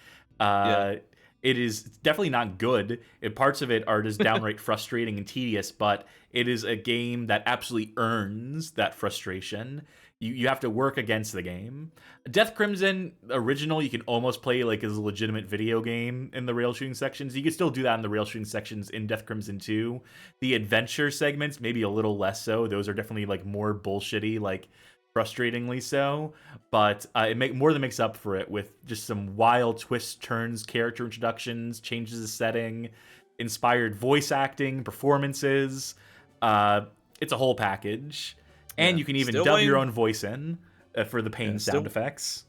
It is definitely not good. Parts of it are just downright frustrating and tedious, but it is a game that absolutely earns that frustration. You have to work against the game. Death Crimson original, you can almost play like as a legitimate video game in the rail shooting sections. You can still do that in the rail shooting sections in Death Crimson 2. The adventure segments, maybe a little less so. Those are definitely like more bullshitty, like frustratingly so. But it more than makes up for it with just some wild twists, turns, character introductions, changes of setting, inspired voice acting, performances. It's a whole package. And you can even dub your own voice in for the pain sound effects.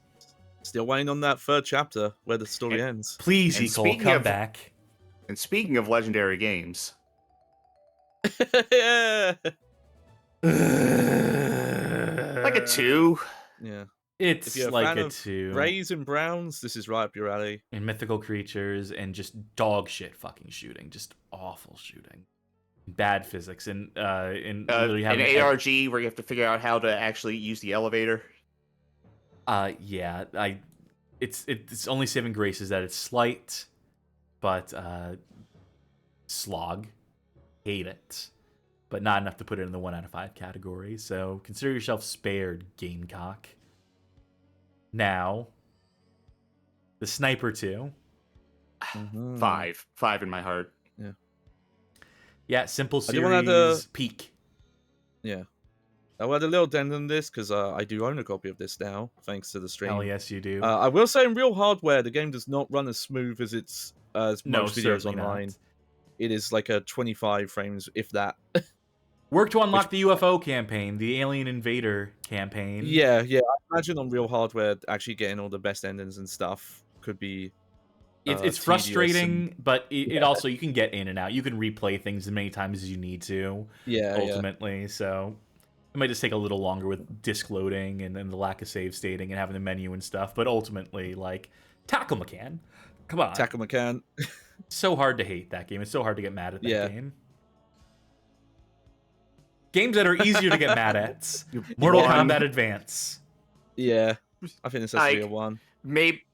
Still waiting on that third chapter where the story ends. Please, And Ecole, come back. And speaking of legendary games, Yeah. like a 2. Yeah. If It's you're a like fan a of 2. Rays and Browns, this is right up your alley. And mythical creatures and just dog shit fucking shooting. Just awful shooting. Bad physics. And literally an having ARG where you have to figure out how to actually use the elevator. It's only saving grace is that it's slight, but slog. Hate it. But not enough to put it in the 1 out of 5 category. So consider yourself spared, Gamecock. Now, the Sniper 2. 5 in my heart. Yeah, simple I do wanna series peak. Yeah. I will add a little dent on this because I do own a copy of this now, thanks to the stream. Hell yes, you do. I will say in real hardware, the game does not run as smooth as most videos certainly online. not. It is like a 25 frames, if that. Work to unlock the UFO campaign, the Alien Invader campaign. Yeah. I imagine on real hardware, actually getting all the best endings and stuff could be. It's tedious frustrating, but it also, you can get in and out. You can replay things as many times as you need to, ultimately. So it might just take a little longer with disk loading and then the lack of save stating and having the menu and stuff. But ultimately, like, Tackle McCann. Come on. Tackle McCann. So hard to hate that game. It's so hard to get mad at that game. Games that are easier to get mad at. Mortal Kombat Advance. Yeah. I think this has to be a 1. Maybe,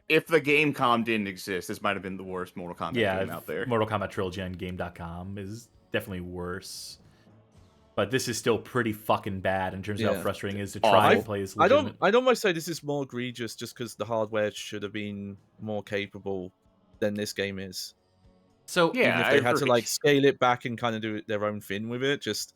if the Game.com didn't exist, this might have been the worst Mortal Kombat game out there. Mortal Kombat Trilogy on Game.com is definitely worse. But this is still pretty fucking bad in terms of how frustrating it is to try and play as legitimate. I'd almost say this is more egregious just because the hardware should have been more capable than this game is. So even if they had to scale it back and kind of do their own thing with it, just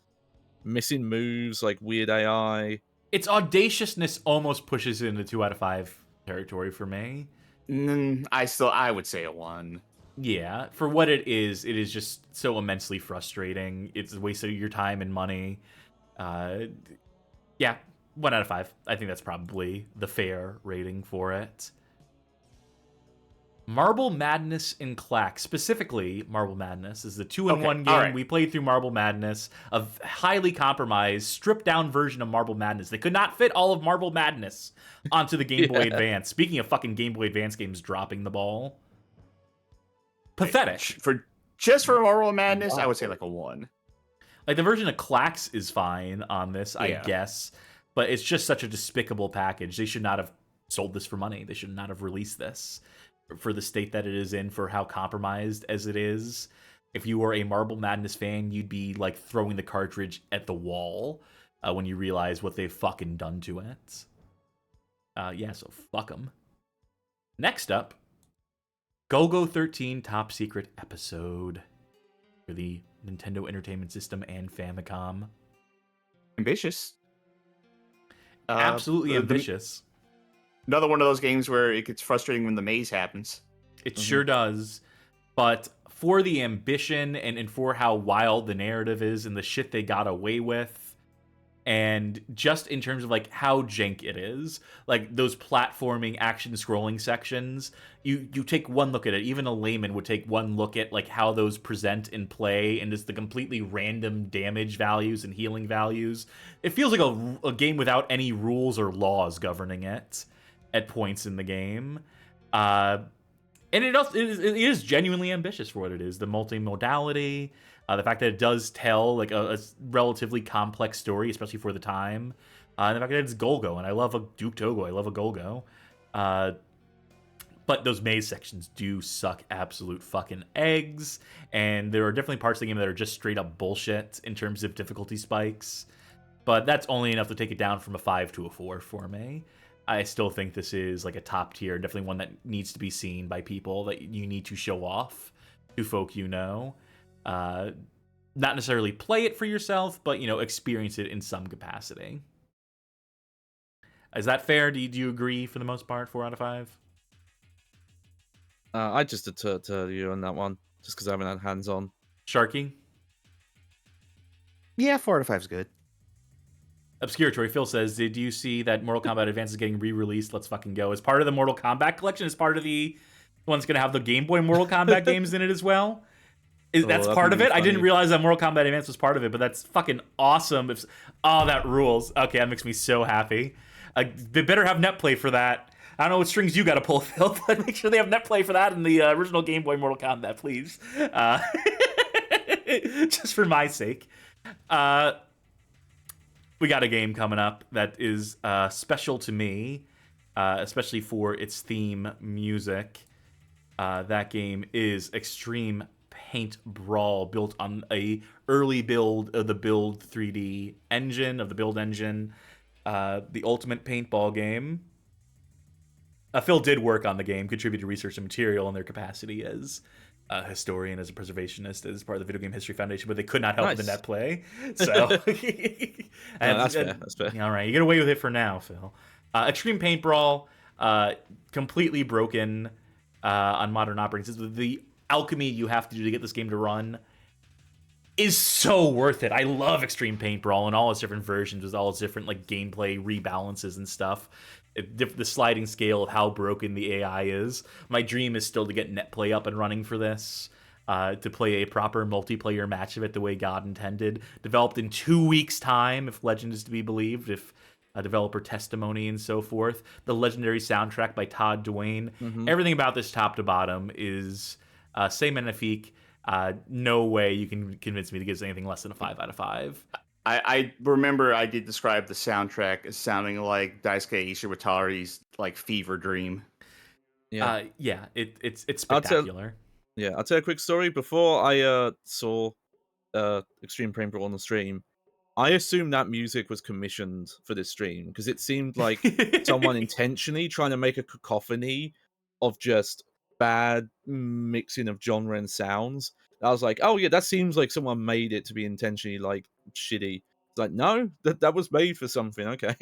missing moves, like weird AI. Its audaciousness almost pushes it into 2 out of 5 territory for me. I would say a 1. Yeah, for what it is just so immensely frustrating. It's a waste of your time and money. 1 out of 5. I think that's probably the fair rating for it. Marble Madness and Clack. Specifically, Marble Madness is the 2-in-1 game. Right. We played through Marble Madness, a highly compromised, stripped-down version of Marble Madness. They could not fit all of Marble Madness onto the Game Boy Advance. Speaking of fucking Game Boy Advance games dropping the ball. Pathetic. For Marble Madness, I would say like a 1. Like, the version of Clax is fine on this, I guess. But it's just such a despicable package. They should not have sold this for money. They should not have released this for the state that it is in, for how compromised as it is. if you were a Marble Madness fan, you'd be like throwing the cartridge at the wall when you realize what they've fucking done to it. Yeah, so fuck them. Next up, Go-Go 13 Top Secret Episode for the Nintendo Entertainment System and Famicom. Ambitious. Absolutely ambitious. Another one of those games where it gets frustrating when the maze happens. It sure does. But for the ambition and for how wild the narrative is and the shit they got away with, and just in terms of like how jank it is, like those platforming action scrolling sections, you take one look at it. Even a layman would take one look at like how those present in play and just the completely random damage values and healing values. It feels like a game without any rules or laws governing it at points in the game. And it is genuinely ambitious for what it is. The multimodality, the fact that it does tell like a relatively complex story, especially for the time, and the fact that it's Golgo, and I love a Duke Togo, I love a Golgo. But those maze sections do suck absolute fucking eggs, and there are definitely parts of the game that are just straight up bullshit in terms of difficulty spikes. But that's only enough to take it down from a 5 to a 4 for me. I still think this is like a top tier, definitely one that needs to be seen by people, that you need to show off to folk you know. Not necessarily play it for yourself, but, you know, experience it in some capacity. Is that fair? Do you agree for the most part, 4 out of 5? I just defer to you on that one, just because I haven't had hands on. Sharky? Yeah, 4 out of 5 is good. Obscuratory Phil says, did you see that Mortal Kombat Advance is getting re-released? Let's fucking go. As part of the Mortal Kombat collection, as part of the one's going to have the Game Boy Mortal Kombat games in it as well. That's part of it? I didn't realize that Mortal Kombat Advance was part of it, but that's fucking awesome. Oh, that rules. Okay, that makes me so happy. They better have netplay for that. I don't know what strings you got to pull, Phil, but make sure they have netplay for that in the original Game Boy Mortal Kombat, please. Just for my sake. We got a game coming up that is special to me, especially for its theme music. That game is Extreme Paint Brawl, built on a early build of the Build 3D engine, of the Build engine, the ultimate paintball game. Phil did work on the game, contributed research and material in their capacity as a historian, as a preservationist, as part of the Video Game History Foundation, but they could not help with the net play. So, That's fair. That's fair. All right, you get away with it for now, Phil. Extreme Paint Brawl, completely broken on modern operating systems. The alchemy you have to do to get this game to run is so worth it. I love Extreme Paint Brawl and all its different versions with all its different like gameplay rebalances and stuff. The sliding scale of how broken the AI is. My dream is still to get netplay up and running for this, to play a proper multiplayer match of it the way God intended. Developed in 2 weeks' time, if legend is to be believed, if a developer testimony and so forth. The legendary soundtrack by Todd Duane. Everything about this top to bottom is say magnifique. No way you can convince me to give this anything less than a 5 out of 5. I remember I did describe the soundtrack as sounding like Daisuke Ishiwatari's like fever dream. Yeah, it's spectacular. I'll tell you a quick story. Before I saw Extreme Paint Brawl on the stream, I assumed that music was commissioned for this stream because it seemed like someone intentionally trying to make a cacophony of just bad mixing of genre and sounds. I was like, oh yeah, that seems like someone made it to be intentionally like shitty. It's like, no, that was made for something. Okay.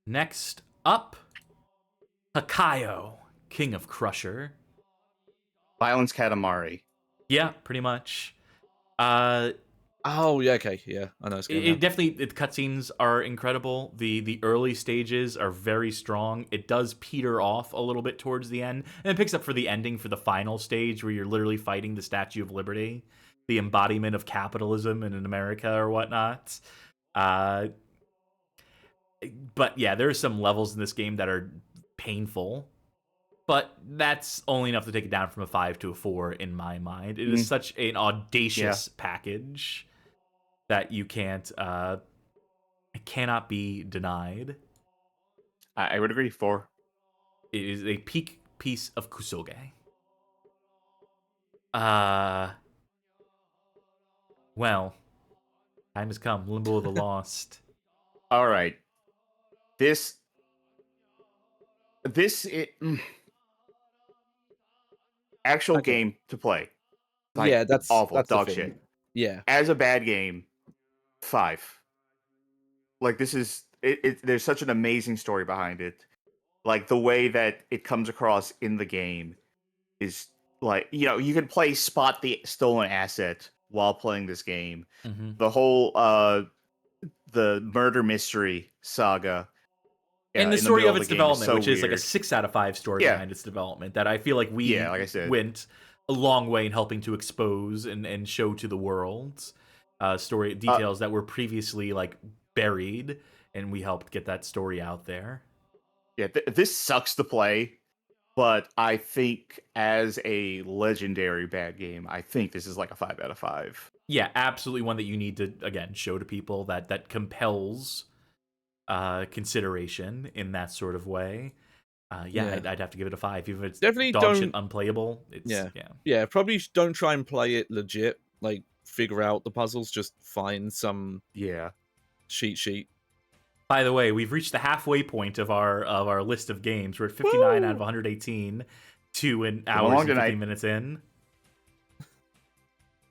Next up, Hakayo, King of Crusher. Violence Katamari. Yeah, pretty much. Oh yeah, okay, yeah, I know. It definitely, the cutscenes are incredible. The early stages are very strong. It does peter off a little bit towards the end, and it picks up for the ending for the final stage where you're literally fighting the Statue of Liberty, the embodiment of capitalism in America or whatnot. But yeah, there are some levels in this game that are painful, but that's only enough to take it down from a 5 to a 4 in my mind. It is such an audacious package that you can't, it cannot be denied. I would agree. 4. It is a peak piece of kusoge. Well, time has come. Limbo of the Lost. All right. This actual Okay. game to play. Like, Yeah, that's awful, the dog thing. shit. Yeah. As a bad game, 5. Like, this is there's such an amazing story behind it. Like, the way that it comes across in the game is like, you can play spot the stolen asset while playing this game. Mm-hmm. The whole the murder mystery saga And the in the story middle of of its the game is development, so which is like a weird. 6 out of 5 story Yeah. behind its development, that I feel like we Yeah, like I said. went a long way in helping to expose and show to the world story details that were previously like buried, and we helped get that story out there. Yeah, this sucks to play, but I think as a legendary bad game, I think this is like a 5 out of 5. Yeah, absolutely one that you need to, again, show to people that compels consideration in that sort of way. Yeah. I'd have to give it a 5. Even if it's Definitely dog shit don't- unplayable. It's Yeah. yeah. Yeah, probably don't try and play it legit. Like, figure out the puzzles. Just find some Yeah. cheat sheet. By the way, we've reached the halfway point of our list of games. We're at 59 out of 118, 2 hours along and 15 tonight. minutes in.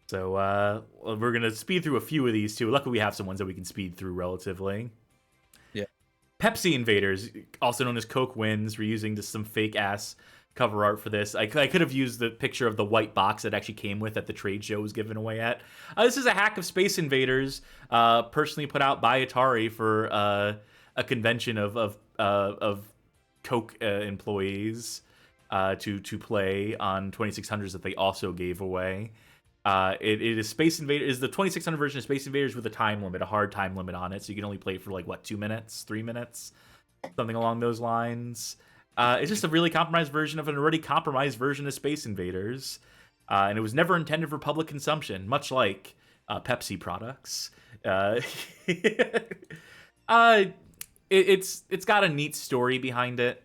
So we're gonna speed through a few of these too. Luckily, we have some ones that we can speed through relatively. Yeah. Pepsi Invaders, also known as Coke Wins. We're using just some fake ass cover art for this. I could have used the picture of the white box that actually came with at the trade show was given away at. This is a hack of Space Invaders, personally put out by Atari for a convention of Coke employees to play on 2600s that they also gave away. It is Space Invaders, is the 2600 version of Space Invaders with a time limit, a hard time limit on it, so you can only play it for like 2 minutes, 3 minutes, something along those lines. It's just a really compromised version of an already compromised version of Space Invaders, and it was never intended for public consumption, much like Pepsi products. It's got a neat story behind it.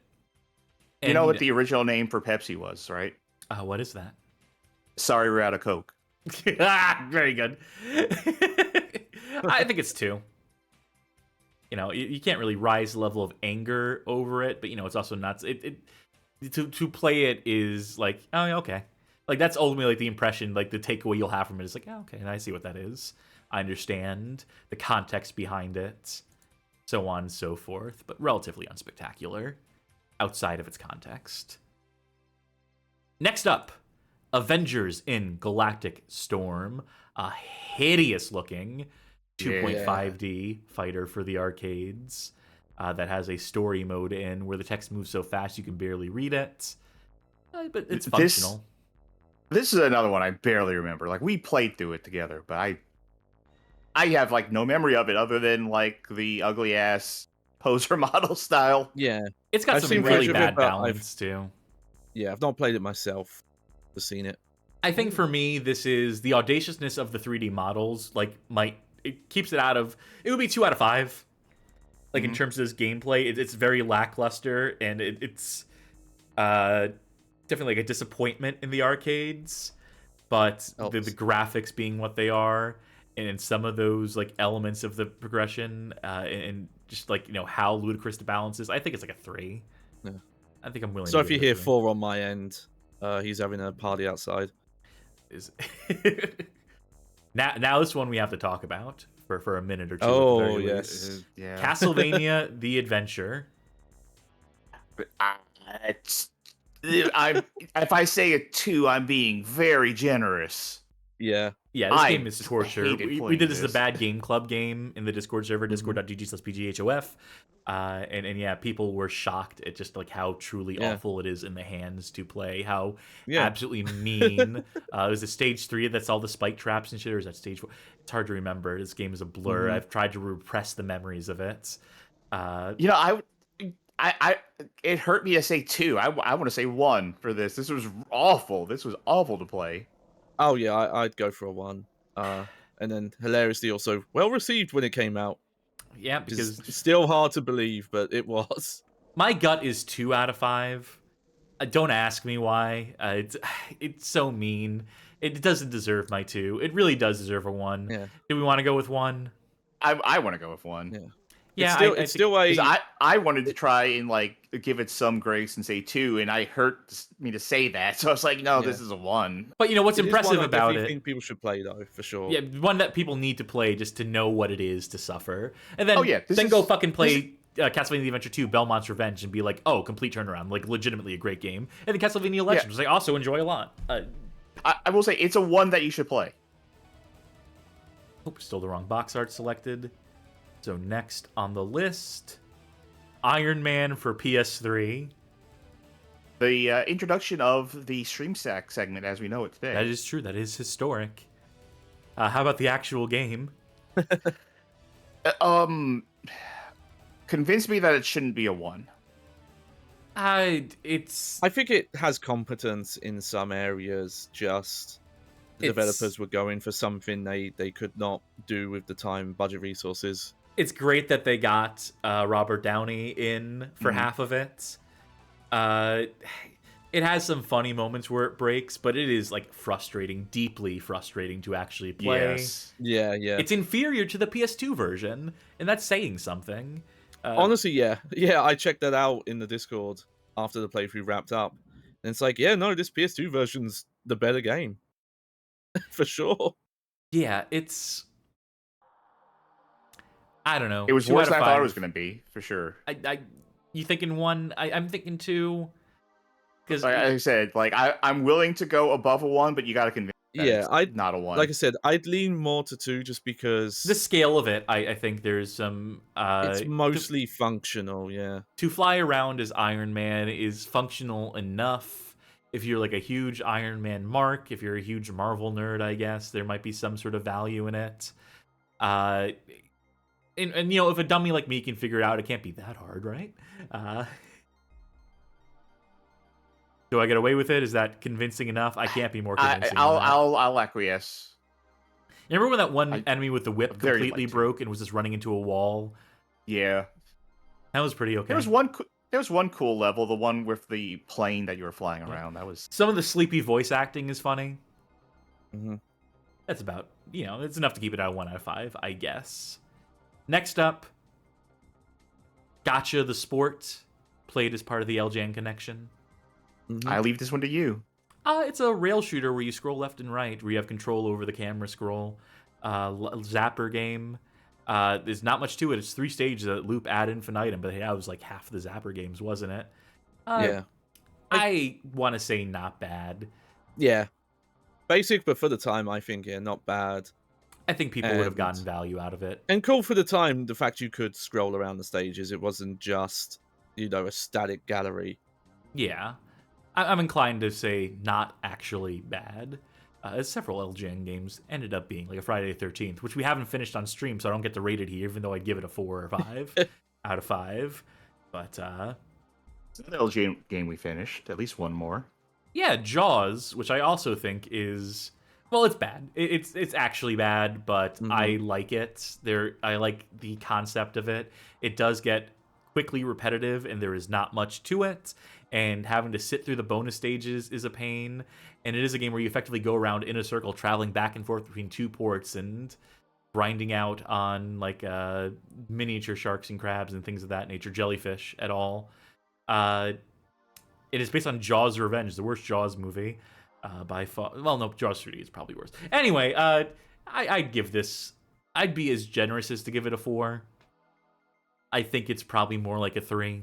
You know what the original name for Pepsi was, right? What is that? Sorry, we're out of Coke. Very good. I think it's 2. You can't really rise the level of anger over it, but it's also not. To play it is like, oh, okay. Like, that's ultimately like the impression, like the takeaway you'll have from it is like, oh, okay, and I see what that is. I understand the context behind it, so on and so forth, but relatively unspectacular outside of its context. Next up, Avengers in Galactic Storm, a hideous looking 2.5D fighter for the arcades that has a story mode in where the text moves so fast you can barely read it, but it's functional. This is another one I barely remember. Like, we played through it together, but I have like no memory of it other than like the ugly ass poser model style. Yeah. It's got I've some seen really footage of it, bad but balance too. Yeah, I've not played it myself. I've seen it. I think for me, this is the audaciousness of the 3D models. Like, it keeps it out of. It would be 2 out of 5. Like, in terms of this gameplay, it's very lackluster, and it's definitely like a disappointment in the arcades. But the graphics being what they are, and some of those like elements of the progression, and just like how ludicrous the balance is, I think it's like a 3. Yeah. I think I'm willing. So to if you give it a hear 3. 4 on my end, he's having a party outside. Is now this one we have to talk about for a minute or two. Oh, at the very yes. least. Yeah. Castlevania: The Adventure. If I say a 2, I'm being very generous. Yeah. Yeah, this I game is torture. hated We playing did this as a this. bad game club game in the Discord server, discord.gg/pghof. And yeah, people were shocked at just like how truly awful it is in the hands to play. How absolutely mean. Was it stage 3 that's all the spike traps and shit, or is that stage 4? It's hard to remember. This game is a blur. I've tried to repress the memories of it. It hurt me to say 2. I want to say 1 for this. This was awful. This was awful to play. Oh yeah, I'd go for a 1. And then hilariously also well received when it came out. Yeah, because it's still hard to believe, but it was. My gut is 2 out of 5. Don't ask me why. It's so mean. It doesn't deserve my 2. It really does deserve a 1. Yeah. Do we want to go with 1? I want to go with 1. Yeah. Yeah, It's still, I it's think, still a. I wanted to try and like give it some grace and say 2, and I hurt me to say that, so I was like, no, Yeah. this is a 1. but what's It is impressive one I about definitely it? think people should play though, for sure. Yeah, one that people need to play just to know what it is to suffer, and then go fucking play Castlevania: The Adventure 2, Belmont's Revenge, and be like, oh, complete turnaround, like legitimately a great game. And then Castlevania Legends, which I also enjoy a lot. I will say it's a 1 that you should play. Oh, still the wrong box art selected. So next on the list, Iron Man for PS3. The introduction of the Stream Stack segment as we know it today. That is true. That is historic. How about the actual game? Convince me that it shouldn't be a 1. I think it has competence in some areas, just the developers were going for something they could not do with the time, budget, resources. It's great that they got Robert Downey in for half of it. It has some funny moments where it breaks, but it is like frustrating, deeply frustrating to actually play. Yes. Yeah. It's inferior to the PS2 version, and that's saying something. Honestly, yeah. I checked that out in the Discord after the playthrough wrapped up, and it's like, yeah, no, this PS2 version's the better game, for sure. Yeah, it's. I don't know. It was worse than I thought it was going to be, for sure. You thinking 1? I'm thinking 2. Because like I said, like I'm willing to go above a 1, but you got to convince me that it's not a 1. Like I said, I'd lean more to 2 just because the scale of it. I think there's some. It's mostly functional, yeah. To fly around as Iron Man is functional enough. If you're like a huge Iron Man mark, if you're a huge Marvel nerd, I guess there might be some sort of value in it. And if a dummy like me can figure it out, it can't be that hard, right? Do I get away with it? Is that convincing enough? I can't be more convincing. I'll acquiesce. You remember when that one enemy with the whip completely broke and was just running into a wall? Yeah, that was pretty okay. There was one cool level, the one with the plane that you were flying around. That was some of the sleepy voice acting is funny. Mm-hmm. That's about it's enough to keep it at 1 out of 5, I guess. Next up, Gotcha the Sport, played as part of the LJN connection. Mm-hmm. I leave this one to you. It's a rail shooter where you scroll left and right, where you have control over the camera scroll. Zapper game. There's not much to it. It's 3 stages that loop ad infinitum, but that was like half the Zapper games, wasn't it? Yeah. I want to say not bad. Yeah. Basic, but for the time, I think, not bad. I think people would have gotten value out of it. And cool for the time, the fact you could scroll around the stages. It wasn't just, a static gallery. Yeah. I'm inclined to say not actually bad. Several LGN games ended up being like a Friday the 13th, which we haven't finished on stream, so I don't get to rate it here, even though I'd give it a 4 or 5 out of 5. But it's an LGN game we finished. At least one more. Yeah, Jaws, which I also think is it's bad. It's actually bad, but I like it. I like the concept of it. It does get quickly repetitive, and there is not much to it. And having to sit through the bonus stages is a pain. And it is a game where you effectively go around in a circle, traveling back and forth between 2 ports and grinding out on like miniature sharks and crabs and things of that nature, jellyfish at all. It is based on Jaws Revenge, the worst Jaws movie by far. Well, no, Jaws 3D is probably worse. Anyway, I'd give this. I'd be as generous as to give it a 4. I think it's probably more like a 3.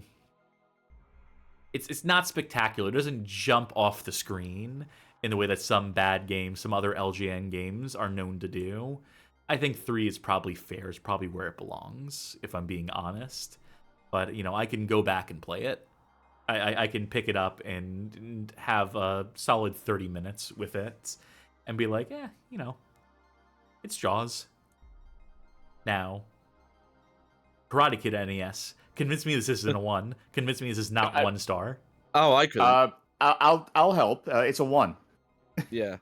It's not spectacular. It doesn't jump off the screen in the way that some bad games, some other LGN games are known to do. I think 3 is probably fair. It's probably where it belongs, if I'm being honest. But, I can go back and play it. I can pick it up and have a solid 30 minutes with it and be like, it's Jaws. Now, Karate Kid NES. Convince me this isn't a 1. Convince me this is not 1 star. Oh, I could. I'll help. It's a 1. Yeah.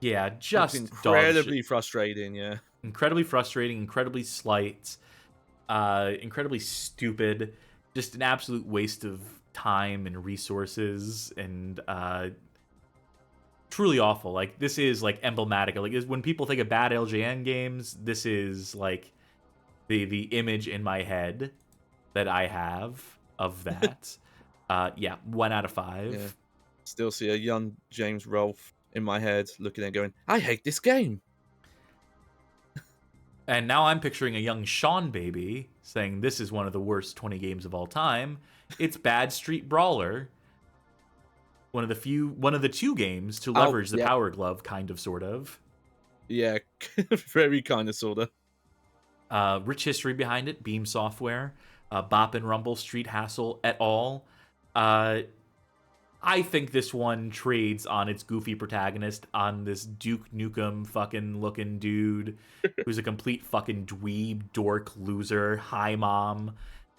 Yeah, just it's incredibly frustrating. Yeah. Incredibly frustrating. Incredibly slight. Incredibly stupid. Just an absolute waste of time and resources, and truly awful. Like, this is like emblematic. Like, when people think of bad LJN games, this is like the image in my head that I have of that. Yeah, 1 out of 5. Yeah. Still see a young James Rolfe in my head looking and going, I hate this game. And now I'm picturing a young Sean baby saying this is one of the worst 20 games of all time. It's Bad Street Brawler. One of the 2 games to leverage the Power Glove, kind of, sort of. Yeah, very kind of, sort of. Rich history behind it, Beam Software, Bop and Rumble, Street Hassle, et al. I think this one trades on its goofy protagonist, on this Duke Nukem fucking looking dude who's a complete fucking dweeb, dork, loser, high mom,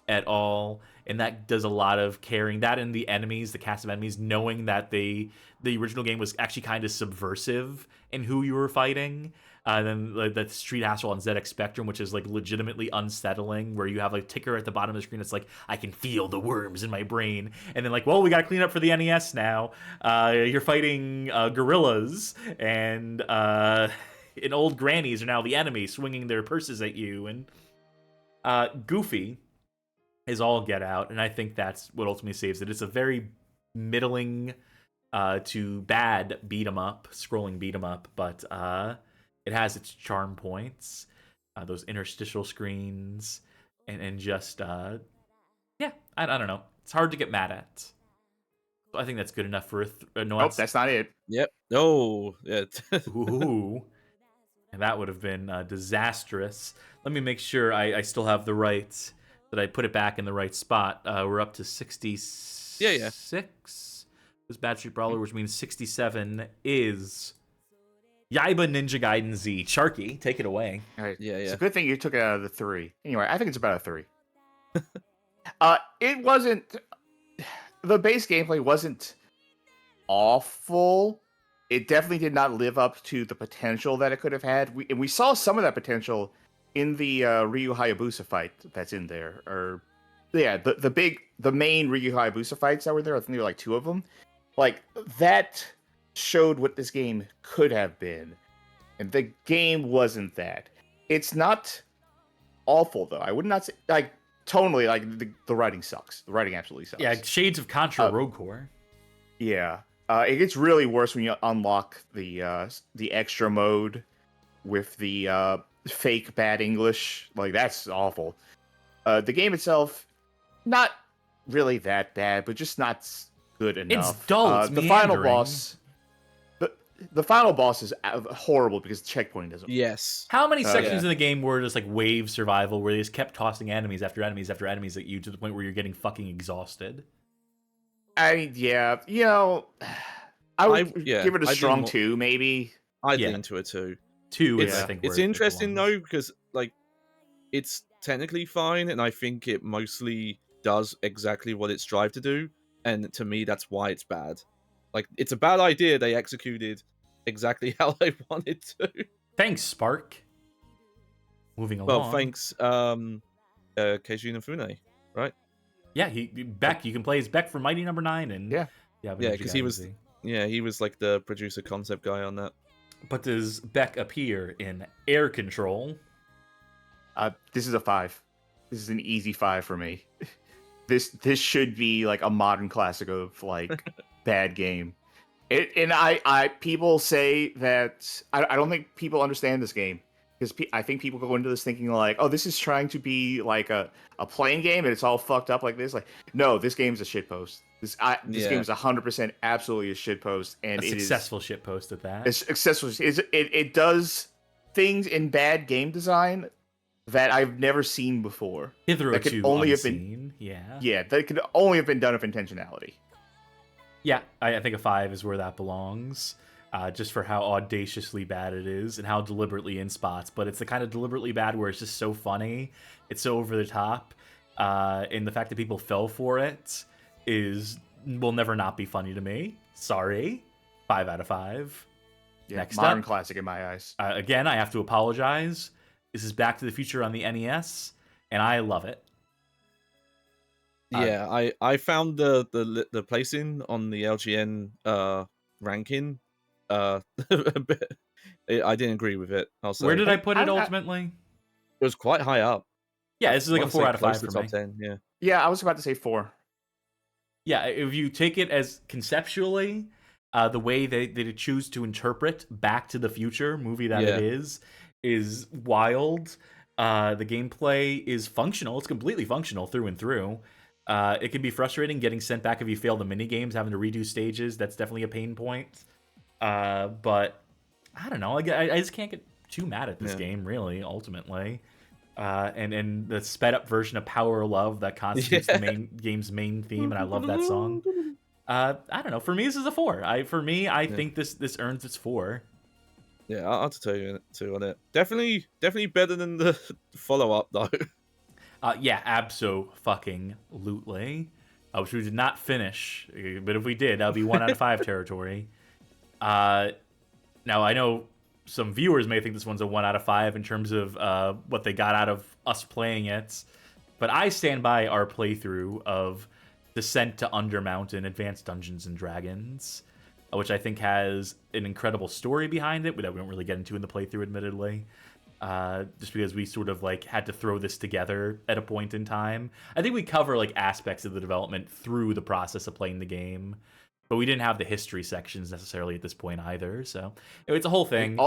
et al. And that does a lot of carrying that, and the enemies, the cast of enemies, knowing that the original game was actually kind of subversive in who you were fighting. Then like, the Street Hassle on ZX Spectrum, which is like legitimately unsettling, where you have like a ticker at the bottom of the screen that's like, I can feel the worms in my brain. And then like, well, we got to clean up for the NES now. You're fighting gorillas, and old grannies are now the enemy, swinging their purses at you. And goofy is all get out, and I think that's what ultimately saves it. It's a very middling to bad scrolling beat 'em up, but it has its charm points, those interstitial screens, and just yeah, I don't know. It's hard to get mad at. So I think that's good enough for Nope, that's not it. Yep. Oh, yeah. Ooh. And that would have been disastrous. Let me make sure I still have the right, that I put it back in the right spot. We're up to 66. Yeah. This Bad Street Brawler, which means 67 is Yaiba Ninja Gaiden Z. Sharky, take it away. All right. Yeah. It's a good thing you took it out of the 3. Anyway, I think it's about a 3. It wasn't... The base gameplay wasn't awful. It definitely did not live up to the potential that it could have had. We saw some of that potential in the Ryu Hayabusa fight that's in there. Or, yeah, the main Ryu Hayabusa fights that were there, I think there were like 2 of them. Like, that showed what this game could have been. And the game wasn't that. It's not awful, though. I would not say, like, tonally, like, the writing sucks. The writing absolutely sucks. Yeah, shades of Contra Rogue Core. Yeah. It gets really worse when you unlock the extra mode with the fake bad English. Like, that's awful. The game itself, not really that bad, but just not good enough. It's dull. It's the final boss. The final boss is horrible because the checkpoint doesn't. Yes. How many sections in the game were just like wave survival, where they just kept tossing enemies after enemies after enemies at you to the point where you're getting fucking exhausted? Yeah, you know, I would give it a strong 2, maybe. I'd lean to a 2. 2 is, I think, it's interesting though, because like it's technically fine, and I think it mostly does exactly what it strived to do, and to me, that's why it's bad. Like, it's a bad idea they executed exactly how they wanted to. Thanks, Spark. Moving along. Well, thanks, Keiji Inafune, right? Yeah, Beck. You can play as Beck from Mighty Number 9, and because he was like the producer concept guy on that. But does Beck appear in Air Control? This is a 5. This is an easy 5 for me. This should be like a modern classic of like bad game. People say that I don't think people understand this game, because I think people go into this thinking like, oh, this is trying to be like a playing game and it's all fucked up like this. Like, no, this game's a shitpost. This game is 100% absolutely a shitpost, and a successful shitpost at that. It's successful. It does things in bad game design that I've never seen before. That could only have been yeah. Yeah, that could only have been done with intentionality. Yeah, I think a 5 is where that belongs, just for how audaciously bad it is and how deliberately in spots. But it's the kind of deliberately bad where it's just so funny, it's so over the top, and the fact that people fell for it will never not be funny to me. Sorry, 5 out of 5. Yeah, Next modern up, classic in my eyes. Again, I have to apologize. This is Back to the Future on the NES, and I love it. Yeah, I found the placing on the LGN ranking a bit, I didn't agree with it. I'll say. Where did I put it I- ultimately? It was quite high up. Yeah, this is like a wanna 4 say out of close 5 to for me. top 10. Yeah. Yeah, I was about to say 4. Yeah, if you take it as conceptually, the way they choose to interpret Back to the Future movie that it is wild. The gameplay is functional. It's completely functional through and through. It can be frustrating getting sent back if you fail the mini games, having to redo stages. That's definitely a pain point. But I don't know. I just can't get too mad at this game, really, ultimately. And the sped up version of Power of Love that constitutes the game's main theme, and I love that song. I don't know. For me, this is a 4. I think this earns its 4. Yeah, I'll tell you too on it. Definitely better than the follow up though. Yeah, abso-fucking-lutely. Which we did not finish, but if we did, that would be 1 out of 5 territory. Now, I know some viewers may think this one's a 1 out of 5 in terms of what they got out of us playing it, but I stand by our playthrough of Descent to Undermountain Advanced Dungeons and Dragons, which I think has an incredible story behind it that we don't really get into in the playthrough, admittedly. Just because we sort of like had to throw this together at a point in time. I think we cover like aspects of the development through the process of playing the game, but we didn't have the history sections necessarily at this point either. So it's a whole thing.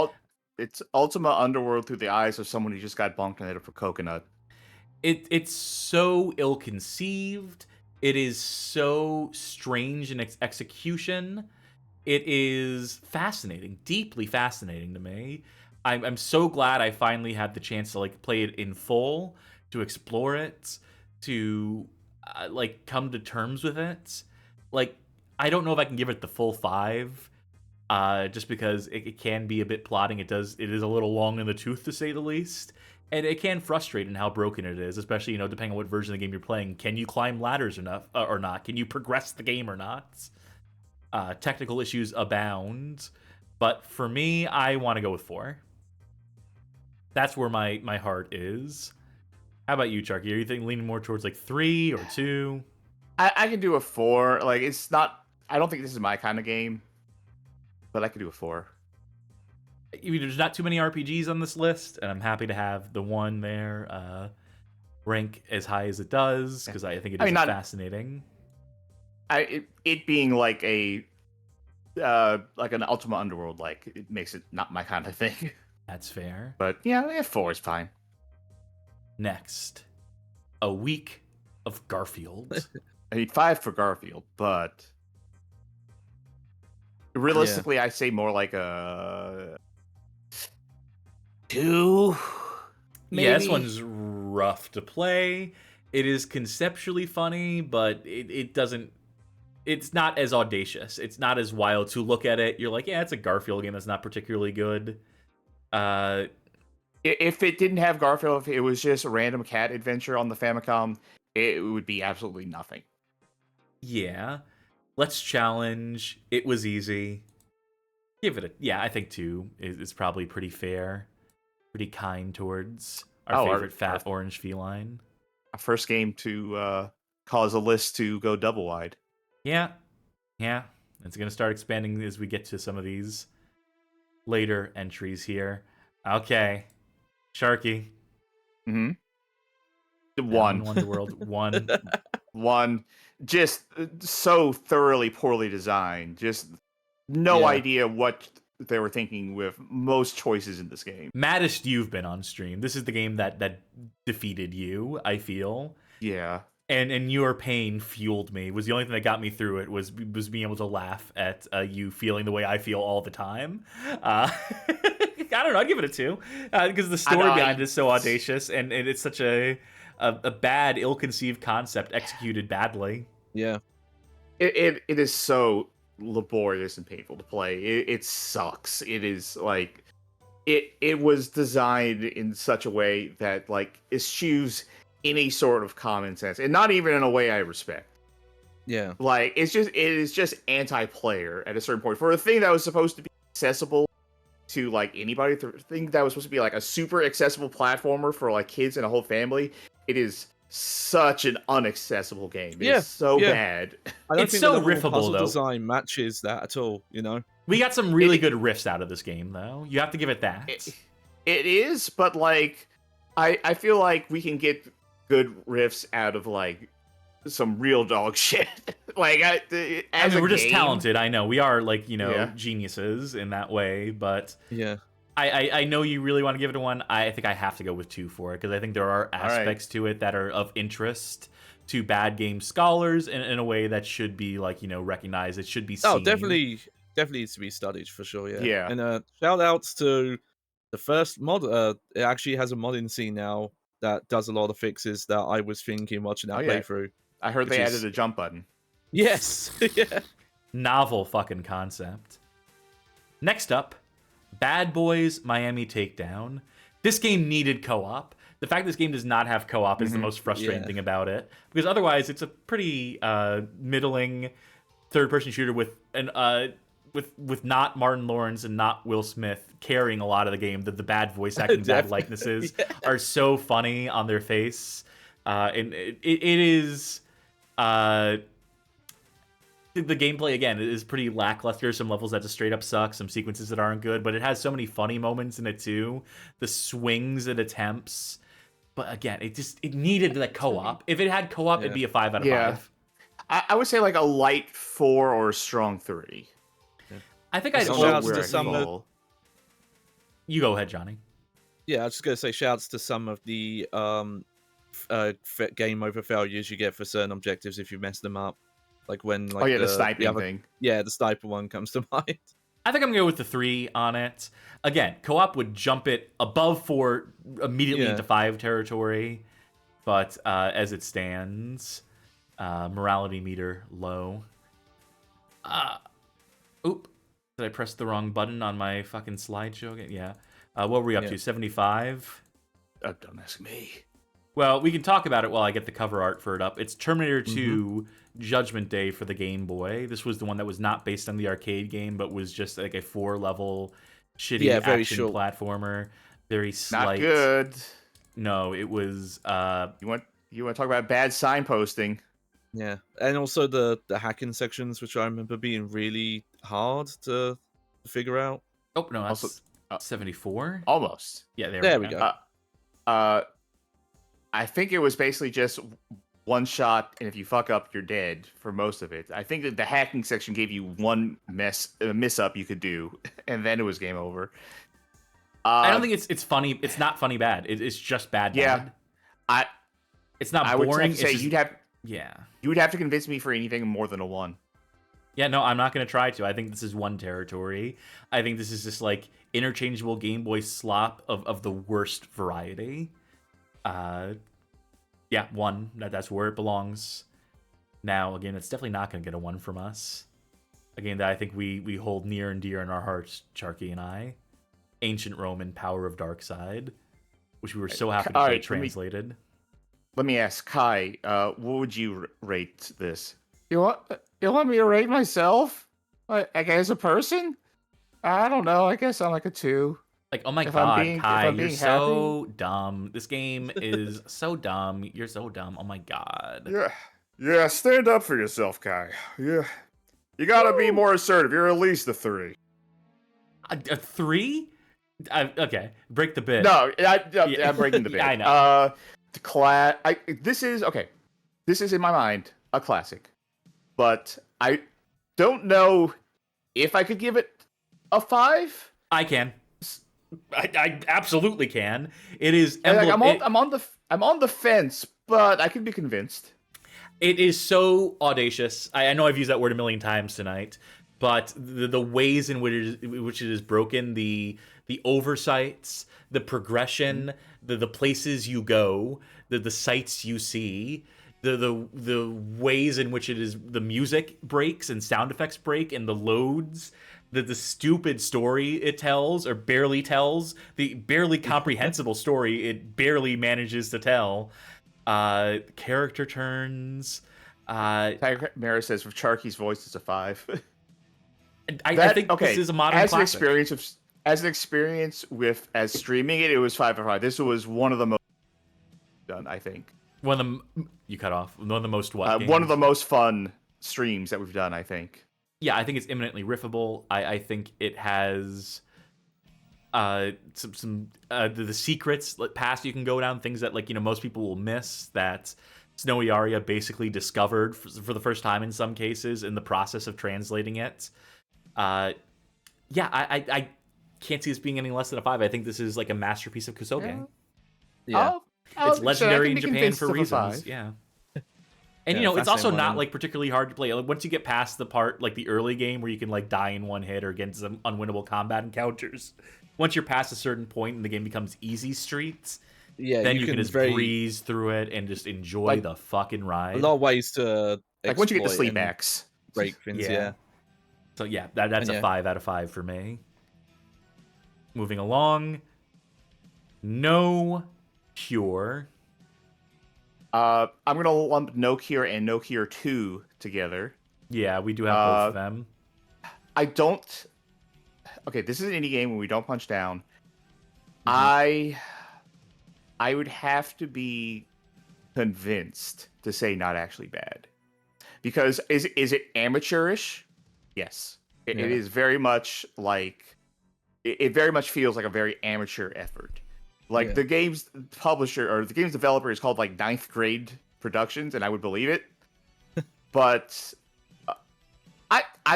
It's Ultima Underworld through the eyes of someone who just got bonked on it for coconut. It's so ill-conceived. It is so strange in its execution. It is fascinating, deeply fascinating to me. I'm so glad I finally had the chance to like play it in full, to explore it, to like come to terms with it. Like, I don't know if I can give it the full 5, just because it can be a bit plotting. It is a little long in the tooth, to say the least, and it can frustrate in how broken it is, especially depending on what version of the game you're playing. Can you climb ladders or not? Can you progress the game or not? Technical issues abound, but for me, I want to go with 4. That's where my heart is. How about you, Charky? Are you leaning more towards like 3 or 2? I can do a 4. Like, it's not. I don't think this is my kind of game, but I could do a 4. There's not too many RPGs on this list, and I'm happy to have the one there rank as high as it does, because I think it is fascinating. It being like a like an Ultima Underworld, like, it makes it not my kind of thing. That's fair. But yeah, 4 is fine. Next, A Week of Garfield. I mean, 5 for Garfield, but realistically, I say more like a 2. Maybe? Yeah, this one's rough to play. It is conceptually funny, but it doesn't. It's not as audacious. It's not as wild. To look at it, you're like, yeah, it's a Garfield game that's not particularly good. If it didn't have Garfield, if it was just a random cat adventure on the Famicom, it would be absolutely nothing. Yeah. Let's challenge. It was easy. Give it I think 2 is probably pretty fair. Pretty kind towards our favorite fat orange feline. Our first game to cause a list to go double wide. Yeah. It's going to start expanding as we get to some of these later entries here. Okay. Sharky. Mm-hmm. 1. Wonderworld. 1. 1. Just so thoroughly poorly designed. Just no idea what they were thinking with most choices in this game. Maddest you've been on stream. This is the game that defeated you, I feel. Yeah. And your pain fueled me. Was the only thing that got me through it was being able to laugh at you feeling the way I feel all the time. I don't know. I'd give it a 2 because the story behind it is so audacious, and it's such a bad, ill-conceived concept executed badly. Yeah, it is so laborious and painful to play. It sucks. It is like it was designed in such a way that like eschews any sort of common sense, and not even in a way I respect. Yeah, like it is just anti-player at a certain point for a thing that was supposed to be accessible to like anybody. The thing that was supposed to be like a super accessible platformer for like kids and a whole family. It is such an unaccessible game. It's so bad. I don't It's think so the riffable, puzzle though. design matches that at all. We got some really good riffs out of this game, though. You have to give it that. It is, but like, I feel like we can get good riffs out of like some real dog shit. Like, we're just talented. I know we are like Yeah. geniuses in that way, but Yeah. I know you really want to give it a 1. I think I have to go with 2 for it because I think there are aspects to it that are of interest to bad game scholars in a way that should be like recognized. It should be seen. Oh, definitely needs to be studied for sure. Yeah. Yeah. And shout outs to the first mod. It actually has a modding scene now that does a lot of fixes that I was thinking watching that playthrough. I heard which they is- added a jump button. Yes. Yeah. Novel fucking concept. Next up, Bad Boys Miami Takedown. This game needed co-op. The fact this game does not have co-op is the most frustrating thing about it, because otherwise it's a pretty middling third-person shooter with not Martin Lawrence and not Will Smith carrying a lot of the game. The bad voice acting, bad likenesses are so funny on their face, and it is. The gameplay again is pretty lackluster. Some levels that just straight up suck. Some sequences that aren't good, but it has so many funny moments in it too. The swings it attempts, but again, it needed the co-op. If it had co-op, it'd be a 5 out of 5. I would say like a light 4 or a strong 3. I think I'd. Shouts to some of You go ahead, Johnny. Yeah, I was just gonna say shouts to some of the game over failures you get for certain objectives if you mess them up. Like when the sniping thing. Yeah, the sniper one comes to mind. I think I'm gonna go with the 3 on it. Again, co-op would jump it above 4 immediately into 5 territory, but as it stands, morality meter low. Oop! Did I press the wrong button on my fucking slideshow again? Yeah. What were we up to? 75. Don't ask me. Well, we can talk about it while I get the cover art for it up. It's Terminator 2 Judgment Day for the Game Boy. This was the one that was not based on the arcade game, but was just like a 4-level shitty action platformer. Very slight. Not good. No, it was... You want to talk about bad signposting? Yeah, and also the hacking sections, which I remember being really hard to figure out. Oh, no, that's 74? Almost. Yeah, there we go. I think it was basically just one shot, and if you fuck up, you're dead for most of it. I think that the hacking section gave you one miss up you could do, and then it was game over. I don't think it's funny. It's not funny bad. It's just bad. Yeah, bad. It's not boring. I would say just, you would have to convince me for anything more than a 1. Yeah, no, I'm not going to try to. I think this is 1 territory. I think this is just like interchangeable Game Boy slop of the worst variety. Yeah, 1. That's where it belongs. Now, again, it's definitely not going to get a 1 from us. A game that I think we hold near and dear in our hearts, Charky and I. Ancient Roman Power of Dark Side, which we were so happy to play translated. Let me ask Kai, what would you rate this? You want me to rate myself? Like as a person? I don't know. I guess I'm like a 2. Like, oh my god, Kai, you're so dumb. This game is so dumb. You're so dumb. Oh my god. Yeah, stand up for yourself, Kai. Yeah. You gotta be more assertive. You're at least a 3. A 3? Okay, break the bit. No, I'm breaking the bit. I know. This is in my mind a classic, but I don't know if I could give it a 5. I can. I absolutely can. It is. I'm on the fence, but I can be convinced. It is so audacious. I know I've used that word a million times tonight, but the ways in which it is broken, the oversights, the progression, the places you go, the sights you see, the ways in which it is the music breaks and sound effects break and the loads, the stupid story it tells or barely tells, the barely comprehensible story it barely manages to tell. Character turns. Tiger Mara says with Charky's voice it's a 5. I think this is a modern classic. As an experience as streaming it was 5 out of 5. This was one of the most done, I think. One of the you cut off. One of the most what? One of the most fun streams that we've done, I think. yeah, I think it's imminently riffable. I think it has the secrets past you can go down, things that like most people will miss, that Snowy Aria basically discovered for the first time in some cases in the process of translating it. Yeah, I can't see this being any less than a 5. I think this is like a masterpiece of Kusoge. Yeah. Yeah. It's I legendary can in be Japan convinced for of a reasons. 5. Yeah. And Yeah, it's also fascinating not one. like particularly hard to play. Like once you get past the part like the early game where you can like die in one hit or get some unwinnable combat encounters, once you're past a certain point and the game becomes easy streets, Yeah, then you can just very breeze through it and just enjoy Like, the fucking a ride. lot of ways to Like once you get the exploit sleep and axe. break things. Yeah. So yeah, that's And a yeah. 5 out of 5 for me. Moving along. No Cure. I'm gonna lump No Cure and No Cure 2 together. Yeah, we do have both of them. I don't. Okay, this is an indie game where we don't punch down. Mm-hmm. I would have to be convinced to say not actually bad, because is it amateurish? Yes, it Yeah. is very much like it very much feels like a very amateur effort. Like Yeah. the game's publisher or the game's developer is called like Ninth Grade Productions, and I would believe it. But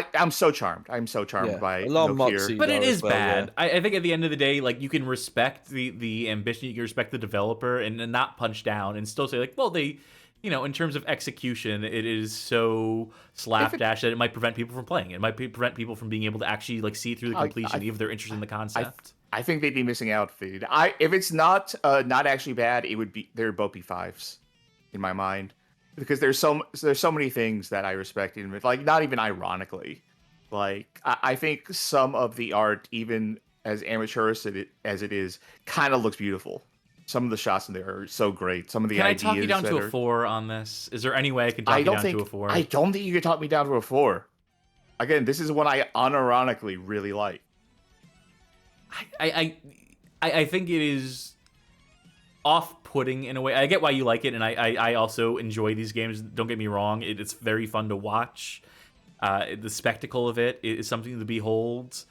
I'm so charmed. I'm so charmed Yeah. by A lot of No Cure. moxie. But it though, is as well, bad. I think at the end of the day, like you can respect the ambition, you can respect the developer, and not punch down, and still say like, well, they, in terms of execution, it is so slapdash that it might prevent people from playing. It might prevent people from being able to actually like see through the completion, even if they're interested in the concept. I think they'd be missing out, dude. If it's not actually bad, there'd both be 5s in my mind, because there's so many things that I respect in it. Like not even ironically, like I think some of the art, even as amateurish as it is, kind of looks beautiful. Some of the shots in there are so great. Some of the Can I ideas talk you down that to are... a 4 on this? Is there any way I can talk I you don't down think to a 4? I don't think you could talk me down to a 4. Again, this is one I unironically really like. I think it is off-putting in a way. I get why you like it, and I also enjoy these games. Don't get me wrong; it's very fun to watch. The spectacle of it is something to behold,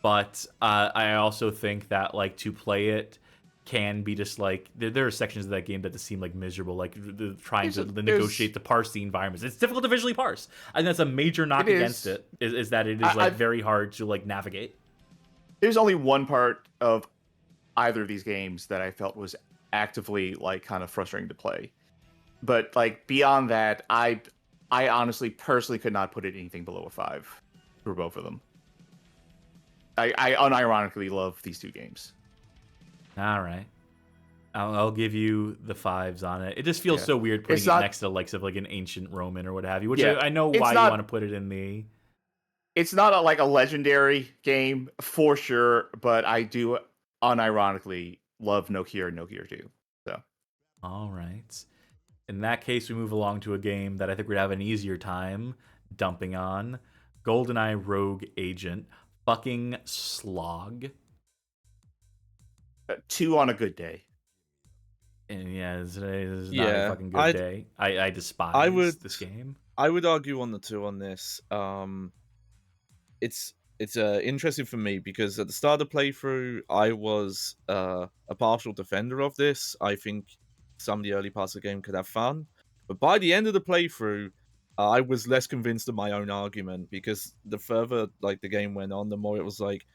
but I also think that like to play it can be just like there are sections of that game that just seem like miserable, like trying to negotiate to parse the environments. It's difficult to visually parse. I think that's a major knock against it. Is that it is like very hard to like navigate. There's only one part of either of these games that I felt was actively like kind of frustrating to play, but like beyond that, I honestly personally could not put it anything below a 5 for both of them. I unironically love these two games. All right, I'll give you the 5s on it. It just feels so weird putting It's it not- next to the likes of like an ancient Roman or what have you, which Yeah, I know it's why not- you want to put it in the. It's not like a legendary game for sure, but I do unironically love No Cure and No Cure 2. So All right. In that case, we move along to a game that I think we'd have an easier time dumping on. GoldenEye Rogue Agent. Fucking slog. 2 on a good day. And yeah, today is not a Yeah, fucking good day. I despise this game. I would argue on the 2 on this. It's interesting for me because at the start of the playthrough, I was a partial defender of this. I think some of the early parts of the game could have fun, but by the end of the playthrough, I was less convinced of my own argument, because the further like the game went on, the more it was like,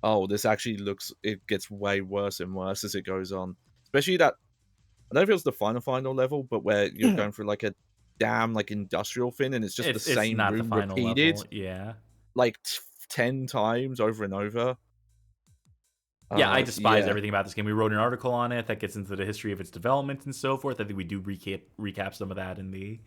oh, this actually it gets way worse and worse as it goes on. Especially that, I don't know if it was the final level, but where you're going through like a damn like industrial thing, and it's just the same not room the final repeated level. Yeah. like 10 times over and over. Yeah, I despise yeah. everything about this game. We wrote an article on it that gets into the history of its development and so forth. I think we do recap some of that in the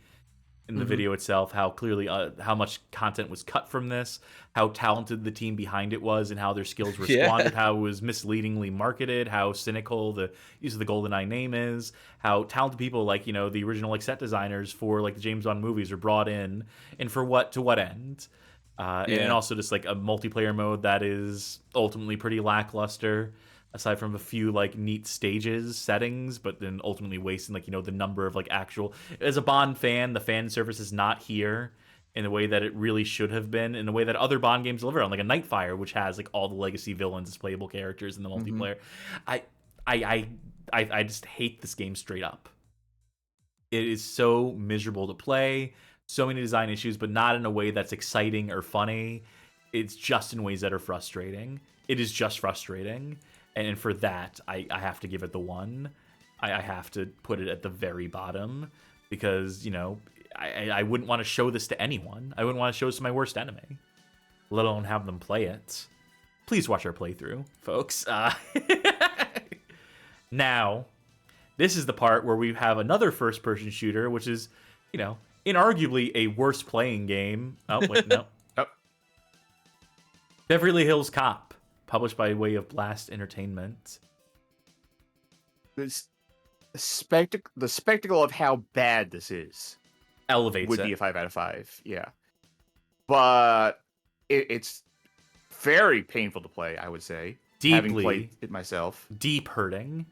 video itself, how clearly how much content was cut from this, how talented the team behind it was, and how their skills were squandered, how it was misleadingly marketed, how cynical the use of the GoldenEye name is, how talented people like the original like set designers for like the James Bond movies are brought in, and to what end. And also just like a multiplayer mode that is ultimately pretty lackluster, aside from a few like neat settings, but then ultimately wasting like the number of like actual. As a Bond fan, the fan service is not here, in the way that it really should have been, in the way that other Bond games deliver on, like a Nightfire, which has like all the legacy villains as playable characters in the multiplayer. I just hate this game straight up. It is so miserable to play, so many design issues, but not in a way that's exciting or funny. It's just in ways that are frustrating. It is just frustrating, and for that, I have to give it the 1. I have to put it at the very bottom, because, you know, I wouldn't want to show this to anyone. I wouldn't want to show this to my worst enemy, let alone have them play it. Please watch our playthrough, folks. Now, this is the part where we have another first-person shooter, which is, you know, inarguably a worse playing game. Oh, wait, no. Oh. Beverly Hills Cop, published by way of Blast Entertainment. The spectacle of how bad this is Elevates would it. be a 5 out of 5. Yeah, but it's very painful to play. I would say, having Deeply. played it myself. Deep hurting.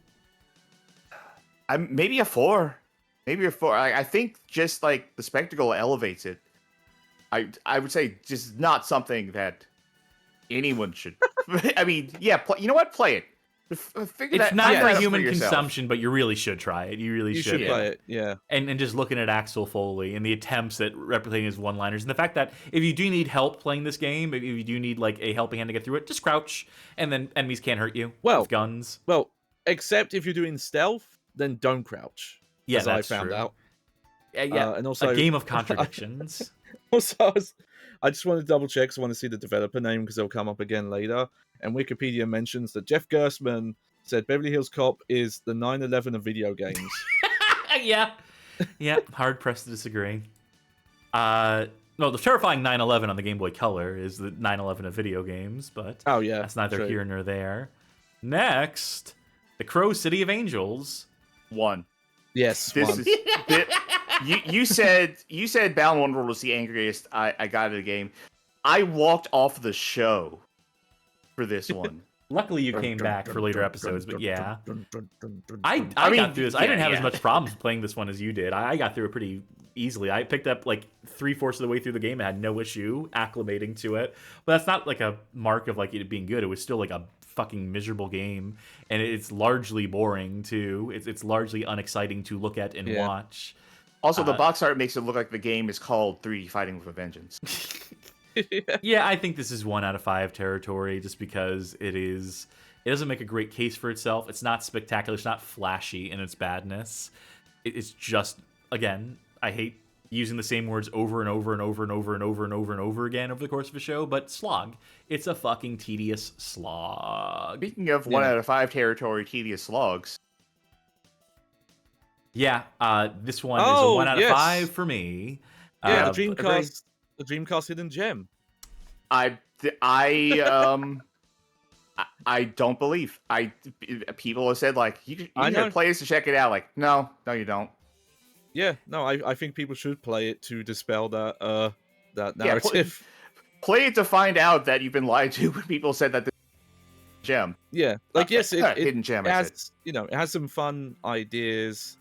Maybe a 4. Maybe a 4. I think just like the spectacle elevates it. I would say just not something that anyone should. I mean, yeah. You know what? Play it. It's not for human consumption, but you really should try it. You really should. You should play it, yeah. And just looking at Axel Foley and the attempts at replicating his one-liners, and the fact that if you do need help playing this game, if you do need like a helping hand to get through it, just crouch, and then enemies can't hurt you with guns. Well, except if you're doing stealth, then don't crouch. Yeah, as that's I found true. out. Yeah, and also a game of contradictions. Also, I just want to double check because I want to see the developer name because it'll come up again later. And Wikipedia mentions that Jeff Gerstmann said Beverly Hills Cop is the 9/11 of video games. Yeah, hard pressed to disagree. No, the terrifying 9/11 on the Game Boy Color is the 9/11 of video games, but that's neither here nor there. Next, the Crow City of Angels. 1. Yes, this 1. is. You said Bound Wonderworld was the angriest I got at a game. I walked off the show for this one. Luckily, you came back for later episodes, but yeah. I got through this. I didn't have as much problems playing this one as you did. I got through it pretty easily. I picked up like 3/4 of the way through the game and had no issue acclimating to it. But that's not like a mark of like it being good. It was still like a fucking miserable game, and it's largely boring too. It's largely unexciting to look at and watch. Also, the box art makes it look like the game is called 3D Fighting with a Vengeance. Yeah, I think this is 1 out of 5 territory, just because it doesn't make a great case for itself. It's not spectacular. It's not flashy in its badness. It's just, again, I hate using the same words over and over and over and over and over and over and over again over the course of a show, but slog. It's a fucking tedious slog. Speaking of 1 out of 5 territory, tedious slogs. Yeah, this one is a 1 out of 5 for me. Yeah, the Dreamcast hidden gem. I don't believe. People have said like you can play this to check it out. Like no, you don't. Yeah, no, I think people should play it to dispel that narrative. Yeah, play it to find out that you've been lied to when people said that the gem. Yeah, like yes, hidden gem. It has, it has some fun ideas,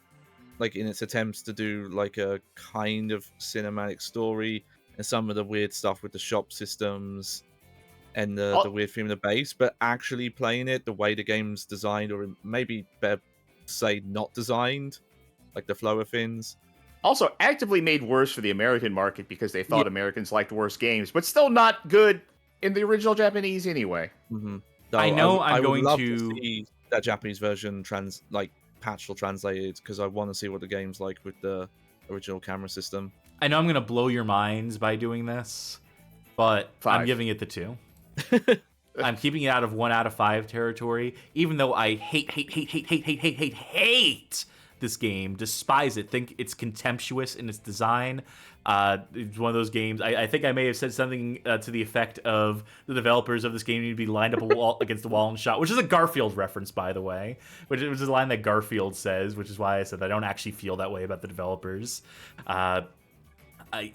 like in its attempts to do like a kind of cinematic story and some of the weird stuff with the shop systems and the weird theme of the base, but actually playing it the way the game's designed, or maybe better say not designed, like the flow of things. Also, actively made worse for the American market because they thought Americans liked worse games, but still not good in the original Japanese anyway. Mm-hmm. I know I would going love to see that Japanese version patched or translated because I want to see what the game's like with the original camera system. I know I'm going to blow your minds by doing this, but 5. I'm giving it the 2. I'm keeping it out of 1 out of 5 territory, even though I hate this game, despise it, think it's contemptuous in its design. It's one of those games. I think I may have said something to the effect of the developers of this game need to be lined up against the wall and shot, which is a Garfield reference, by the way, which is a line that Garfield says, which is why I said I don't actually feel that way about the developers.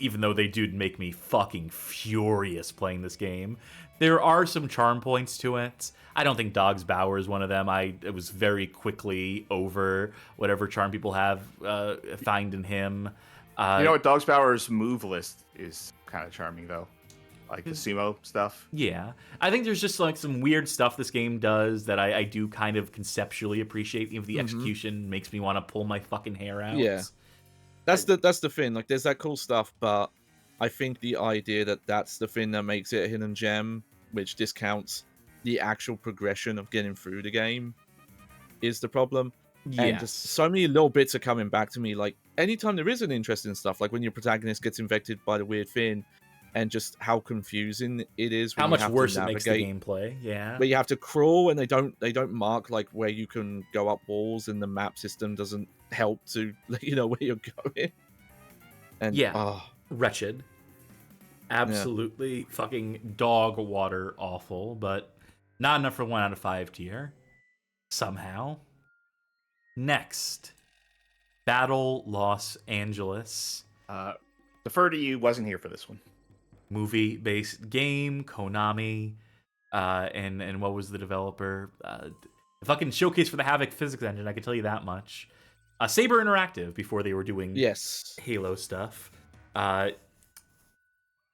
Even though they do make me fucking furious playing this game. There are some charm points to it. I don't think Dog's Bower is one of them. It was very quickly over whatever charm people find in him. You know what? Dog's Bower's move list is kind of charming though, like the sumo stuff. Yeah, I think there's just like some weird stuff this game does that I do kind of conceptually appreciate. Even if the execution makes me want to pull my fucking hair out. Yeah. That's the thing. Like, there's that cool stuff, but I think the idea that that's the thing that makes it a hidden gem, which discounts the actual progression of getting through the game, is the problem. Yes. And just so many little bits are coming back to me. Like, anytime there is an interesting stuff, like when your protagonist gets infected by the weird thing, and just how confusing it is. When how you much have worse to it makes the gameplay. Yeah. Where you have to crawl, and they don't mark like where you can go up walls, and the map system doesn't help to let you know where you're going. And yeah, wretched. Absolutely fucking dog water awful, but not enough for 1 out of 5 tier. Somehow. Next, Battle Los Angeles. Defer to you. Wasn't here for this one. Movie-based game, Konami, and what was the developer? Fucking showcase for the Havoc physics engine. I can tell you that much. Saber Interactive before they were doing Halo stuff. I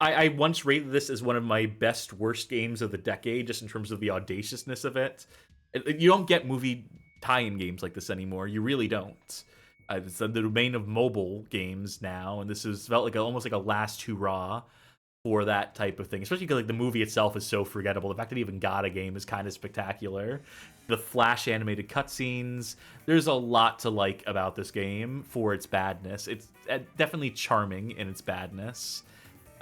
once rated this as one of my best worst games of the decade, just in terms of the audaciousness of it. You don't get movie tie-in games like this anymore. You really don't. It's the domain of mobile games now, and this felt like almost like a last hurrah for that type of thing, especially because like the movie itself is so forgettable. The fact that it even got a game is kind of spectacular. The flash animated cutscenes, there's a lot to like about this game for its badness. It's definitely charming in its badness.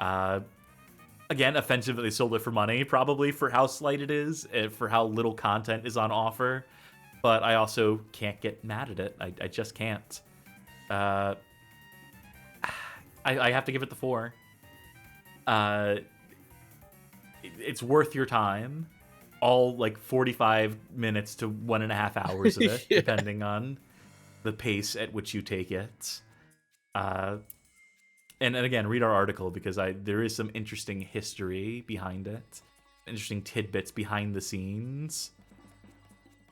Again, offensive that they sold it for money, probably for how slight it is, for how little content is on offer. But I also can't get mad at it. I just can't. I have to give it the 4. It's worth your time. All like 45 minutes to 1.5 hours of it, depending on the pace at which you take it. And again, read our article because there is some interesting history behind it, interesting tidbits behind the scenes.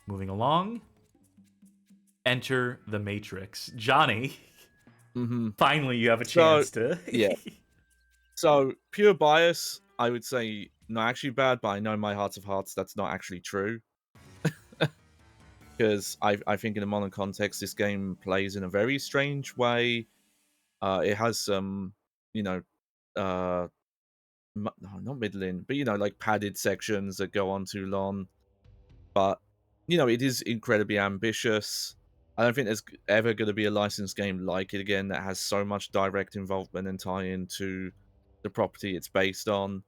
Moving along. Enter the Matrix. Johnny, finally you have a chance to. Yeah. So, pure bias, I would say not actually bad, but I know in my heart of hearts that's not actually true. Because I think in a modern context, this game plays in a very strange way. It has some, not middling, but, like padded sections that go on too long. But, it is incredibly ambitious. I don't think there's ever going to be a licensed game like it again that has so much direct involvement and tie-in to the property it's based on.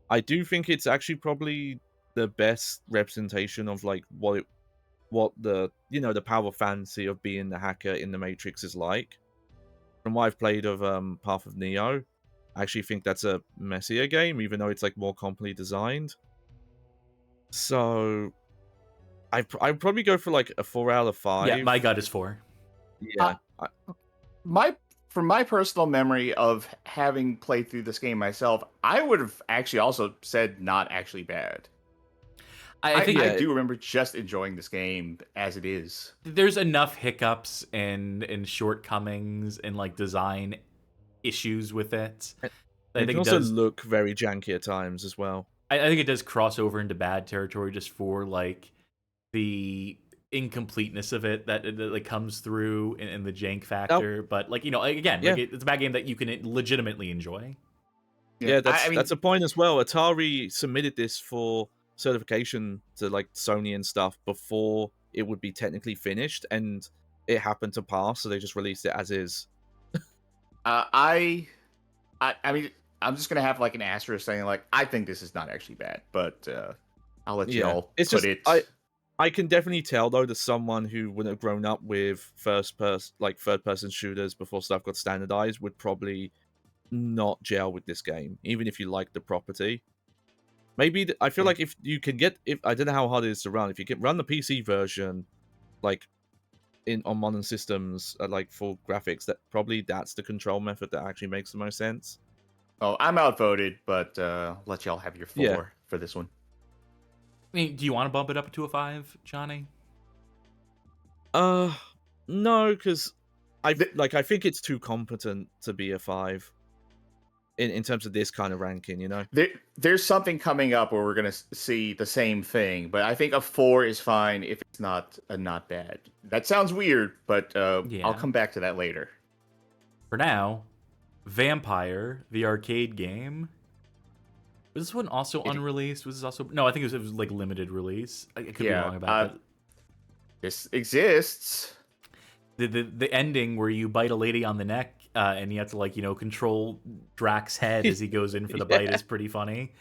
I do think it's actually probably the best representation of like what the the power fantasy of being the hacker in the Matrix is like. From what I've played of Path of Neo, I actually think that's a messier game, even though it's like more completely designed. So I'd probably go for like a 4 out of 5. Yeah, my gut is 4. Yeah. From my personal memory of having played through this game myself, I would have actually also said not actually bad. I do remember just enjoying this game as it is. There's enough hiccups and shortcomings and like design issues with it. I think it also look very janky at times as well. I think it does cross over into bad territory just for like the incompleteness of it that like comes through in the jank factor. But like again, like it's a bad game that you can legitimately enjoy. Yeah, that's a point as well. Atari submitted this for certification to like Sony and stuff before it would be technically finished, and it happened to pass, so they just released it as is. I mean, I'm just gonna have like an asterisk saying like I think this is not actually bad, but I'll let y'all put it. I can definitely tell though that someone who would have grown up with third person shooters before stuff got standardized would probably not gel with this game, even if you like the property. Maybe I feel like if you can I don't know how hard it is to run. If you can run the PC version, like on modern systems, like full graphics, that's the control method that actually makes the most sense. Oh, I'm outvoted, but let y'all have your 4 for this one. I mean, do you want to bump it up to a 5, Johnny? No, because I think it's too competent to be a 5. in terms of this kind of ranking, you know. There's something coming up where we're gonna see the same thing, but I think a 4 is fine if it's not bad. That sounds weird, but Yeah. I'll come back to that later. For now, Vampire, the arcade game. Was this one also unreleased? Was this also... No, I think it was like limited release. I could be wrong about that. This exists. The ending where you bite a lady on the neck and you have to, like, you know, control Drax's head as he goes in for the bite is pretty funny.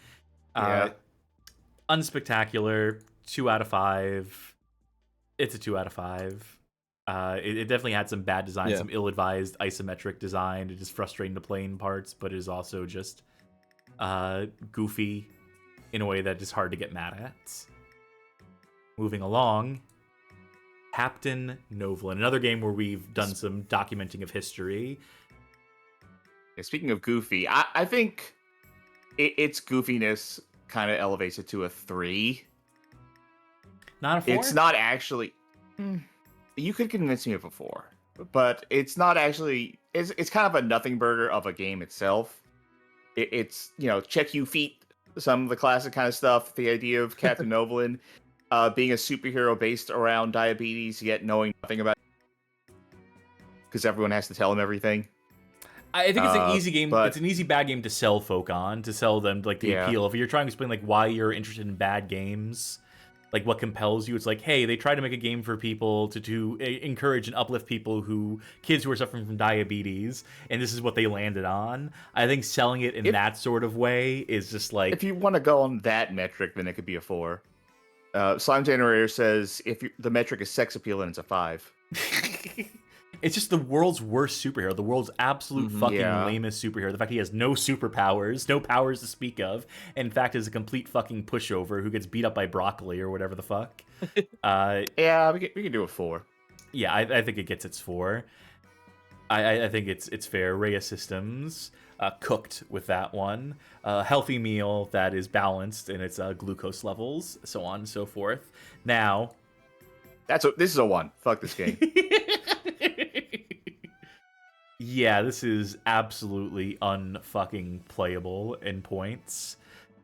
Unspectacular. 2 out of 5. It's a 2 out of 5. It definitely had some bad design, some ill-advised isometric design. It is frustrating to play in parts, but it is also just goofy in a way that is hard to get mad at. Moving along, Captain Novlin, another game where we've done some documenting of history. Speaking of goofy, I think its goofiness kind of elevates it to a 3. Not a 4? It's not actually... You could convince me of a 4, but it's not actually... It's kind of a nothing burger of a game itself. It's, you know, check you feet, some of the classic kind of stuff. The idea of Captain Novlin being a superhero based around diabetes, yet knowing nothing about it because everyone has to tell him everything. I think it's an easy game. But it's an easy bad game to sell folk on, to sell them like the appeal. If you're trying to explain like why you're interested in bad games, like what compels you, it's like, hey, they try to make a game for people to encourage and uplift kids who are suffering from diabetes, and this is what they landed on. I think selling it in that sort of way is just like... If you want to go on that metric, then it could be a 4. Slime Generator says the metric is sex appeal, and it's a 5. It's just the world's worst superhero, the world's absolute fucking lamest superhero. The fact he has no superpowers, no powers to speak of, and in fact is a complete fucking pushover who gets beat up by broccoli or whatever the fuck. We can do a 4. Yeah, I think it gets its 4. I think it's fair. Rhea Systems cooked with that one. A healthy meal that is balanced in its glucose levels, so on and so forth. Now... This is a 1. Fuck this game. Yeah, this is absolutely unfucking playable in points.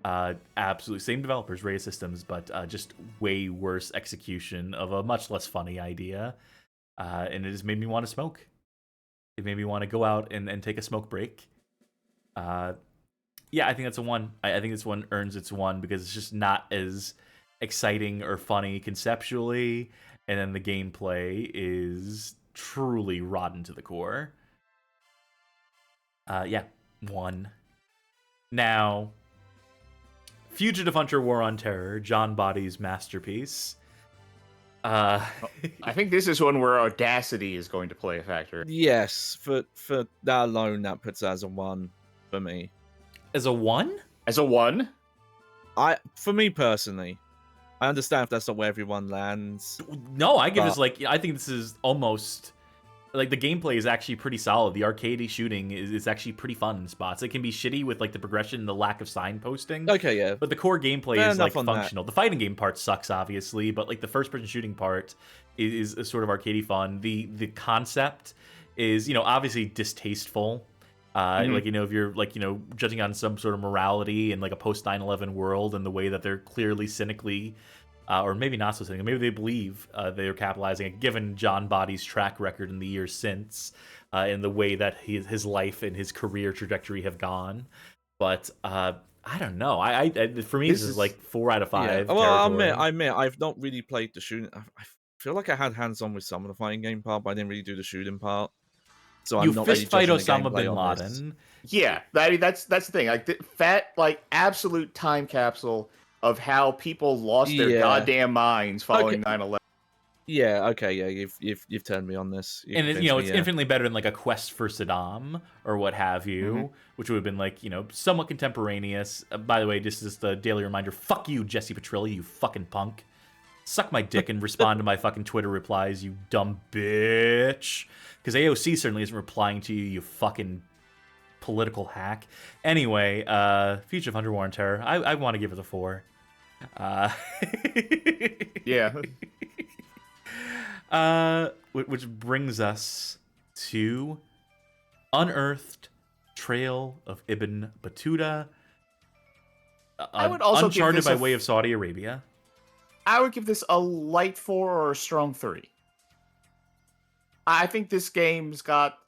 Absolutely. Same developers, Rhea Systems, but just way worse execution of a much less funny idea. And it just made me want to smoke. It made me want to go out and take a smoke break. Yeah, I think that's a 1. I think this one earns its 1 because it's just not as exciting or funny conceptually. And then the gameplay is truly rotten to the core. 1. Now, Fugitive Hunter War on Terror, John Body's masterpiece. I think this is one where Audacity is going to play a factor. Yes, for that alone, that puts it as a 1 for me. As a 1? As a 1? For me personally, I understand if that's not where everyone lands. No, I give this I think this is almost... Like, the gameplay is actually pretty solid. The arcadey shooting is actually pretty fun in spots. It can be shitty with, like, the progression and the lack of signposting. Okay, yeah. But the core gameplay is, like, functional. The fighting game part sucks, obviously, but, like, the first-person shooting part is a sort of arcadey fun. The concept is, you know, obviously distasteful. Like, you know, if you're, like, you know, judging on some sort of morality in, like, a post-9/11 world and the way that they're clearly cynically... or maybe not so cynical. Maybe they believe they are capitalizing, given John Body's track record in the years since, in the way that his life and his career trajectory have gone. But I don't know. For me, this is like 4 out of 5. Yeah. Well, I admit, I've not really played the shooting. I feel like I had hands-on with some of the fighting game part, but I didn't really do the shooting part. So I'm not fist really fight Osama bin Laden. Yeah, that's the thing. Like absolute time capsule of how people lost their goddamn minds following 9/11. Yeah, okay, yeah, you've turned me on this. And it's infinitely better than like a quest for Saddam or what have you, which would have been like, you know, somewhat contemporaneous. By the way, this is the daily reminder. Fuck you, Jesse Petrilli, you fucking punk. Suck my dick and respond to my fucking Twitter replies, you dumb bitch. Because AOC certainly isn't replying to you, you fucking political hack. Anyway, Fugitive Hunter War on Terror. I want to give it a 4. Yeah. Which brings us to Unearthed Trail of Ibn Battuta. I would also give Uncharted this by way of Saudi Arabia. I would give this a light 4 or a strong 3. I think this game's got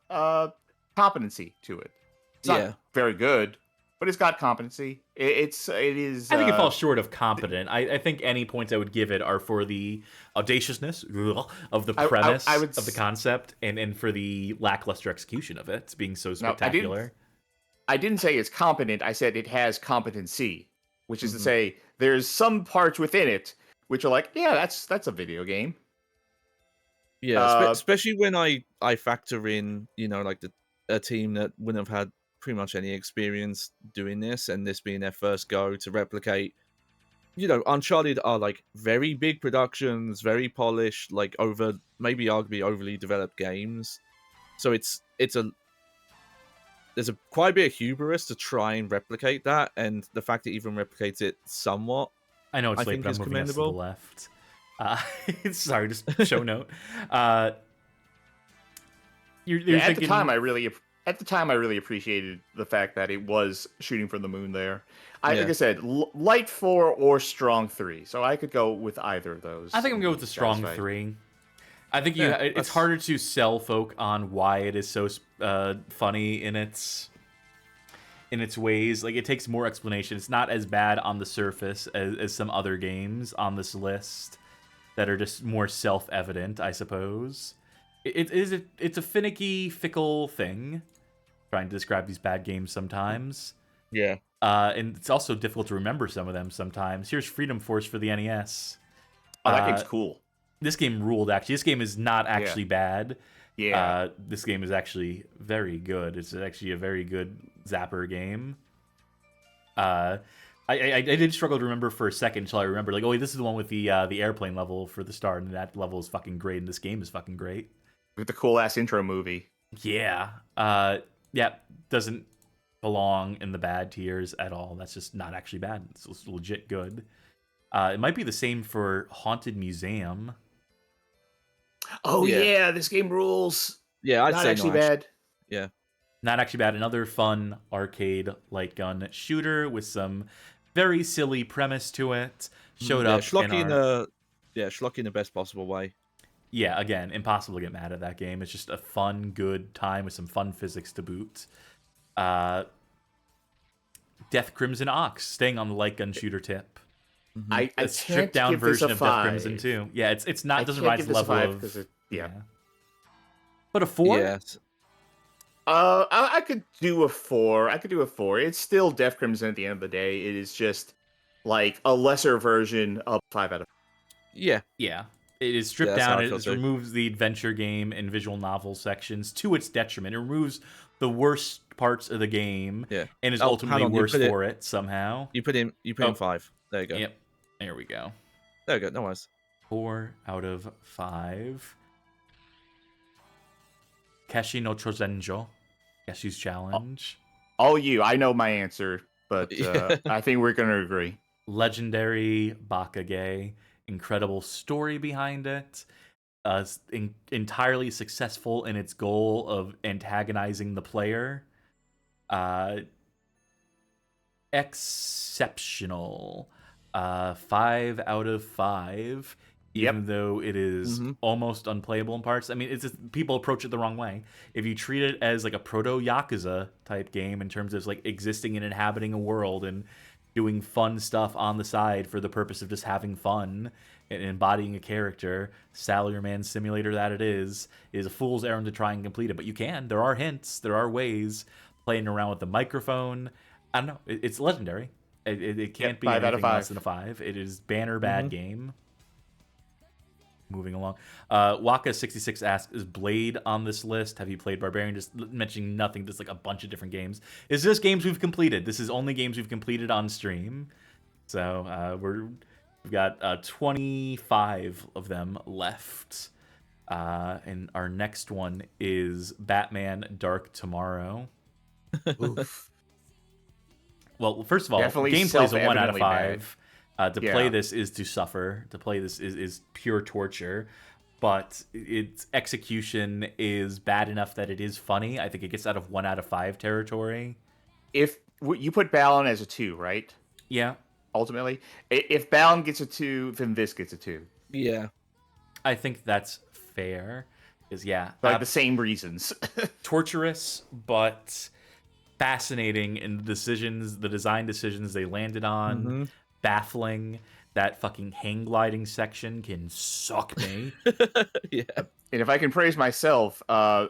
competency to it. It's not very good, but it's got competency. It is. I think it falls short of competent. I think any points I would give it are for the audaciousness of the premise of the concept, and for the lackluster execution of it being so spectacular. I didn't say it's competent. I said it has competency, which is to say there's some parts within it which are like, yeah, that's a video game. Yeah, especially when I factor in, like a team that wouldn't have had pretty much any experience doing this, and this being their first go to replicate. Uncharted are like very big productions, very polished, like maybe arguably overly developed games. So there's quite a bit of hubris to try and replicate that, and the fact that it even replicates it somewhat, I know it's late, but I'm moving us to the left. Sorry, just show note. You're thinking... At the time, I really appreciated the fact that it was shooting from the moon there. Like I said, light 4 or strong 3. So I could go with either of those. I think I'm going with the strong 3. I think it's harder to sell folk on why it is so funny in its ways. Like, it takes more explanation. It's not as bad on the surface as some other games on this list that are just more self-evident, I suppose. It's a finicky, fickle thing, trying to describe these bad games sometimes. Yeah. And it's also difficult to remember some of them sometimes. Here's Freedom Force for the NES. Oh, that game's cool. This game ruled, actually. This game is not actually bad. Yeah. This game is actually very good. It's actually a very good Zapper game. I did struggle to remember for a second until I remembered, like, oh, wait, this is the one with the airplane level for the start, and that level is fucking great, and this game is fucking great. With the cool-ass intro movie. Yeah. Doesn't belong in the bad tiers at all. That's just not actually bad. It's legit good. It might be the same for Haunted Museum. Oh, yeah, this game rules. Yeah, I'd not say actually bad. Yeah. Not actually bad. Another fun arcade light gun shooter with some very silly premise to it. Showed up schlocky in the best possible way. Yeah, again, impossible to get mad at that game. It's just a fun, good time with some fun physics to boot. Death Crimson Ox, staying on the light gun shooter tip. I A stripped down version of Death Crimson 2. Yeah, it's not, doesn't rise to the level of... But a 4? Yes. I could do a 4. It's still Death Crimson at the end of the day. It is just like a lesser version of 5 out of 5. Yeah. It is stripped down. It removes the adventure game and visual novel sections to its detriment. It removes the worst parts of the game and is ultimately worse for it somehow. You put in 5. There you go. Yep. There we go. There we go. No worries. 4 out of 5. Keshi no Trozenjo. Keshi's Challenge. All you. I know my answer, but I think we're going to agree. Legendary Bakage. Incredible story behind it. Entirely successful in its goal of antagonizing the player. Exceptional. 5 out of 5. Even though it is almost unplayable in parts. I mean, it's just, people approach it the wrong way. If you treat it as like a proto-Yakuza type game in terms of like existing and inhabiting a world and doing fun stuff on the side for the purpose of just having fun and embodying a character, Salaryman Simulator that it is a fool's errand to try and complete it. But you can. There are hints. There are ways. Playing around with the microphone. I don't know. It's legendary. It can't be anything less than a 5. It is banner bad game. Moving along. Waka66 asks, is Blade on this list? Have you played Barbarian? Just mentioning nothing, just like a bunch of different games. Is this games we've completed? This is only games we've completed on stream. So we've got 25 of them left. And our next one is Batman Dark Tomorrow. Oof. Well, first of all, gameplay is a 1 out of 5. To play this is to suffer. To play this is pure torture. but its execution is bad enough that it is funny. I think it gets out of 1 out of 5 territory. If you put Balin as a 2, right? Yeah, Ultimately, if Balin gets a 2, then this gets a 2. Yeah. I think that's fair. Because yeah, Like the same reasons. torturous, but fascinating in the design decisions they landed on. Mm-hmm. Baffling. That fucking hang gliding section can suck me. Yeah. And if I can praise myself, I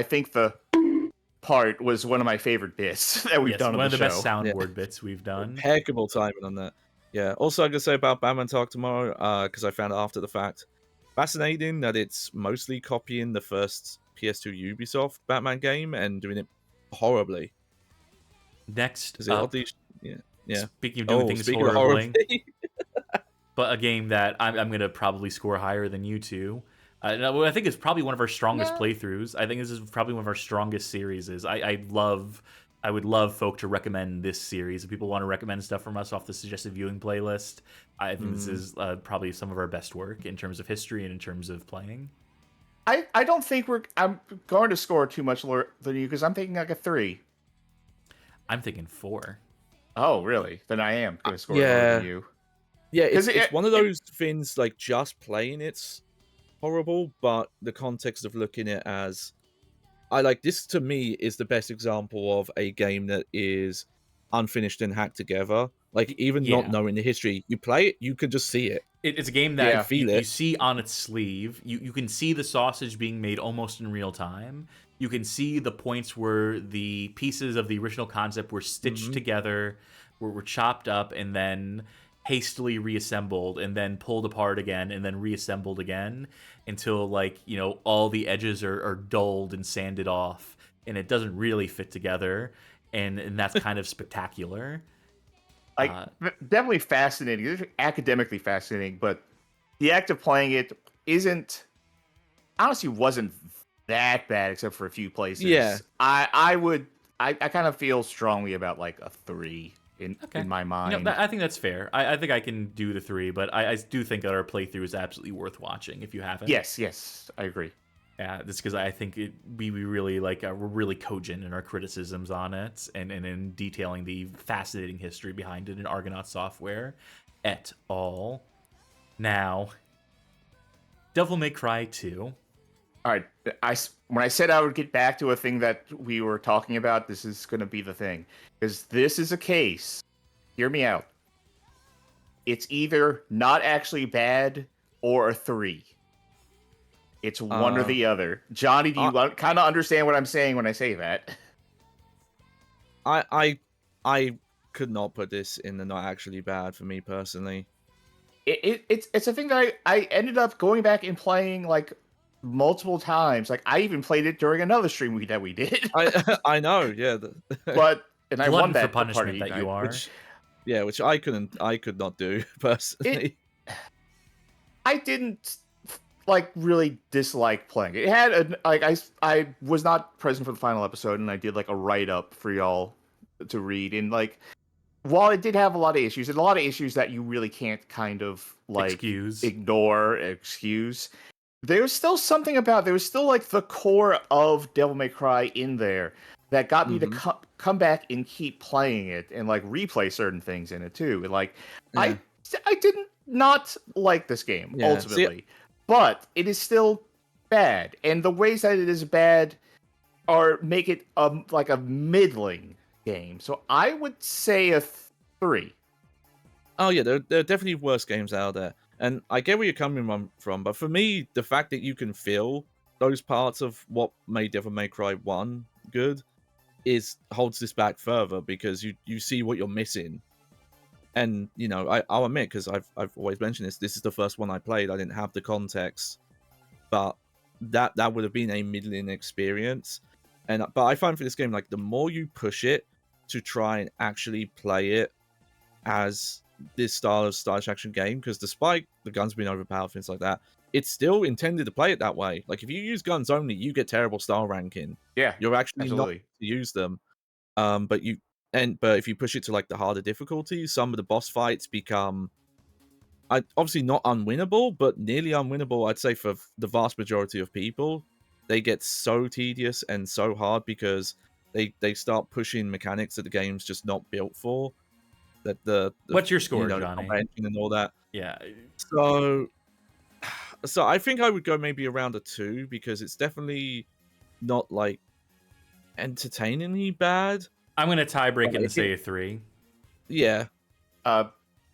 think the part was one of my favorite bits that we've Yes, done on one the of the show. best soundboard bits we've done. Impeccable timing on that. Yeah. Also, I'm gonna say about Batman Talk tomorrow, because I found it after the fact. Fascinating that it's mostly copying the first PS2 Ubisoft Batman game and doing it horribly. Next Is it up, oddly? Yeah. speaking of doing things speaking of horribly, horribly. but a game that I'm going to probably score higher than you two. No, I think it's probably one of our strongest playthroughs. I think this is probably one of our strongest series. I would love folk to recommend this series. If people want to recommend stuff from us off the suggested viewing playlist, I think this is probably some of our best work in terms of history and in terms of playing. I don't think I'm going to score too much lower than you because I'm thinking like a 3. I'm thinking 4. Oh, really? Then I am going to score lower yeah. than you. Yeah, it's 'Cause it- one of those things like just playing it's horrible, but the context of looking at it as this to me is the best example of a game that is unfinished and hacked together. Like even not Yeah. knowing the history, you play it, you can just see it. It's a game that Yeah. you see on its sleeve. You can see the sausage being made almost in real time. You can see the points where the pieces of the original concept were stitched together, were chopped up, and then hastily reassembled, and then pulled apart again, and then reassembled again until, like, you know, all the edges are dulled and sanded off, and it doesn't really fit together, and that's kind of spectacular. Like, definitely fascinating. It's academically fascinating, but the act of playing it honestly wasn't that bad except for a few places. Yeah. I kind of feel strongly about like a 3 in my mind. You know, I think that's fair. I think I can do the 3, but I do think that our playthrough is absolutely worth watching if you haven't. Yes, I agree. Yeah, that's because I think we really we're really cogent in our criticisms on it and in detailing the fascinating history behind it in Argonaut Software et al. Now, Devil May Cry 2. All right, when I said I would get back to a thing that we were talking about, this is going to be the thing. Because this is a case, hear me out. It's either not actually bad or a 3. It's one or the other. Johnny, do you kind of understand what I'm saying when I say that? I could not put this in the not actually bad for me personally. It's a thing that I ended up going back and playing like multiple times. Like I even played it during another stream that we did. I know, yeah. And I won that for punishment party that night, you are. Which I could not do personally. I didn't like really dislike playing it. It had I was not present for the final episode, and I did like a write up for y'all to read. And like, while it did have a lot of issues, and a lot of issues that you really can't kind of like excuse, there was still something about there was still like the core of Devil May Cry in there that got me to come back and keep playing it and like replay certain things in it too. And like, I didn't not like this game ultimately. But it is still bad, and the ways that it is bad make it like a middling game. So I would say a 3. Oh yeah, there are definitely worse games out there, and I get where you're coming from. But for me, the fact that you can feel those parts of what made Devil May Cry 1 good holds this back further because you see what you're missing. And you know, I'll admit, because I've always mentioned this is the first one I played. I didn't have the context, but that would have been a middling experience. But I find for this game, like the more you push it to try and actually play it as this style of stylish action game, because despite the guns being overpowered, things like that, it's still intended to play it that way. Like if you use guns only, you get terrible style ranking. Yeah, you're actually absolutely. not to use them. But if you push it to like the harder difficulties, some of the boss fights become obviously not unwinnable, but nearly unwinnable. I'd say for the vast majority of people, they get so tedious and so hard because they start pushing mechanics that the game's just not built for. That the What's your score, the Johnny? combat engine and all that. Yeah. So I think I would go maybe around a 2 because it's definitely not like entertainingly bad. I'm gonna tie break it Like, and say a 3. Yeah. Uh,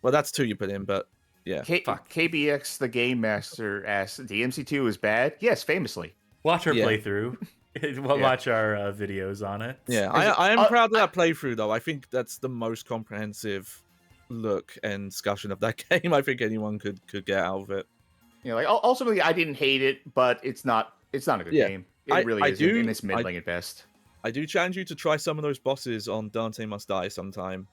Well, that's 2 you put in, but yeah. Fuck. KBX, the Game Master, asks, DMC2 is bad? Yes, famously. Watch our Yeah. playthrough. Watch our videos on it. Yeah, I am proud of that playthrough, though. I think that's the most comprehensive look and discussion of that game I think anyone could get out of it. You know, like ultimately, I didn't hate it, but it's not a good game. It really isn't, and it's middling at best. I do challenge you to try some of those bosses on Dante Must Die sometime.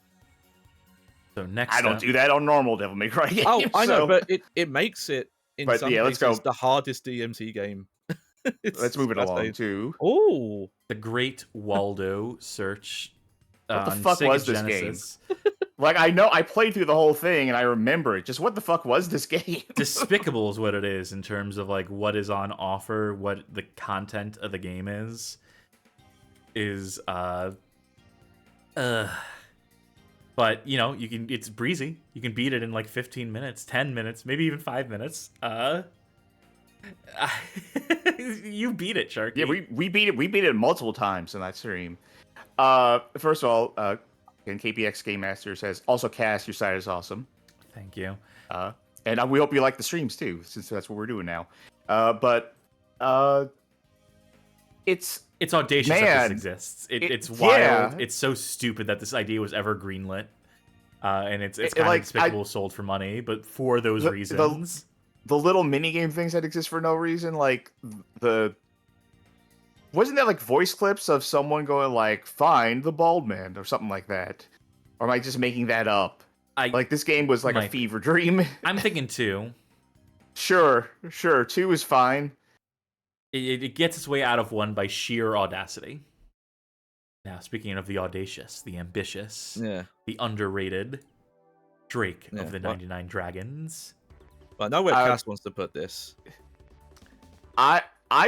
So next, I don't do that on normal Devil May Cry games. Oh, I know, so- but it makes it in some let's cases go. the hardest DMC game. Let's move it along to Oh, the Great Waldo search. What the on fuck Sega was this Genesis. like I know I played through the whole thing and I remember it. Just what the fuck was this game? Despicable is what it is in terms of like what is on offer, what the content of the game is but you know, it's breezy. You can beat it in like 15 minutes, 10 minutes, maybe even 5 minutes. You beat it, Sharky. Yeah, we beat it multiple times in that stream. First of all, again, KPX Game Master says, also Cass, your site is awesome. Thank you. And we hope you like the streams too, since that's what we're doing now. It's audacious that man, this exists. It's wild. Yeah. It's so stupid that this idea was ever greenlit. And it's kind like, of despicable, sold for money, but for those reasons. The little minigame things that exist for no reason, like wasn't there like voice clips of someone going like, find the bald man or something like that? Or am I just making that up? Like this game was like a fever dream. I'm thinking 2. Sure, 2 is fine. It gets its way out of 1 by sheer audacity. Now, speaking of the audacious, the ambitious, the underrated Drake of the 99 Dragons. I know where Cass wants to put this. I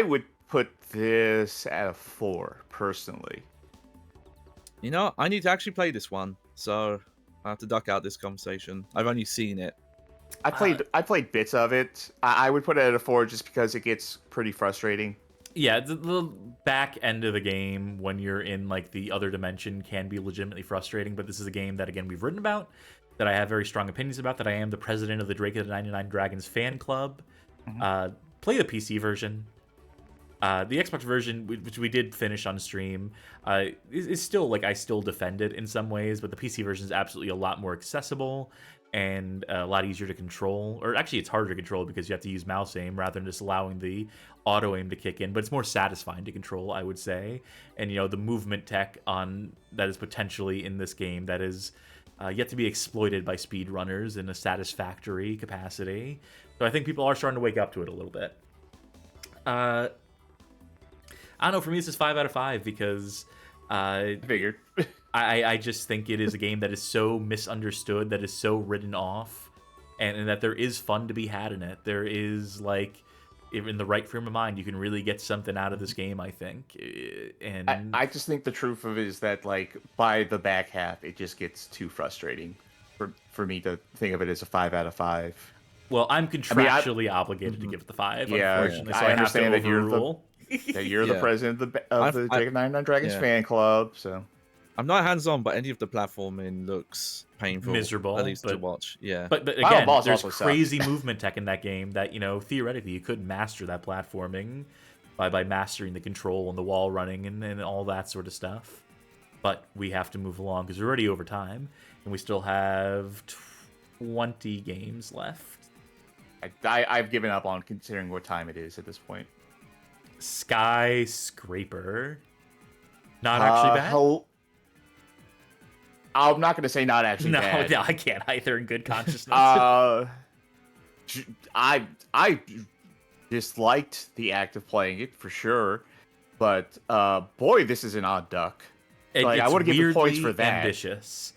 would put this at a 4, personally. You know, I need to actually play this one, so I have to duck out this conversation. I've only seen it. I played bits of it. I would put it at a 4 just because it gets pretty frustrating. Yeah, the back end of the game when you're in like the other dimension can be legitimately frustrating, but this is a game that again we've written about, that I have very strong opinions about, that I am the president of the Drake of the 99 Dragons fan club. Mm-hmm. Play the PC version. The Xbox version, which we did finish on stream, is still like I still defend it in some ways, but the PC version is absolutely a lot more accessible and a lot easier to control. Or actually, it's harder to control because you have to use mouse aim rather than just allowing the auto aim to kick in. But it's more satisfying to control, I would say. And you know, the movement tech on that is potentially in this game that is yet to be exploited by speedrunners in a satisfactory capacity. So I think people are starting to wake up to it a little bit. I don't know, for me this is 5 out of 5 because Figured. I just think it is a game that is so misunderstood, that is so written off, and that there is fun to be had in it. There is, like, if in the right frame of mind, you can really get something out of this game, I think. And I just think the truth of it is that, like, by the back half, it just gets too frustrating for me to think of it as a 5 out of 5. Well, I'm contractually obligated to give it the 5, unfortunately, so I understand have to overrule. That you're the president of the Drake of 99 Dragons fan club, so... I'm not hands-on, but any of the platforming looks painful. Miserable, at least to watch. Yeah. But again, there's crazy movement tech in that game that, you know, theoretically you could master that platforming by mastering the control and the wall running and all that sort of stuff. But we have to move along because we're already over time, and we still have 20 games left. I've given up on considering what time it is at this point. Skyscraper. Not actually bad? I'm not going to say not actually bad. No, I can't either in good consciousness. I disliked the act of playing it, for sure. But, boy, this is an odd duck. I would give the points for that. Ambitious.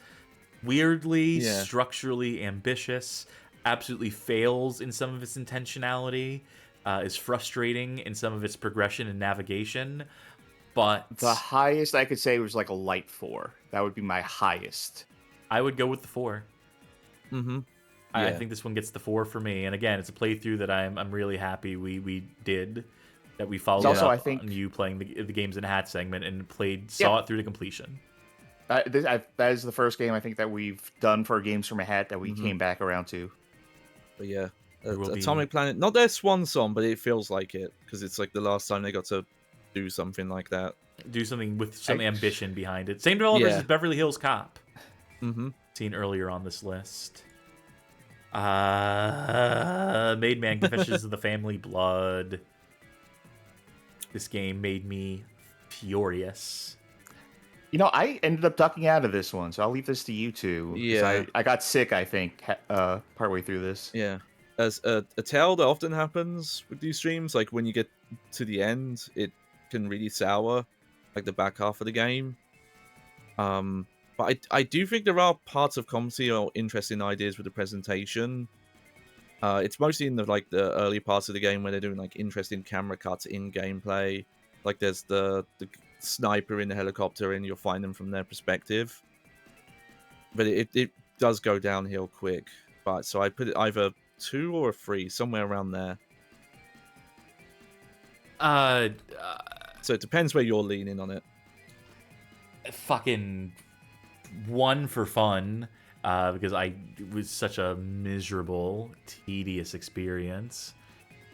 Weirdly, structurally ambitious. absolutely fails in some of its intentionality, is frustrating in some of its progression and navigation. But The highest I could say was like a light 4. That would be my highest. I would go with the 4. Mm-hmm. I Yeah. think this one gets the 4 for me. And again, it's a playthrough that I'm really happy we did. That we followed also, up I think- on you playing the Games in a Hat segment and saw it through to completion. That is the first game I think that we've done for Games from a Hat that we Mhm. came back around to. But yeah, There will be- Atomic Planet, not their swan song, but it feels like it because it's like the last time they got to do something like that. Do something with some ambition behind it. Same developers Yeah. as Beverly Hills Cop. Mm-hmm. Seen earlier on this list. Made Man Confessions of the Family Blood. This game made me furious. You know, I ended up ducking out of this one, so I'll leave this to you two. 'cause Yeah. I got sick, I think, partway through this. Yeah. As a tale that often happens with these streams, like when you get to the end, it can really sour, like the back half of the game. But I do think there are parts of comedy or interesting ideas with the presentation. It's mostly in the early parts of the game where they're doing like interesting camera cuts in gameplay. Like there's the sniper in the helicopter, and you'll find them from their perspective. But it does go downhill quick. But so I put it either 2 or a 3, somewhere around there. So it depends where you're leaning on it. Fucking 1 for fun, because it was such a miserable, tedious experience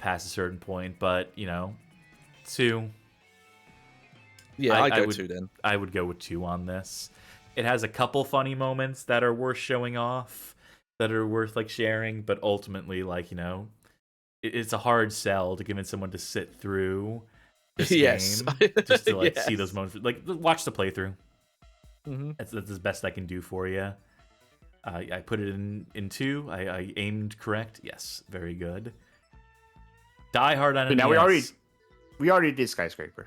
past a certain point. But 2. Yeah, I go would, 2 then. I would go with 2 on this. It has a couple funny moments that are worth showing off, that are worth sharing, but ultimately, it's a hard sell to convince someone to sit through this Yes. game just to see Yes. those moments. Watch the playthrough. Mm-hmm. That's the best I can do for you. I put it in 2. I aimed correct. Yes, very good. Die Hard on But now NES. we already did Skyscraper.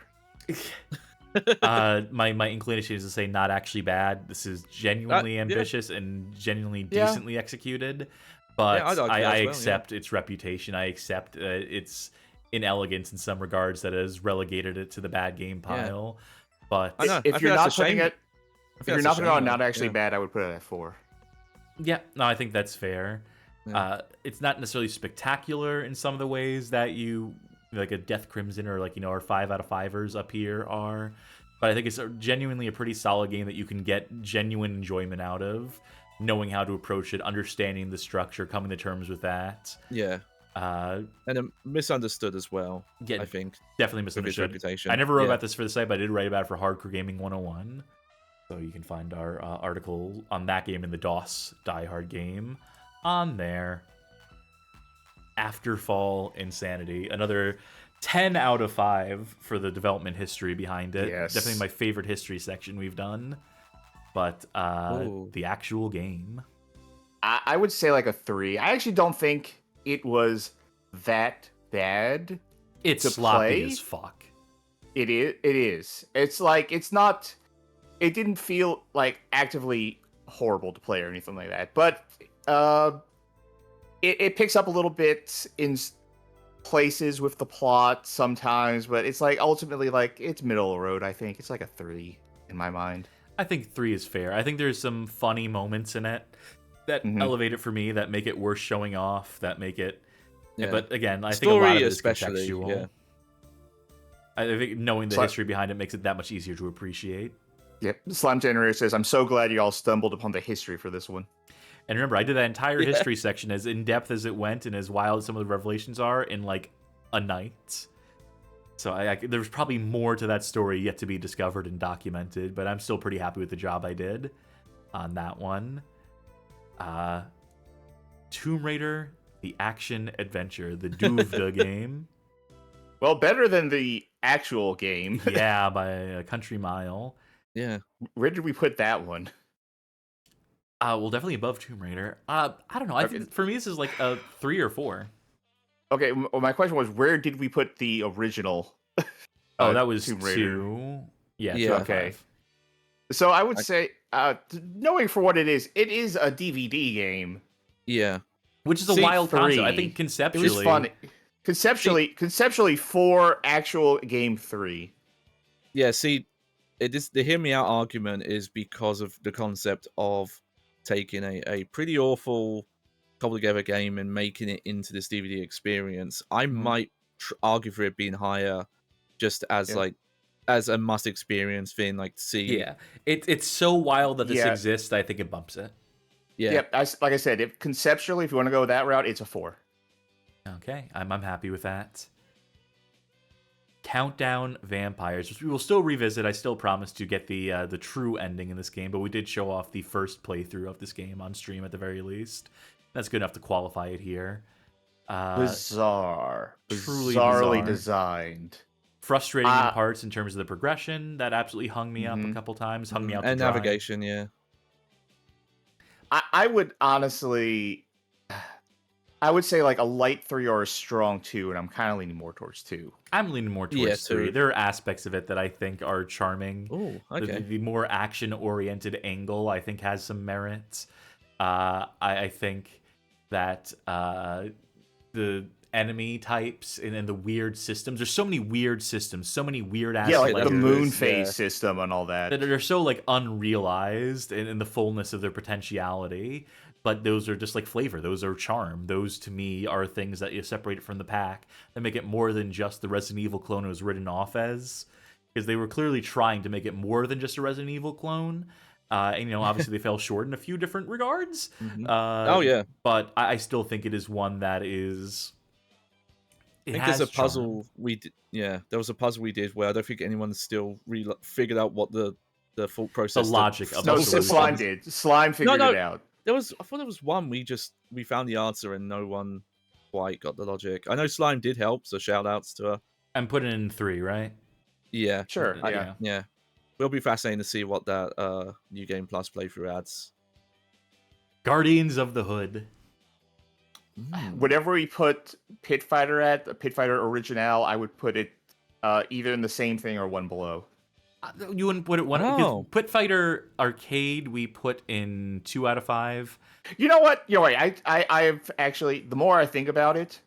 My inclination is to say not actually bad. This is genuinely Yeah. ambitious and genuinely Yeah. decently executed. But Yeah, I'd argue I as well, accept its reputation. I accept its inelegance in some regards that has relegated it to the bad game pile. But I know. I If think you're that's not a putting shame. it, if you're not putting it on not actually bad, I would put it at 4. yeah, no, I think that's fair. Yeah. It's not necessarily spectacular in some of the ways that you like a Death Crimson or our 5 out of 5ers up here are. But I think it's genuinely a pretty solid game that you can get genuine enjoyment out of, knowing how to approach it, understanding the structure, coming to terms with that. Yeah. And misunderstood as well, Yeah, I think. definitely With its misunderstood. reputation. I never wrote Yeah. about this for the site, but I did write about it for Hardcore Gaming 101. So you can find our article on that game in the DOS Die Hard game on there. Afterfall Insanity, another 10 out of 5 for the development history behind it. Yes. Definitely my favorite history section we've done. But Ooh. the actual game. I would say a 3. I actually don't think it was that bad. It's To sloppy play? as fuck. It is. It's not. It didn't feel actively horrible to play or anything like that. But it picks up a little bit in places with the plot sometimes. But it's ultimately it's middle of the road. I think it's a 3 in my mind. I think 3 is fair. I think there's some funny moments in it that elevate it for me, that make it worth showing off, that make it... Yeah. But again, I think a lot Story of it is especially, contextual. yeah. I think knowing the So- history behind it makes it that much easier to appreciate. Yep. Slime Generator says, "I'm so glad you all stumbled upon the history for this one." And remember, I did that entire Yeah. history section as in-depth as it went and as wild as some of the revelations are in a night. So there's probably more to that story yet to be discovered and documented, but I'm still pretty happy with the job I did on that one. Tomb Raider, the action adventure, the Duvda game. Well, better than the actual game. Yeah, by a country mile. Yeah. Where did we put that one? Well, definitely above Tomb Raider. I don't know. I think for me this is a 3 or 4. Okay, my question was, where did we put the original? That was Tomb Raider. 2. Yeah, Yeah. 2 out of Okay. 5. So I would say, knowing for what it is a DVD game. Yeah. which is a See, wild concept. I 3. think It conceptually, was fun. Conceptually, 4 actual game 3. Yeah, see, the hear me out argument is because of the concept of taking a pretty awful cobbled together game and making it into this DVD experience. I might argue for it being higher, just as like as a must experience thing. Like, see, yeah, it's so wild that this Yeah. exists. I think it bumps it. yeah, Yep. Like I said, if conceptually, if you want to go that route, it's a 4. Okay, I'm happy with that. Countdown Vampires, which we will still revisit. I still promise to get the true ending in this game, but we did show off the first playthrough of this game on stream at the very least. That's good enough to qualify it here. Bizarre. Truly Bizarrely bizarre. designed. Frustrating in parts in terms of the progression. That absolutely hung me up a couple times. Hung me out to and dry. navigation, yeah. I would honestly, I would say like a light 3 or a strong 2, and I'm kind of leaning more towards 2. I'm leaning more towards Yeah, 3. too. There are aspects of it that I think are charming. Oh, okay. The more action-oriented angle, I think, has some merit. I think that the enemy types and the weird systems. There's so many weird systems, so many weird ass Yeah, like the layers, moon yeah. phase system and all that. that are so like unrealized in the fullness of their potentiality. But those are just like flavor. Those are charm. Those to me are things that you separate it from the pack that make it more than just the Resident Evil clone it was written off as. Because they were clearly trying to make it more than just a Resident Evil clone. And obviously they fell short in a few different regards. Oh yeah, But I still think it is one that is. I think there's a puzzle we did. Yeah, there was a puzzle we did where I don't think anyone's still figured out what the thought process, The logic of No, the solution. Slime did. Slime figured it out. I thought there was one we found the answer and no one quite got the logic. I know Slime did help, so shout outs to her. I'm putting in 3, right? Yeah, Sure. Yeah. yeah. It'll be fascinating to see what that New Game Plus playthrough adds. Guardians of the Hood. Whatever we put Pit Fighter at, the Pit Fighter Original, I would put it either in the same thing or one below. You wouldn't put it one. Oh. Because Pit Fighter Arcade we put in 2 out of 5. You know what? You're right. I've actually, the more I think about it,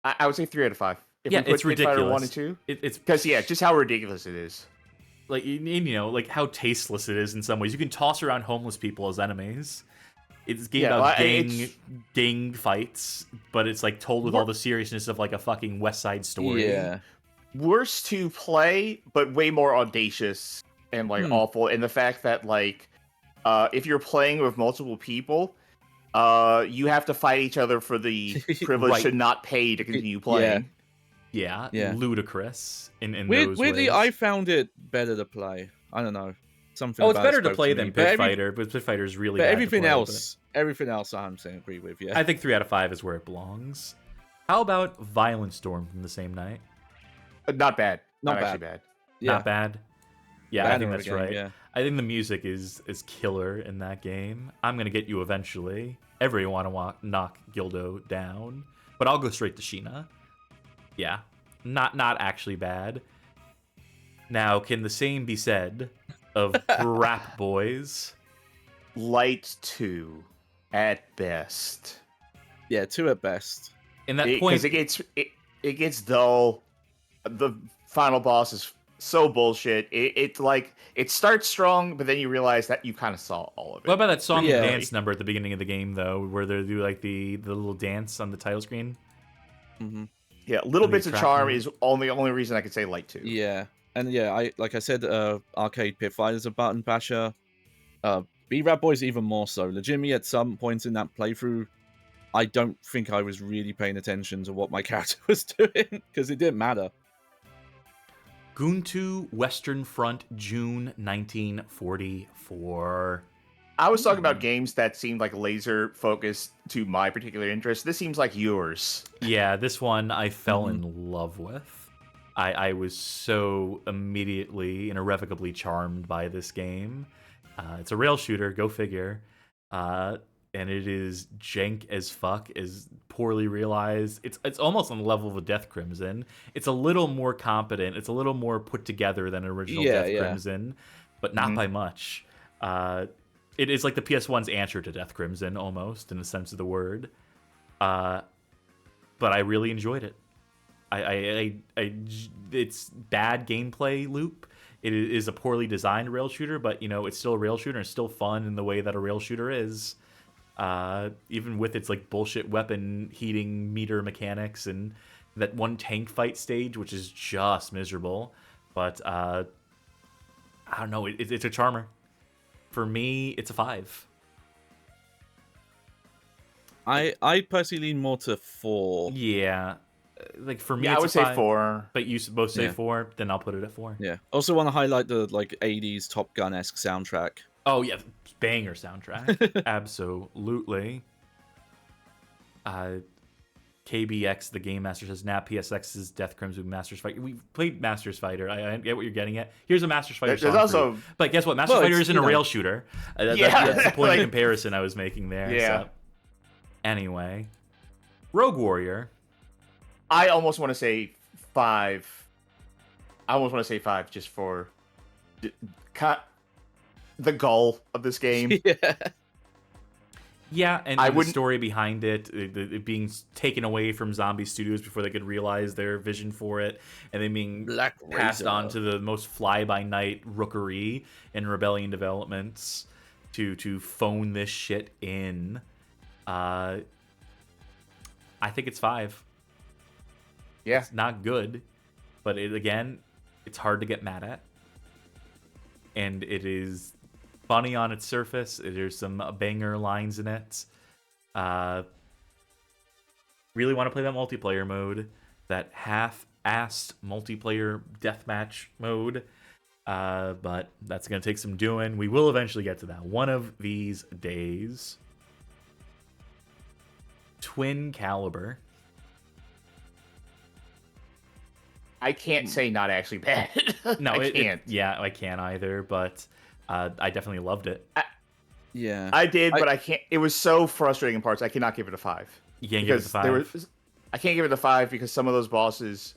I would say 3 out of 5. If Yeah, we put it's Pit Fighter ridiculous. 1 and 2. It's Because, yeah, just how ridiculous it is. like like how tasteless it is in some ways. You can toss around homeless people as enemies. It's a game about gang fights, but it's like told with all the seriousness of like a fucking West Side Story. Yeah, Worse to play, but way more audacious and like awful. And the fact that like if you're playing with multiple people, you have to fight each other for the privilege Right. to not pay to continue playing. Yeah, Yeah. ludicrous in those weirdly, ways. I found it better to play. I don't know. Something. Oh, it's about it better to spoke play me. than But Pit Fighter, but Pit Fighter is really But bad to everything play, else, I'm saying agree with. Yeah. I think 3 out of 5 is where it belongs. How about Violent Storm from the same night? Not bad. Not Not actually bad. Not bad. Yeah, I think Banner that's again, right. yeah. I think the music is killer in that game. I'm gonna get you eventually. Everyone want to knock Gildo down, but I'll go straight to Sheena. Yeah, not actually bad. Now, can the same be said of Rap Boys? Light 2 at best. Yeah, 2 at best. In that point, Because it gets dull. The final boss is so bullshit. It's like it starts strong, but then you realize that you kind of saw all of it. what about that song Yeah. and dance number at the beginning of the game, though, where they do like the little dance on the title screen? Hmm. Yeah, little Maybe bits of track charm me. is only reason I could say Light 2. Yeah, and yeah, I said, arcade Pit Fighter's a button basher. B-Rap Boys even more so. Legitimately, at some points in that playthrough, I don't think I was really paying attention to what my character was doing because it didn't matter. Guntu Western Front, June 1944. I was talking about games that seemed like laser focused to my particular interest. This seems like yours. Yeah, this one I fell in love with. I was so immediately and irrevocably charmed by this game. It's a rail shooter, go figure. And it is jank as fuck, is poorly realized. It's almost on the level of a Death Crimson. It's a little more competent. It's a little more put together than an original Death Crimson, but not by much. It is like the PS1's answer to Death Crimson, almost, in the sense of the word. but I really enjoyed it. It's bad gameplay loop. It is a poorly designed rail shooter, but it's still a rail shooter and it's still fun in the way that a rail shooter is. Even with its like bullshit weapon heating meter mechanics and that one tank fight stage, which is just miserable. But I don't know. It's a charmer. For me, it's a 5. I personally lean more to 4. Yeah. Like for me, Yeah, it's I would a say 5, 4. But you both say Yeah. 4, then I'll put it at 4. Yeah. Also want to highlight the like 80s Top Gun-esque soundtrack. Oh yeah, banger soundtrack. Absolutely. KBX, the Game Master, says, "Now PSX's Death Crimson Masters Fight." We've played Masters Fighter. I get what you're getting at. Here's a Masters Fighter There's song also- for you. But guess what? Masters Fighter isn't a rail shooter. That's the point like- of comparison I was making there. Yeah. So. Anyway, Rogue Warrior. I almost want to say 5. I almost want to say 5 just for the goal of this game. Yeah. Yeah, and I the wouldn't- story behind it being taken away from Zombie Studios before they could realize their vision for it, and then being Black passed Razor. on to the most fly-by-night rookery in Rebellion Developments to phone this shit in. I think it's 5. Yeah. It's not good, but it's hard to get mad at. And it is funny on its surface. There's some banger lines in it. Really want to play that multiplayer mode, that half-assed multiplayer deathmatch mode. But that's going to take some doing. We will eventually get to that one of these days. Twin Caliber. I can't say not actually bad. No, I can't. I can't either, but I definitely loved it. Yeah. I did, but I can't. It was so frustrating in parts. I cannot give it a 5. You can't give it a 5. I can't give it a 5 because some of those bosses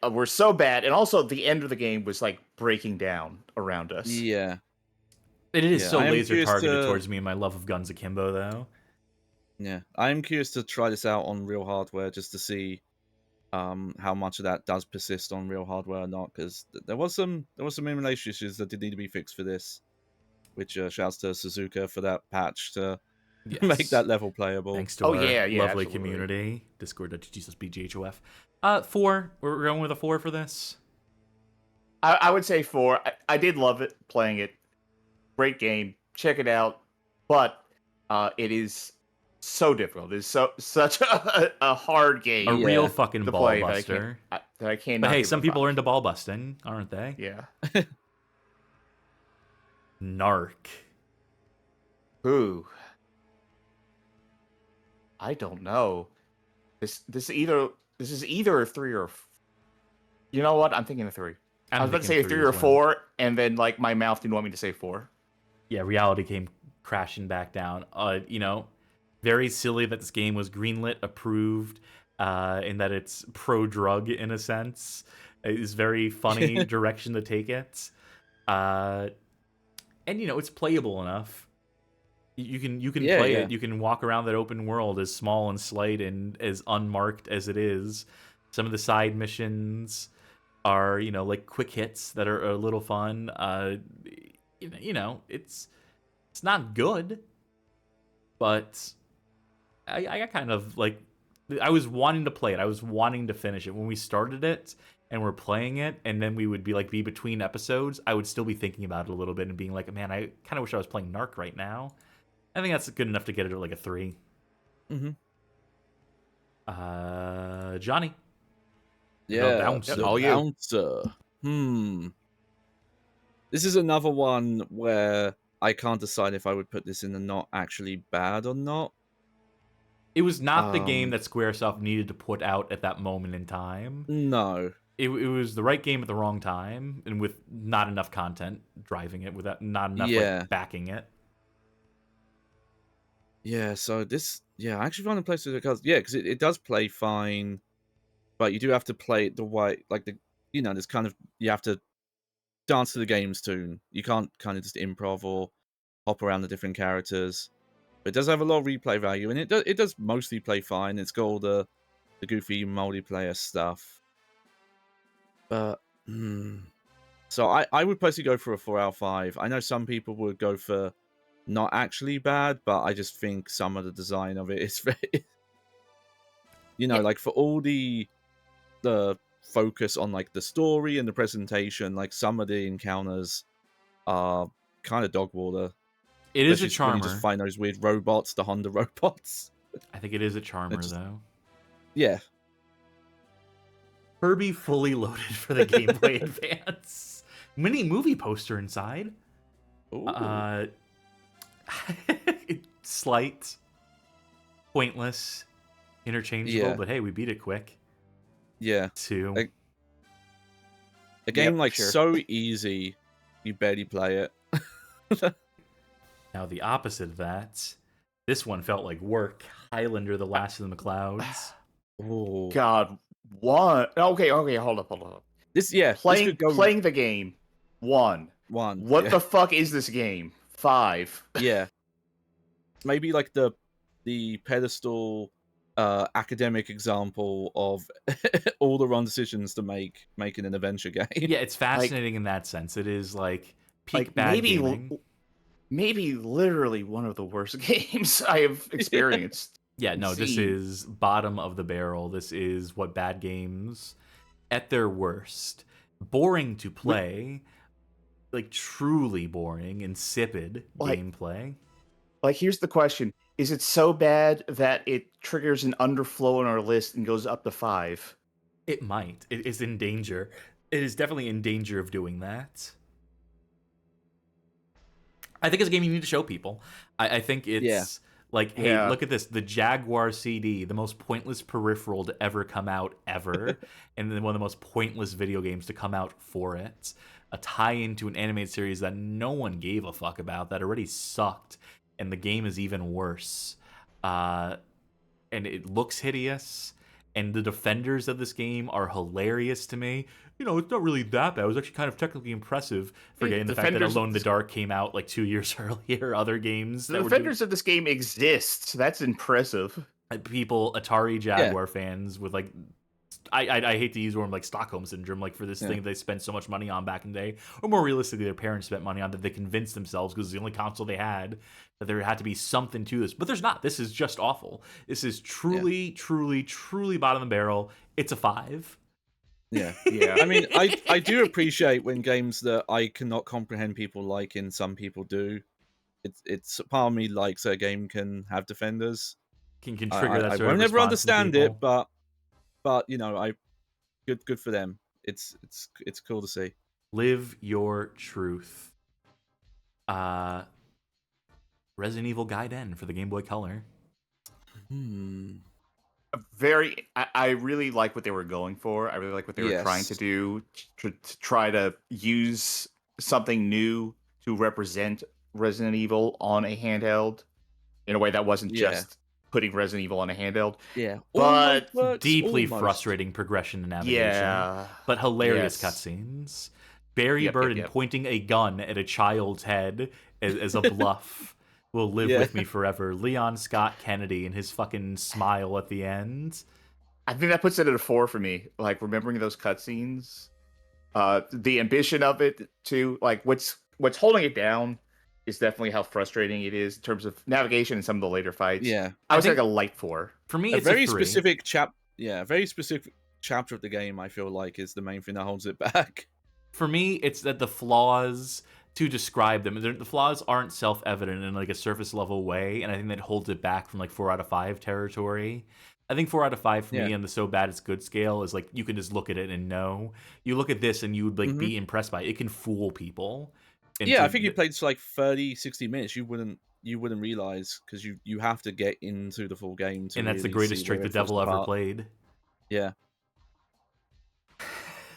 were so bad, and also the end of the game was like breaking down around us. Yeah. It is so I am laser curious targeted to- towards me and my love of guns akimbo, though. Yeah. I'm curious to try this out on real hardware just to see how much of that does persist on real hardware or not, because there was some emulation issues that did need to be fixed for this, which shouts to Suzuka for that patch to make that level playable. Thanks to Oh, our yeah, lovely absolutely. community. Discord.GSBGHOF. 4. We're going with a 4 for this. I would say 4. I did love it playing it. Great game. Check it out. But it is so difficult. It's such a hard game. A real fucking to ball play buster. that I can't. But hey, some people are into ball busting, aren't they? Yeah. Narc. Ooh. I don't know. This is either a 3 or. You know what? I'm thinking a 3. I was about to say a 3 or 4, and then like my mouth didn't want me to say 4. Yeah, reality came crashing back down. Very silly that this game was greenlit, approved, and that it's pro-drug in a sense. It is very funny direction to take it. And it's playable enough. You can play it. You can walk around that open world as small and slight and as unmarked as it is. Some of the side missions are, like quick hits that are a little fun. It's not good, but I got kind of like, I was wanting to play it. I was wanting to finish it when we started it and we're playing it, and then we would be between episodes. I would still be thinking about it a little bit and being like, man, I kind of wish I was playing Narc right now. I think that's good enough to get it at like a 3. Mm-hmm. Johnny. Yeah. Bouncer. The All you. Bouncer. This is another one where I can't decide if I would put this in the not actually bad or not. It was not the game that Squaresoft needed to put out at that moment in time. No. It was the right game at the wrong time, and with not enough content driving it, without not enough backing it. Yeah, so this... Yeah, I actually found a place to... because it does play fine, but you do have to play it the way... like, there's kind of... You have to dance to the game's tune. You can't kind of just improv or hop around the different characters. But it does have a lot of replay value, and it does mostly play fine. It's got all the goofy multiplayer stuff. But so I would personally go for a 4 out of 5. I know some people would go for not actually bad, but I just think some of the design of it is very, like for all the focus on like the story and the presentation, like some of the encounters are kind of dog water. It is a Especially when you charmer. just find those weird robots, the Honda robots. I think it is a charmer, though. Yeah. Kirby fully loaded for the Game Boy Advance. Mini movie poster inside. Ooh. Slight, pointless, interchangeable, but hey, we beat it quick. Yeah. 2. A game Yep, sure. so easy, you barely play it. Now, the opposite of that, this one felt like work. Highlander, The Last of the McClouds. Oh God, what? Okay, hold up. This Playing could go playing the game. 1. one. What the fuck is this game? 5. Yeah. Maybe like the pedestal academic example of all the wrong decisions to making an adventure game. Yeah, it's fascinating in that sense. It is like peak bad gaming. Maybe literally one of the worst games I have experienced. Yeah, no, this is bottom of the barrel. This is what bad games at their worst. Boring to play, like truly boring, insipid gameplay. Like, here's the question. Is it so bad that it triggers an underflow on our list and goes up to 5? It might. It is in danger. It is definitely in danger of doing that. I think it's a game you need to show people. I think it's like, hey, look at this. The Jaguar CD, the most pointless peripheral to ever come out ever. And then one of the most pointless video games to come out for it. A tie-in to an animated series that no one gave a fuck about, that already sucked. And the game is even worse. And it looks hideous. And the defenders of this game are hilarious to me. It's not really that bad. It was actually kind of technically impressive, forgetting the fact that Alone in the Dark came out like 2 years earlier. Other games. The defenders of this game exist. That's impressive. People, Atari Jaguar fans with like, I hate to use the word like Stockholm syndrome, like for this thing they spent so much money on back in the day, or more realistically, their parents spent money on, that they convinced themselves because it's the only console they had, that there had to be something to this. But there's not. This is just awful. This is truly, truly, truly bottom of the barrel. It's a 5. Yeah. I mean, I do appreciate when games that I cannot comprehend people like, and some people do. It's part of me likes a game can have defenders. Can trigger that I sort won't of never response understand from it, people. but I good for them. It's cool to see. Live your truth. Resident Evil Gaiden for the Game Boy Color. I really like what they were going for. I really like what they were trying to do, to try to use something new to represent Resident Evil on a handheld in a way that wasn't just putting Resident Evil on a handheld. Yeah. But deeply frustrating progression and navigation. But hilarious cutscenes. Barry Burden pointing a gun at a child's head as a bluff will live with me forever. Leon Scott Kennedy and his fucking smile at the end. I think that puts it at a 4 for me. Like, remembering those cutscenes, the ambition of it too. Like, what's holding it down is definitely how frustrating it is in terms of navigation and some of the later fights. Yeah, I was like a light 4. For me, it's a very 3. specific very specific chapter of the game. I feel like is the main thing that holds it back. For me, it's that the flaws, to describe them, the flaws aren't self-evident in like a surface level way, and I think that holds it back from like 4 out of 5 territory. I think 4 out of 5 for me on the so bad it's good scale is like, you can just look at it and know. You look at this and you would like be impressed by it. It can fool people. I think you played for like 30-60 minutes. You wouldn't realize, because you have to get into the full game to, and that's the really greatest see trick where the it falls devil ever apart. played. Yeah.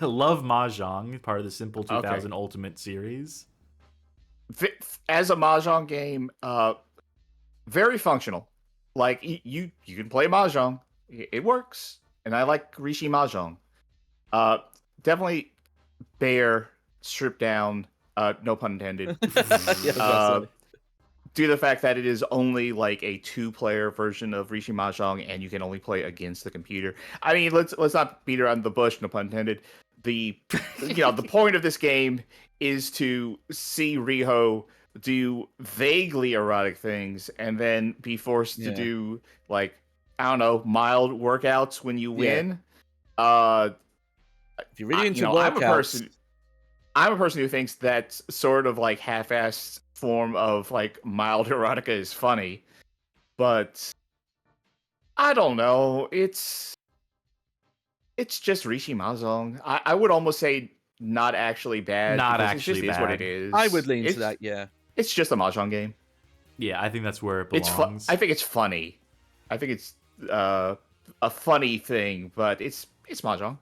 Love Mahjong, part of the Simple 2000 Ultimate series. As a Mahjong game, very functional. Like, you can play Mahjong. It works. And I like Rishi Mahjong. Definitely bare, stripped down, no pun intended. due to the fact that it is only like a 2-player version of Rishi Mahjong, and you can only play against the computer. I mean, let's not beat around the bush, no pun intended. The the point of this game is to see Riho do vaguely erotic things, and then be forced to do like, I don't know, mild workouts when you win. If you're really into workouts, I'm a person who thinks that sort of like half-assed form of like mild erotica is funny, but I don't know. It's just Rishi Mahjong. I would almost say not actually bad. Not because actually it just bad. is what it is. I would lean to that. Yeah, it's just a Mahjong game. Yeah, I think that's where it belongs. I think it's funny. I think it's a funny thing, but it's Mahjong.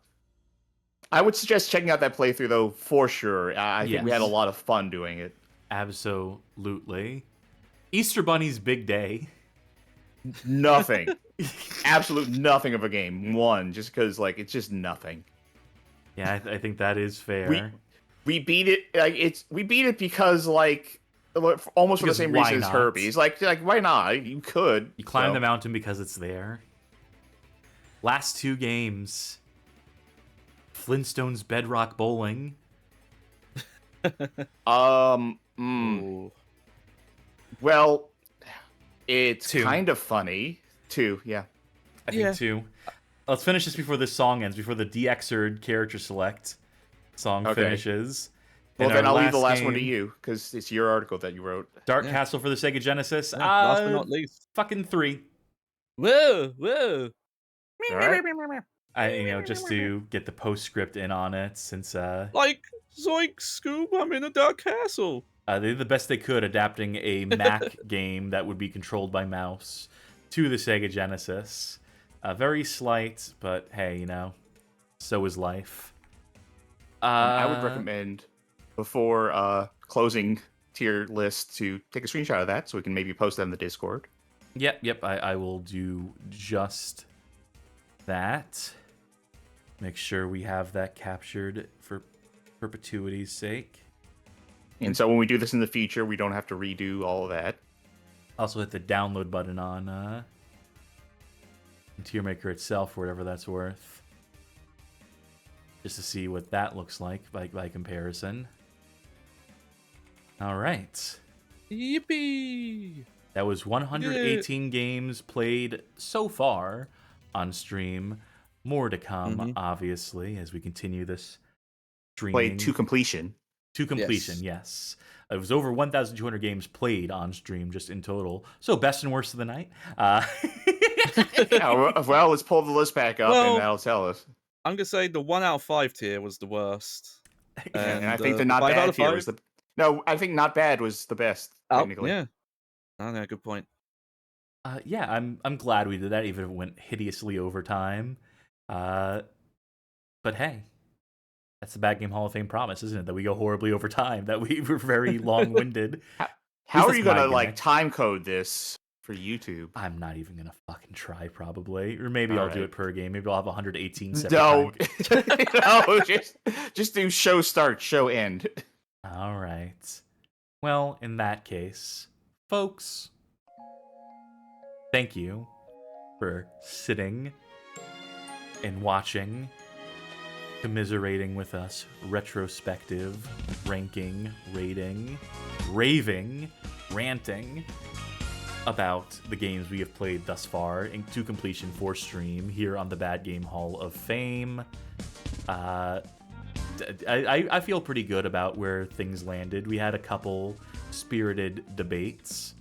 I would suggest checking out that playthrough though, for sure. I think we had a lot of fun doing it. Absolutely. Easter Bunny's big day. Nothing. Absolute nothing of a game. One, just because like it's just nothing. Yeah, I think that is fair. We beat it we beat it because like almost for the same reason as Herbie's. Like why not? You could. You climb the mountain because it's there. Last 2 games. Flintstones Bedrock Bowling. Well, it's 2. kind of funny. 2, yeah. I think 2. Let's finish this before this song ends, before the de-exerd character select song finishes. Well, then I'll leave the last one to you, because it's your article that you wrote. Dark Castle for the Sega Genesis. Last but not least. Fucking 3. Whoa. All right. Just to get the postscript in on it, since Like, zoink, Scoob, I'm in a dark castle. they did the best they could adapting a Mac game that would be controlled by mouse to the Sega Genesis. Very slight, but hey, so is life. I would recommend, before closing tier list, to take a screenshot of that so we can maybe post that in the Discord. Yep, I will do just that. Make sure we have that captured for perpetuity's sake. And so when we do this in the future, we don't have to redo all of that. Also hit the download button on Tiermaker itself, for whatever that's worth. Just to see what that looks like by comparison. Alright. Yippee! That was 118 games played so far on stream. More to come, obviously, as we continue this streaming. Played to completion. To completion, yes. It was over 1,200 games played on stream, just in total. So, best and worst of the night. Well, let's pull the list back up, and that'll tell us. I'm gonna say the 1 out of 5 tier was the worst. And I think the not bad tier was the... No, I think not bad was the best, technically. Yeah. Oh, no, good point. Yeah, I'm glad we did that, even if it went hideously over time. But hey, that's the Bad Game Hall of Fame promise, isn't it? That we go horribly over time, that we were very long-winded. How are you gonna like time code this for YouTube? I'm not even gonna fucking try, probably. Or maybe I'll do it per game. Maybe I'll have 118 separate No, just do show start, show end. All right. Well, in that case, folks, thank you for sitting and watching, commiserating with us, retrospective, ranking, rating, raving, ranting about the games we have played thus far to completion for stream here on the Bad Game Hall of Fame. I feel pretty good about where things landed. We had a couple spirited debates.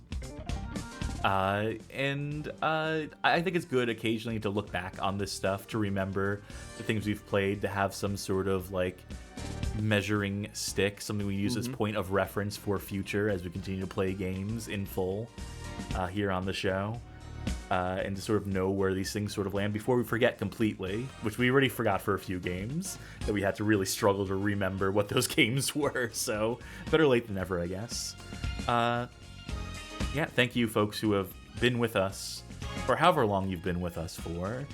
And I think it's good occasionally to look back on this stuff, to remember the things we've played, to have some sort of like measuring stick, something we use as point of reference for future as we continue to play games in full here on the show. And to sort of know where these things sort of land before we forget completely, which we already forgot for a few games, that we had to really struggle to remember what those games were. So better late than never, I guess. Yeah, thank you folks who have been with us for however long you've been with us for,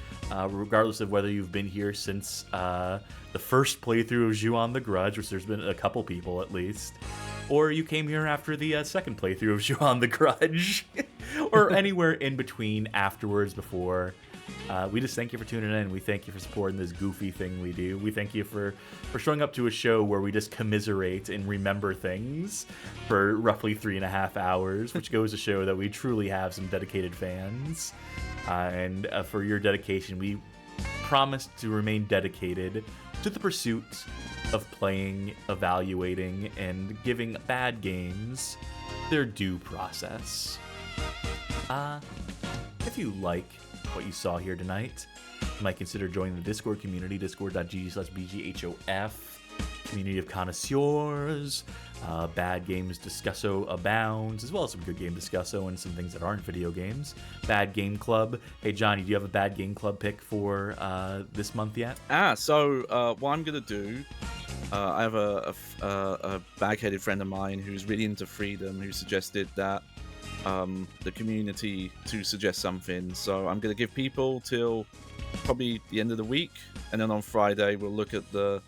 regardless of whether you've been here since the first playthrough of Ju on the Grudge, which there's been a couple people at least, or you came here after the second playthrough of Zhuan the Grudge, or anywhere in between afterwards before. We just thank you for tuning in. We thank you for supporting this goofy thing we do. We thank you for showing up to a show where we just commiserate and remember things for roughly 3.5 hours, which goes to show that we truly have some dedicated fans. And for your dedication, we promise to remain dedicated to the pursuit of playing, evaluating, and giving bad games their due process. If you like what you saw here tonight, you might consider joining the Discord community, discord.gg/BGHOF, community of connoisseurs. Bad games discusso abounds, as well as some good game discusso and some things that aren't video games. Bad Game Club. Hey, Johnny, do you have a Bad Game Club pick for this month yet? So what I'm going to do, I have a bag-headed friend of mine who's really into freedom, who suggested that the community to suggest something. So I'm going to give people till probably the end of the week, and then on Friday we'll look at the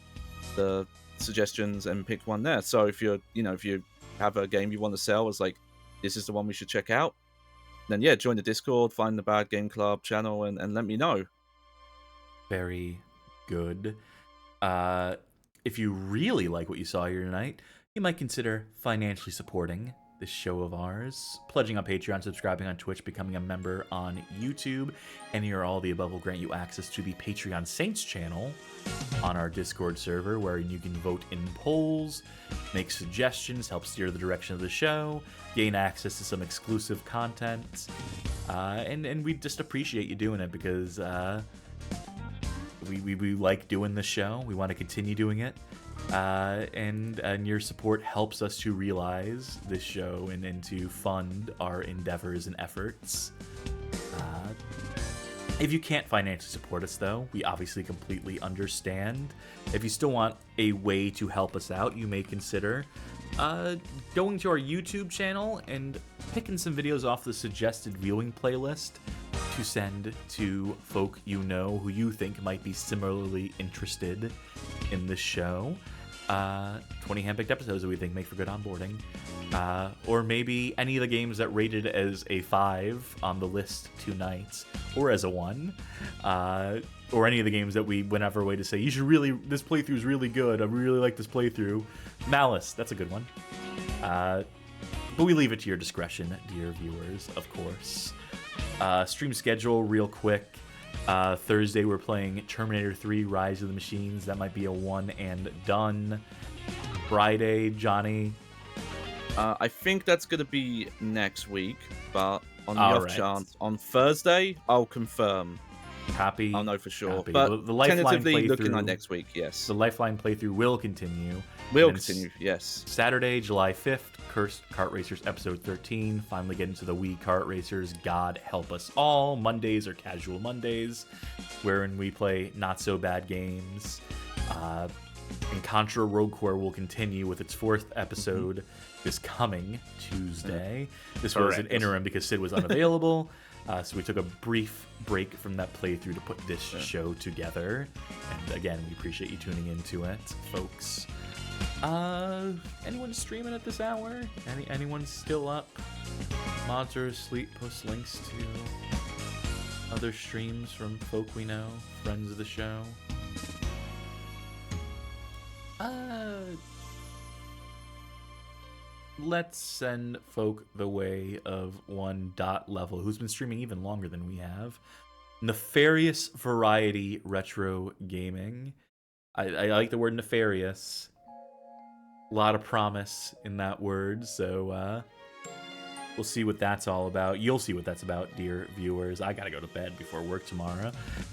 suggestions and pick one there. So if you have a game you want to sell as like, this is the one we should check out, then yeah, join the Discord, find the Bad Game Club channel, and let me know. Very good. If you really like what you saw here tonight, you might consider financially supporting this show of ours, pledging on Patreon, subscribing on Twitch, becoming a member on YouTube. Any or all the above will grant you access to the Patreon Saints channel on our Discord server, where you can vote in polls, make suggestions, help steer the direction of the show, gain access to some exclusive content, and we just appreciate you doing it, because we like doing the show. We want to continue doing it. And your support helps us to realize this show and to fund our endeavors and efforts. If you can't financially support us, though, we obviously completely understand. If you still want a way to help us out, you may consider going to our YouTube channel and picking some videos off the suggested viewing playlist to send to folk you know who you think might be similarly interested in this show. 20 handpicked episodes that we think make for good onboarding. Or maybe any of the games that rated as a 5 on the list tonight, or as a 1. Or any of the games that we went out of our way to say, this playthrough is really good, I really like this playthrough. Malice, that's a good one. But we leave it to your discretion, dear viewers, of course. Stream schedule, real quick. Thursday we're playing Terminator 3 Rise of the Machines. That might be a one and done. Friday, Johnny. I think that's going to be next week, but on the off chance, on Thursday, I'll confirm. Copy. I'll know for sure. Copy. But the Lifeline tentatively playthrough, looking like next week, yes. The Lifeline playthrough will continue. Yes. Saturday, July 5th, Cursed Kart Racers Episode 13. Finally get into the Wii Kart Racers. God help us all. Mondays are casual Mondays, wherein we play not-so-bad games. And Contra Rogue Core will continue with its 4th episode this coming Tuesday. This was an interim because Sid was unavailable. So we took a brief break from that playthrough to put this show together. And again, we appreciate you tuning into it, folks. Anyone streaming at this hour? Anyone still up? Mods are asleep. Post links to other streams from folk we know, friends of the show. Let's send folk the way of one Level, who's been streaming even longer than we have. Nefarious Variety Retro Gaming. I like the word nefarious. A lot of promise in that word, so we'll see what that's all about. You'll see what that's about, dear viewers. I gotta go to bed before work tomorrow,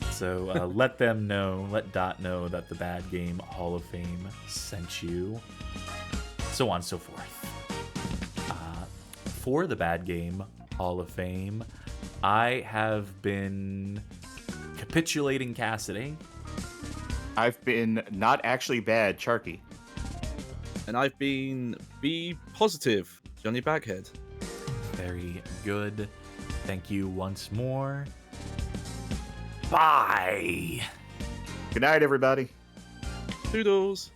so let them know, let Dot know that the Bad Game Hall of Fame sent you, so on and so forth. For the Bad Game Hall of Fame, I have been capitulating Cassidy. I've been not actually bad, Charky. And I've been B positive, Johnny Baghead. Very good. Thank you once more. Bye. Good night, everybody. Toodles.